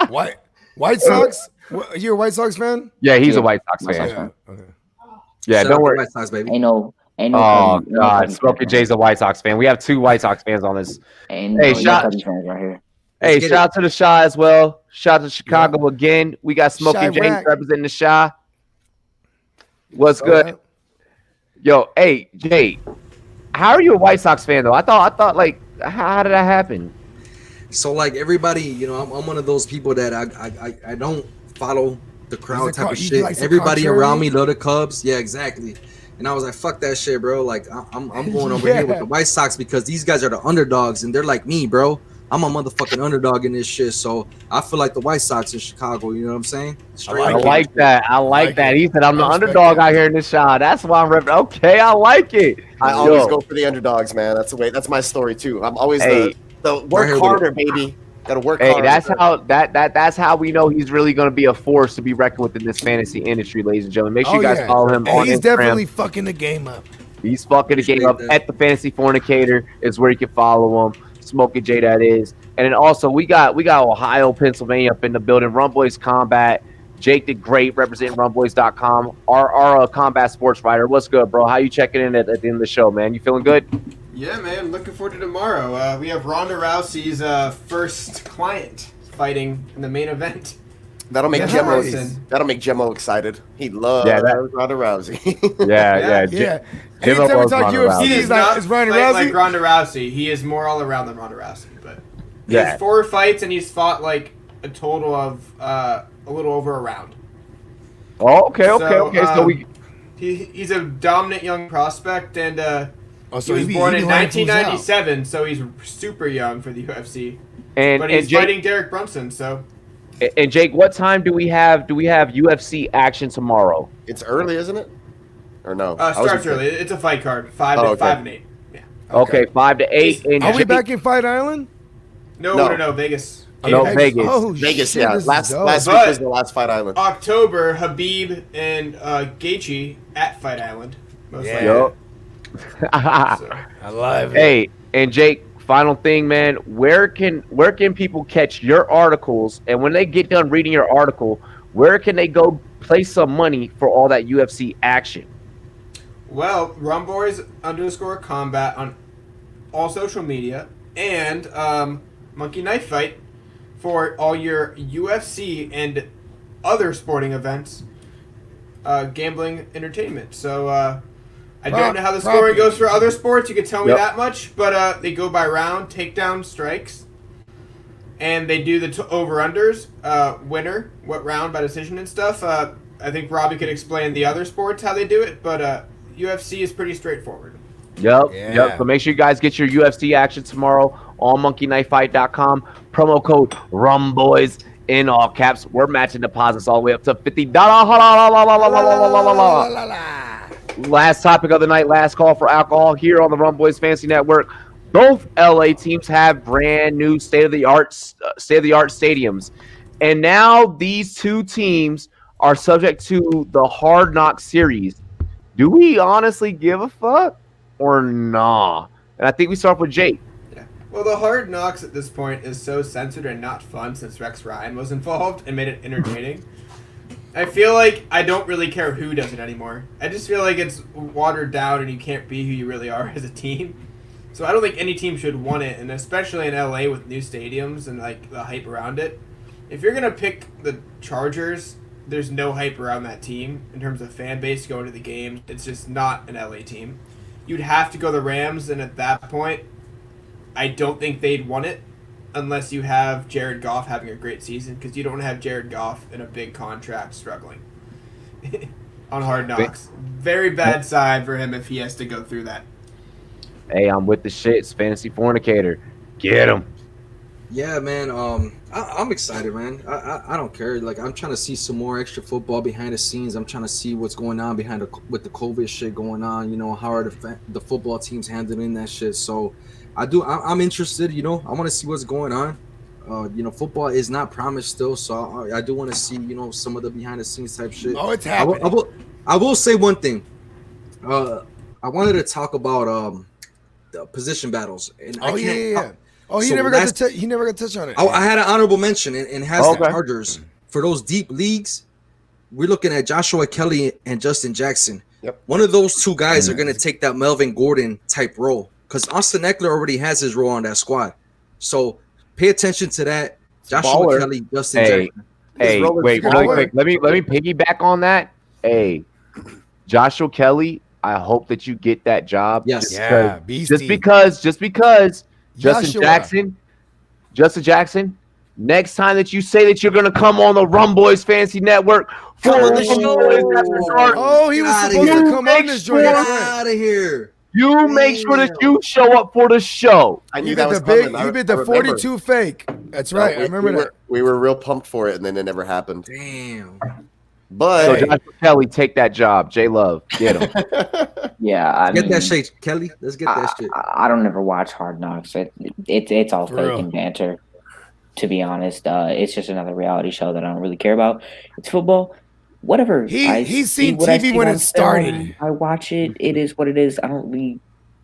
White Sox? You a White Sox fan? Yeah, he's a White Sox fan. Yeah, Shout don't worry. White Sox, baby. Ain't no. Oh God, Smokey J's a White Sox fan. We have 2 White Sox fans on this. Hey, shout out to the Shaw as well. Shout out to Chicago again. We got Smokey J representing the Shaw. What's good? Yo, hey Jay, how are you a White Sox fan though? I thought like, how did that happen? So like everybody, you know, I'm one of those people that I don't follow the crowd type of shit. Everybody around me love the Cubs. Yeah, exactly. And I was like, fuck that shit, bro. Like, I'm going over here with the White Sox because these guys are the underdogs, and they're like me, bro. I'm a motherfucking underdog in this shit, so I feel like the White Sox in Chicago. You know what I'm saying? I like that. He said, I'm the underdog out here in this shot. That's why I'm repping. Okay, I like it. I always go for the underdogs, man. That's the way. That's my story, too. I'm always the work harder, baby. Gotta work harder. That's how we know he's really gonna be a force to be reckoned with in this fantasy industry, ladies and gentlemen. Make sure you guys follow him on Instagram. He's definitely fucking the game up. He's fucking the game up at the Fantasy Fornicator is where you can follow him. Smokey J, that is. And then also we got Ohio, Pennsylvania up in the building. Rumboyz Combat Jake did great representing Rumboyz.com. Our combat sports writer. What's good, bro? How you checking in at the end of the show, man? You feeling good? Yeah, man. Looking forward to tomorrow. We have Ronda Rousey's first client fighting in the main event. That'll make Gemmo excited. He loves Ronda Rousey. yeah. Anytime we talk UFC, He he's like, is Ronda fight Rousey? like Ronda Rousey. He is more all around than Ronda Rousey. But he Yeah. has 4 fights and he's fought like a total of a little over a round. Oh, okay. So he's a dominant young prospect, and so he was born in 1997, so he's super young for the UFC. But he's fighting Derek Brunson, so. And Jake, what time do we have? Do we have UFC action tomorrow? It's early, isn't it? Or no? Starts early. It's a fight card. 5 and 8. Yeah. Okay, 5 to 8. And are we back in Fight Island? No, Vegas. Vegas. Oh, Vegas, shit, yeah. this is dope. Last week was the last Fight Island. October, Habib and Gaethje at Fight Island. Most likely. Yup. I love it. Hey, and Jake, final thing, man. Where can people catch your articles? And when they get done reading your article, where can they go place some money for all that UFC action? Well, Rumboyz_combat on all social media, and Monkey Knife Fight for all your UFC and other sporting events, gambling, entertainment. So I don't know how the scoring goes for other sports. You can tell me that much, but they go by round, takedown, strikes, and they do the over-unders, winner, what round by decision and stuff. I think Robbie could explain the other sports how they do it, but UFC is pretty straightforward. Yep. So make sure you guys get your UFC action tomorrow on monkeyknifefight.com. Promo code RUMBOYS in all caps. We're matching deposits all the way up to $50. Last topic of the night, last call for alcohol here on the Rumboyz Fantasy Network. Both LA teams have brand new state-of-the-art stadiums. And now these two teams are subject to the Hard Knock series. Do we honestly give a fuck or nah? And I think we start with Jake. Yeah. Well, the Hard Knocks at this point is so censored and not fun since Rex Ryan was involved and made it entertaining. I feel like I don't really care who does it anymore. I just feel like it's watered down and you can't be who you really are as a team. So I don't think any team should want it, and especially in LA with new stadiums and like the hype around it. If you're gonna pick the Chargers, there's no hype around that team in terms of fan base going to the game. It's just not an LA team. You'd have to go the Rams, and at that point, I don't think they'd want it unless you have Jared Goff having a great season, because you don't have Jared Goff in a big contract struggling on Hard Knocks. Very bad side for him if he has to go through that. Hey, I'm with the shits. Fantasy fornicator. Get him. Yeah, man. I'm excited, man. I don't care. Like, I'm trying to see some more extra football behind the scenes. I'm trying to see what's going on with the COVID shit going on. You know, how are the football teams handling that shit? So, I'm interested. You know, I want to see what's going on. You know, football is not promised still, so I do want to see, you know, some of the behind the scenes type shit. Oh, it's happening. I will say one thing. I wanted to talk about the position battles. And he never got to touch on it. I had an honorable mention and has the Chargers. For those deep leagues, we're looking at Joshua Kelly and Justin Jackson. Yep. One of those two guys are going to take that Melvin Gordon type role, because Austin Eckler already has his role on that squad. So pay attention to that. Joshua Kelly, Justin Jackson. Hey, wait, really quick. Let me piggyback on that. Hey, Joshua Kelly, I hope that you get that job. Yes. Just because Justin Jackson, next time that you say that you're gonna come on the Rumboyz Fantasy Network for the Rumboyz After Dark. Oh, he was supposed to come on this joint. Out of here. You make sure that you show up for the show. I knew that was coming. He did the 42 fake. That's right. I remember that. We were real pumped for it, and then it never happened. Damn. But so Joshua Kelly, take that job. J Love, get him. Yeah, Get that shit, Kelly. Let's get that shit. I don't ever watch Hard Knocks. It's all fake and banter. To be honest, it's just another reality show that I don't really care about. It's football. Whatever. He's seen TV when it started. I watch it. It is what it is. I don't really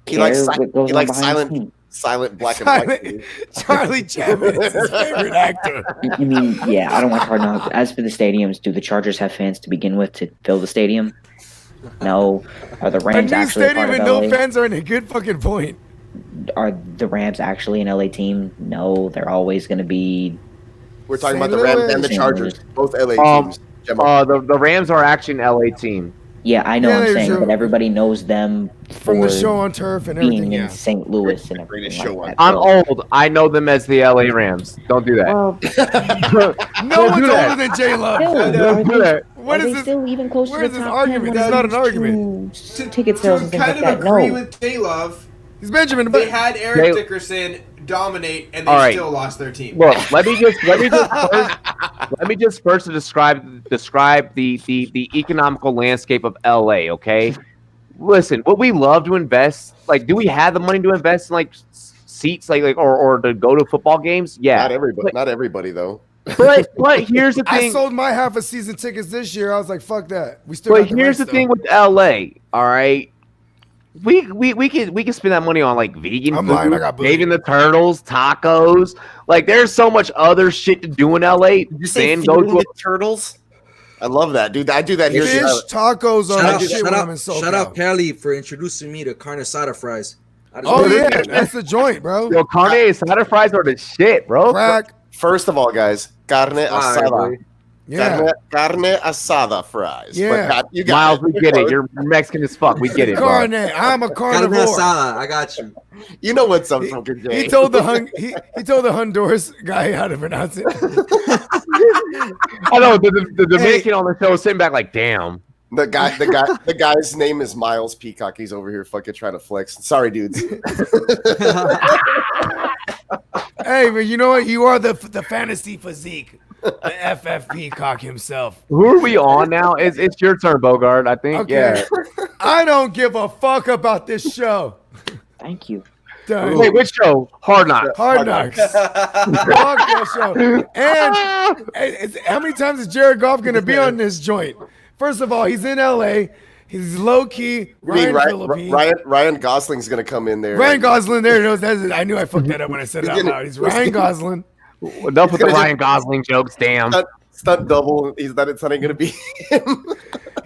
care what goes on behind the scenes. silent black and white. Charlie Chapman is his favorite actor. I mean, yeah, I don't watch Hard Knocks. As for the stadiums, do the Chargers have fans to begin with to fill the stadium? No. Are the Rams a new actually stadium a part and of no LA? fans are in a good fucking point. Are the Rams actually an LA team? No, they're always going to be. We're talking St. about the Rams Louis. and the St. Chargers, Louis. both LA teams. The Rams are actually an LA team. Yeah, I know Yeah, I'm they're saying, sure. but everybody knows them From the for show on turf and being everything, in yeah. St. Louis and Greatest everything show like on that. I'm So- old. I know them as the LA Rams. Don't do that. Well, No one's do that. older than J Love. still, Don't do that. What are is they this? still even close where to is the this top argument? 10 This is when not it an comes argument. to ticket sales and To things kind like of that. agree No, with J-Love, He's Benjamin. they But had Eric Dickerson dominate, and they All right. still lost their team. Look, let me just first describe the economical landscape of LA. Okay, listen, would we love to invest? Like, do we have the money to invest in like seats, or to go to football games? Yeah, Not everybody though. But here's the I thing. sold my half a season tickets this year. I was like, fuck that. We still. But got here's the rights, thing though. with LA. All right. We can spend that money on like vegan I'm food, lying, I got booty. Saving the Turtles, tacos. Like there's so much other shit to do in LA. Did you say Then go feeding to the turtles? I love that, dude. I do that here. Fish tacos are Shout the shit when I'm in SoCal. out Cali for introducing me to carne asada fries. I just Oh wanna- yeah, that's the joint, bro. Yo, carne asada fries are the shit, bro. Crack. First of all, guys, carne asada. boy. Yeah. Carne asada fries. Yeah. But you got Miles, we get it. Close. You're Mexican as fuck. We get it, bro. Carne. I'm a Carne carnivore. asada. I got you. You know what's up, Funky J. He told the he told the Honduras guy how to pronounce it. I know the Dominican on the show is sitting back like, damn. the guy's name is Miles Peacock. He's over here fucking trying to flex. Sorry, dudes. Hey, but you know what? You are the fantasy physique, the FF Peacock himself. Who are we on now? It's your turn, Bogart. I think. Okay. Yeah. I don't give a fuck about this show. thank you. Done. Wait, which show? Hard Knocks. Hard Knocks. Fuck that show. And how many times is Jared Goff going to be on this joint? First of all, he's in LA. He's low key. Ryan Gosling's gonna come in there. Ryan Gosling there knows that's it. I knew I fucked that up when I said it out loud. He's Ryan Gosling. Enough with the Ryan Gosling jokes, damn. Stunt double. It's not gonna be him.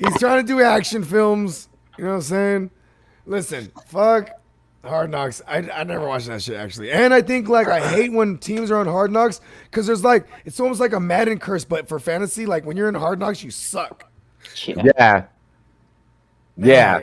He's trying to do action films. You know what I'm saying? Listen, fuck Hard Knocks. I never watched that shit actually. And I think like I hate when teams are on Hard Knocks because there's like it's almost like a Madden curse, but for fantasy, like when you're in Hard Knocks, you suck. Yeah. Yeah.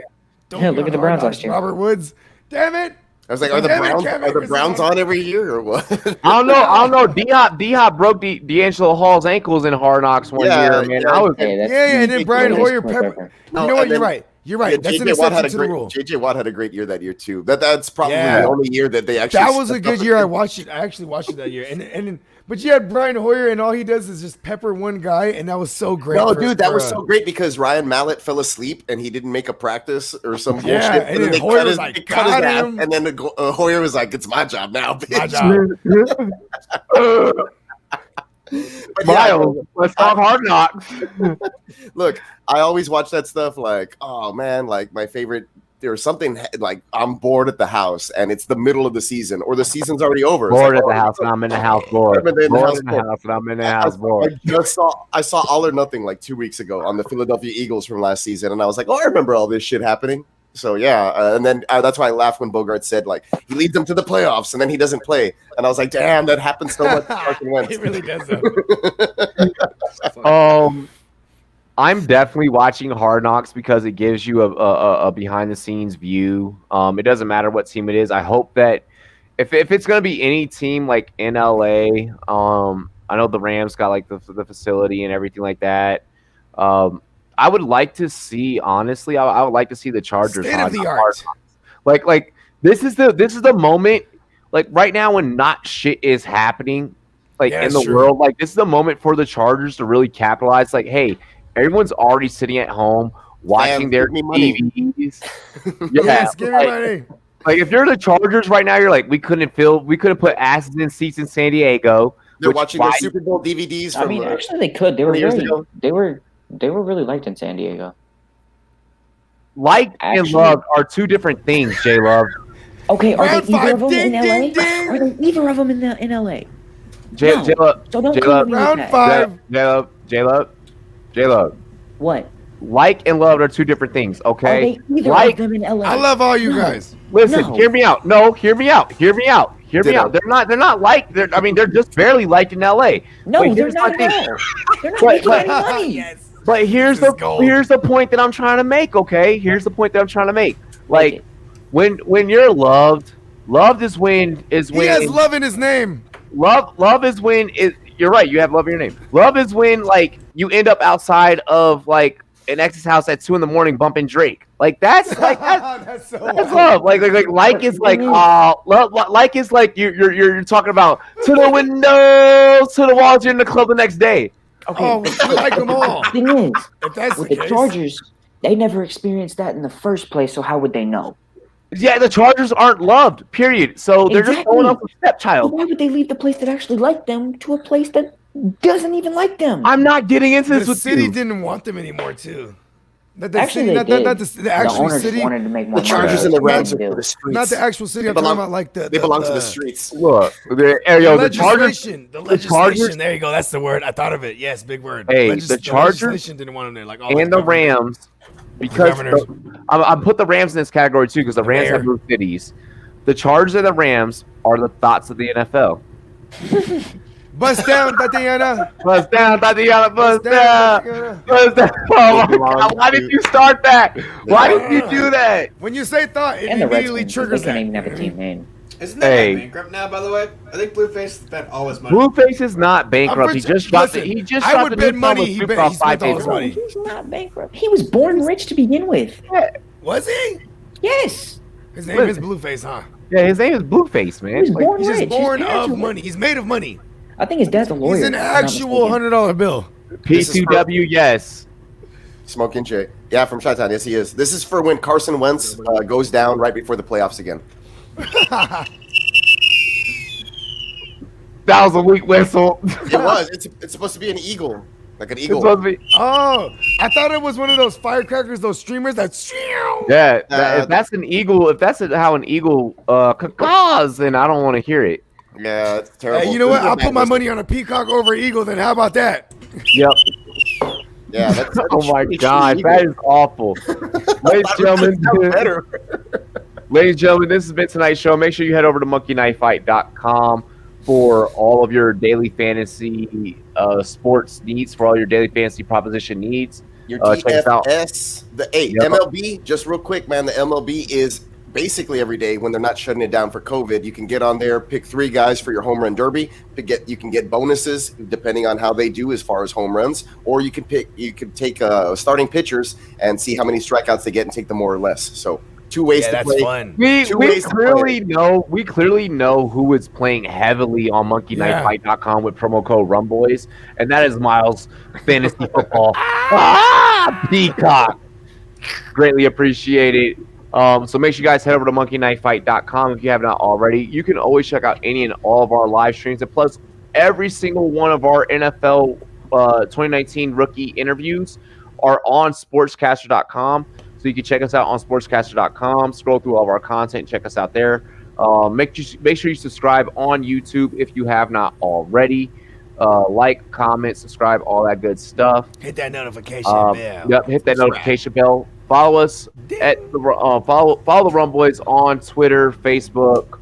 Don't Yeah, be look on at the Hard Browns Knocks, last year. Robert Woods. Damn it. I was like, are the Browns on every year or what? I don't know. D-Hop broke D'Angelo Hall's ankles in Hard Knocks one year, man. I was Yeah, and then Brian Hoyer pepper. You know what? You're right. You're right. That's an exception to the rule. JJ Watt had a great year that year too. That's probably Yeah. the only year that they actually. That was a good year. I watched it. I actually watched it that year. And but you had Brian Hoyer, and all he does is just pepper one guy, and that was so great. No, dude, that was so great because Ryan Mallett fell asleep and he didn't make a practice or some bullshit. And then they Hoyer cut was his, like, they cut his got ass, him. and then Hoyer was like, "It's my job now, bitch." My job. But Miles, let's talk Hard Knocks. Look, I always watch that stuff like, oh man, like my favorite. There's something like I'm bored at the house and it's the middle of the season or the season's already over. It's Bored like, at the house and I'm in the house bored. Bored in the house Bored in the house and I'm in the house I bored. just I saw All or Nothing like 2 weeks ago on the Philadelphia Eagles from last season, and I was like, oh, I remember all this shit happening. So yeah, and then that's why I laughed when Bogart said like he leads them to the playoffs and then he doesn't play, and I was like, damn, that happens so much. It really does. Though. I'm definitely watching Hard Knocks because it gives you a behind the scenes view. It doesn't matter what team it is. I hope that if it's gonna be any team like in LA, I know the Rams got like the facility and everything like that. I would like to see, honestly, I would like to see the Chargers. State of the art. Like this is the moment. Like right now when not shit is happening, like in the world, like this is the moment for the Chargers to really capitalize. Like, hey. Everyone's already sitting at home watching their TVs. Yes, give me money. Like if you're the Chargers right now, you're like, we couldn't put asses in seats in San Diego. They're watching their Super Bowl DVDs. I mean, actually, they could. They were really liked in San Diego. Like and love are two different things, J Love. Okay, are Round they either five, of them ding, in LA? ding, ding. Are they either of them in LA? J-Love, So don't come J-Love, with me Round with that. five. J-Love. What? Like and love are two different things, Are okay? they either Like, of them in LA? I love all you No. guys. listen, No. hear me out. No, hear me out. Hear me out. Hear me Ditto. out. They're not like. I mean, they're just barely liked in LA. No, But they're here's my not thing. at all. They're not But- making but- any money. Yes. But here's This is gold. the point that I'm trying to make. Okay, here's the point that I'm trying to make. Like, it. when you're loved is when He has love in his name. love is when it. You're right. You have love in your name. Love is when like you end up outside of like an ex's house at 2 a.m. bumping Drake. Like that's like That's so that's love. Like is like love. Like is like you're talking about to the windows, to the walls. You're in the club the next day. Okay, Oh, we like them all. the thing is, If that's with the the case. Chargers, they never experienced that in the first place, so how would they know? Yeah, the Chargers aren't loved. Period. So they're just Exactly. going up with So stepchild. why would they leave the place that actually liked them to a place that doesn't even like them? I'm not getting into this The with city you. didn't want them anymore, too. Not the Actually, city, they not did. the actual owners city. wanted to make more The Chargers money. and the That's Rams what are they for the did. streets. Not the actual city. I'm They talking belong- about like They belong to the streets. Look, yo, The the Chargers. legislation. The Chargers- legislation. There you go. That's the word. I thought of it. Yes, big word. Hey, the Chargers legislation didn't want them there. Like all and the Rams, because governors. I put the Rams in this category too because the Rams have mayor. moved cities. The Chargers and the Rams are the thoughts of the NFL. Bust down, Tatiana. Bust down, Tatiana. Bust down, down. Tatiana. Bust down. Oh my God! Why did you start that? Why did you do that? When you say thought, it And the immediately Redskins, triggers they can't that. even have a team name. Isn't that Hey. guy bankrupt now, by the way? I think Blueface spent all his money. Blueface is not bankrupt. He just dropped it. Listen, He just I dropped would the bet new money song he with bet Snoop he Dogg 5 spent all days his ago. money. He's not bankrupt. He was born rich to begin with. Was he? Yes. His name is Blueface, huh? Yeah, his name is Blueface, man. He was Like, born He's just rich. born His parents of were- money. He's made of money. I think his dad's a lawyer. He's an if I'm not actual mistaken. $100 bill. PTW, yes. Smoking Jay. Yeah, from Chi-Town. Yes, he is. This is for when Carson Wentz goes down right before the playoffs again. That was a weak whistle. It was. It's supposed to be an eagle. Like an It's eagle. supposed to be- Oh, I thought it was one of those firecrackers, those streamers that. Yeah, if that's an eagle, if that's how an eagle caws, then I don't want to hear it. Yeah, it's terrible. Hey, you know what? This is I'll put my madness. money on a peacock over eagle. Then how about that? Yep. Yeah, that's Oh my it's God, eagle. that is awful. Ladies and gentlemen, Better. ladies and gentlemen, this has been tonight's show. Make sure you head over to monkeyknifefight.com for all of your daily fantasy sports needs, for all your daily fantasy proposition needs. Your Check us out. DFS, Yep. MLB, just real quick, man. The MLB is basically every day when they're not shutting it down for COVID. You can get on there, pick 3 guys for your home run derby. You can get bonuses depending on how they do as far as home runs, or you can take starting pitchers and see how many strikeouts they get and take them more or less. So 2 ways Yeah, to that's play. fun. We Two ways to clearly know who is playing heavily on monkeyknifefight.com with promo code Rumboyz, and that is Miles Fantasy Football. Peacock. Greatly appreciated. So make sure you guys head over to monkeyknifefight.com if you have not already. You can always check out any and all of our live streams, and plus every single one of our NFL 2019 rookie interviews are on sportscaster.com. So you can check us out on sportscaster.com, scroll through all of our content, and check us out there. Make sure you subscribe on YouTube if you have not already. Like, comment, subscribe, all that good stuff. Hit that notification bell. Yep, hit that notification bell. Follow us at the follow the Rumboyz on Twitter, Facebook,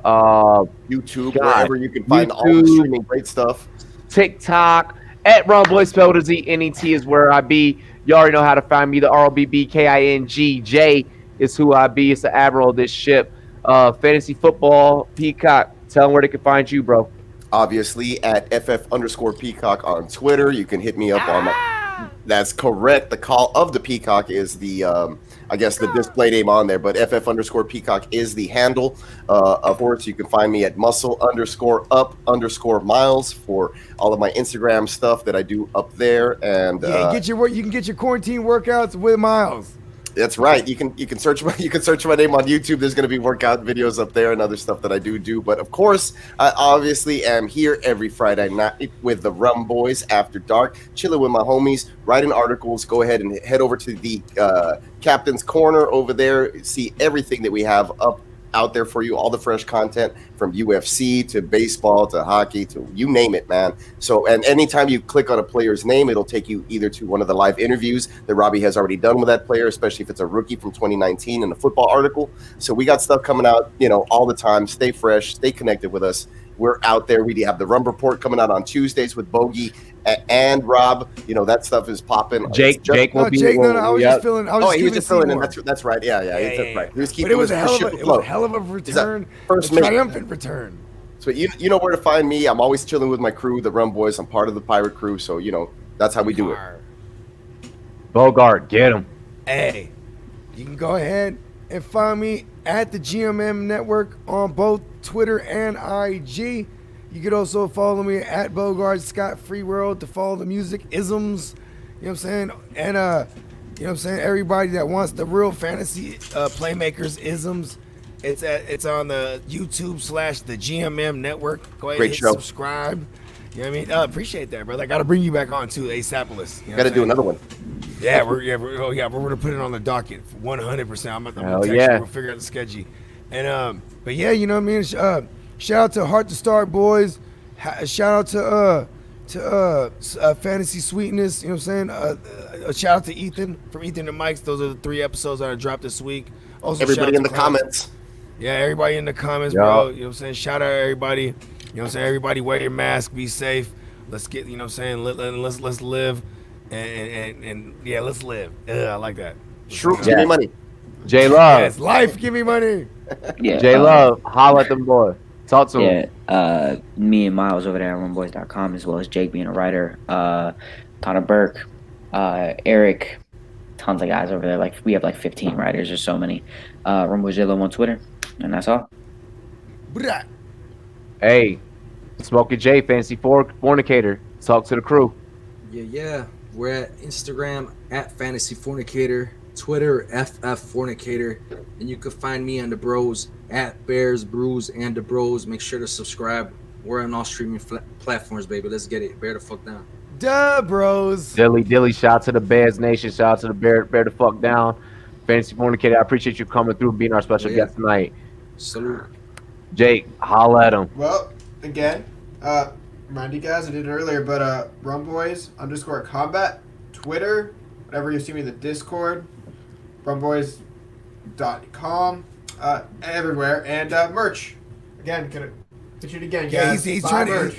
YouTube, God. wherever you can find all the YouTube. streaming great stuff. TikTok. At Rumboyz, spelled as E-N-E-T is where I be. You already know how to find me. The ROBBKINGJ is who I be. It's the admiral of this ship. Fantasy football, Peacock. Tell them where they can find you, bro. Obviously at FF_Peacock on Twitter. You can hit me up on my. That's correct. The call of the Peacock is the, I guess, the display name on there, but FF_Peacock is the handle. Of course, you can find me at muscle_up_miles for all of my Instagram stuff that I do up there. And Yeah, you can get your quarantine workouts with Miles. that's right. You can search my name on YouTube. There's going to be workout videos up there and other stuff that I do. But of course, I obviously am here every Friday night with the Rumboyz After Dark, chilling with my homies, writing articles. Go ahead and head over to the Captain's Corner over there. See everything that we have up out there for you, all the fresh content from UFC to baseball to hockey to you name it, man. So, and anytime you click on a player's name, it'll take you either to one of the live interviews that Robbie has already done with that player, especially if it's a rookie from 2019 in a football article. So we got stuff coming out, all the time. Stay fresh, stay connected with us. We're out there. We have the Rum Report coming out on Tuesdays with Bogey and Rob. That stuff is popping. Jake will be. Jake, I was just feeling. He was just filling in. That's right. Yeah. That's right. He was keeping. But it was a hell of a return. First triumphant return. So you know where to find me. I'm always chilling with my crew, the Rumboyz. I'm part of the pirate crew, so that's how we do it. Bogart, get him. Hey, you can go ahead and find me at the GMM Network on both Twitter and IG. You could also follow me at Bogart Scott Free World to follow the music isms. You know what I'm saying? And you know what I'm saying? Everybody that wants the real fantasy playmakers isms, it's on the YouTube / the GMM Network. Go ahead and subscribe. You know what I mean? Appreciate that, brother. I gotta bring you back on too, ASAPolis. Gotta do another one. Yeah, we're gonna put it on the docket 100%. I'm gonna text you. We'll figure out the schedule. And but yeah, you know what I mean. Shout out to Heart to Start Boys. Shout out to Fantasy Sweetness. You know what I'm saying. A shout out to Ethan from Ethan and Mike's. Those are the 3 episodes that I dropped this week. Also, everybody in the comments. Yeah, everybody in the comments, bro. You know what I'm saying. Shout out everybody. You know what I'm saying. Everybody wear your mask. Be safe. Let's get. You know what I'm saying. Let's live. And yeah, let's live. I like that. Shrew, give me money. J Love. Yes, life, give me money. Yeah. J Love, holla at them boy. Talk to him. Yeah. Me and Miles over there at Rumboyz.com, as well as Jake being a writer. Connor Burke, Eric, tons of guys over there. Like we have like 15 writers. There's so many. Rumboyz J Love on Twitter, and that's all. Hey, Smokey J, Fancy Fornicator. Talk to the crew. Yeah. We're at Instagram at Fantasy Fornicator, Twitter FF Fornicator, and you can find me and the bros at Bears, Brews, and the Bros. Make sure to subscribe. We're on all streaming platforms, baby. Let's get it. Bear the fuck down. Duh, bros. Dilly, shout out to the Bears Nation. Shout out to the Bear the fuck down. Fantasy Fornicator, I appreciate you coming through and being our special guest tonight. Salute. Jake, holla at him. Well, again, remind you guys, I did it earlier, but Rumboyz_combat, Twitter, whatever you see me in the Discord, Rumboyz.com, everywhere, and merch. Again, gonna pitch it again. Yeah, guys. he's trying to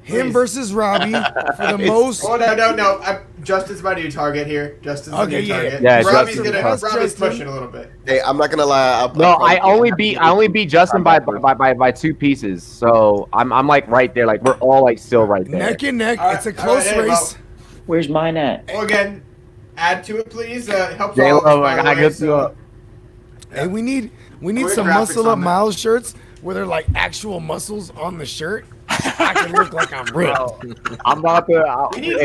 him versus Robbie for the most. Oh no! Justin's my new target here. Justin's the new target. Yeah, Robbie's pushing a little bit. Hey, I'm not gonna lie. I only beat Justin by 2 pieces. So I'm like right there. Like we're all like still right there. Neck and neck. It's a close race. Where's mine at? Well, again, add to it, please. Helps J all. Love, I got you up. Hey, we need some muscle up Miles shirts where they're like actual muscles on the shirt. I can look like I'm ripped. I'm about to. We need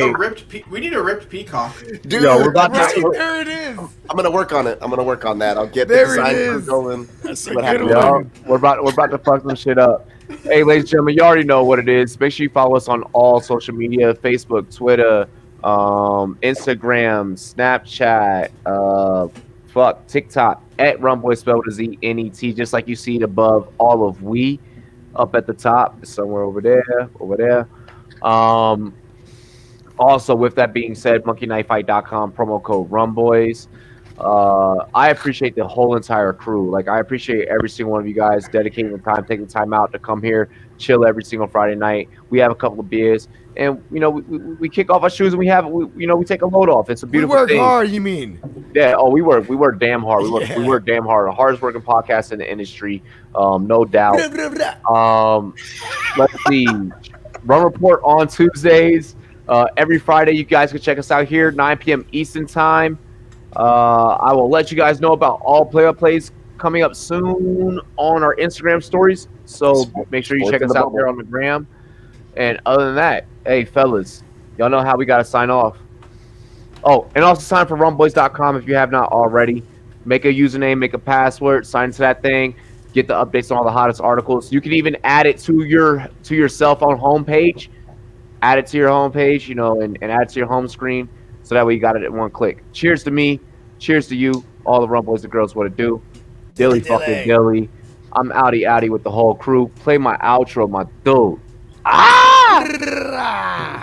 a ripped peacock. Dude, we're about to. There it is. I'm gonna work on it. I'll get the There design it is. going. That's a What good happened? We're about to fuck some shit up. Hey, ladies and gentlemen, you already know what it is. Make sure you follow us on all social media: Facebook, Twitter, Instagram, Snapchat, TikTok at Rumboyz, spelled with ZNET, just like you see it above all of we. Up at the top, somewhere over there. Also, with that being said, monkeyknifefight.com, promo code Rumboyz. I appreciate the whole entire crew. Like, I appreciate every single one of you guys dedicating the time, taking the time out to come here, chill every single Friday night. We have a couple of beers, and we kick off our shoes, and we take a load off. It's a beautiful thing. We work hard, you mean? Yeah. Oh, we work damn hard. We work damn hard. The hardest working podcast in the industry, no doubt. Let's see. Run Report on Tuesdays. Every Friday, you guys can check us out here, 9 p.m. Eastern time. I will let you guys know about all playoff plays coming up soon on our Instagram stories. So make sure you check us out there on the gram. And other than that, hey, fellas, y'all know how we got to sign off. Oh, and also sign for rumboyz.com if you have not already. Make a username, make a password, sign to that thing, get the updates on all the hottest articles. You can even add it to your cell phone homepage. Add it to your homepage, and add it to your home screen. So that way you got it at one click. Cheers to me. Cheers to you. All the Rumboyz, the girls, what it do. Dilly fucking Dilly. I'm outie with the whole crew. Play my outro, my dude. Ah!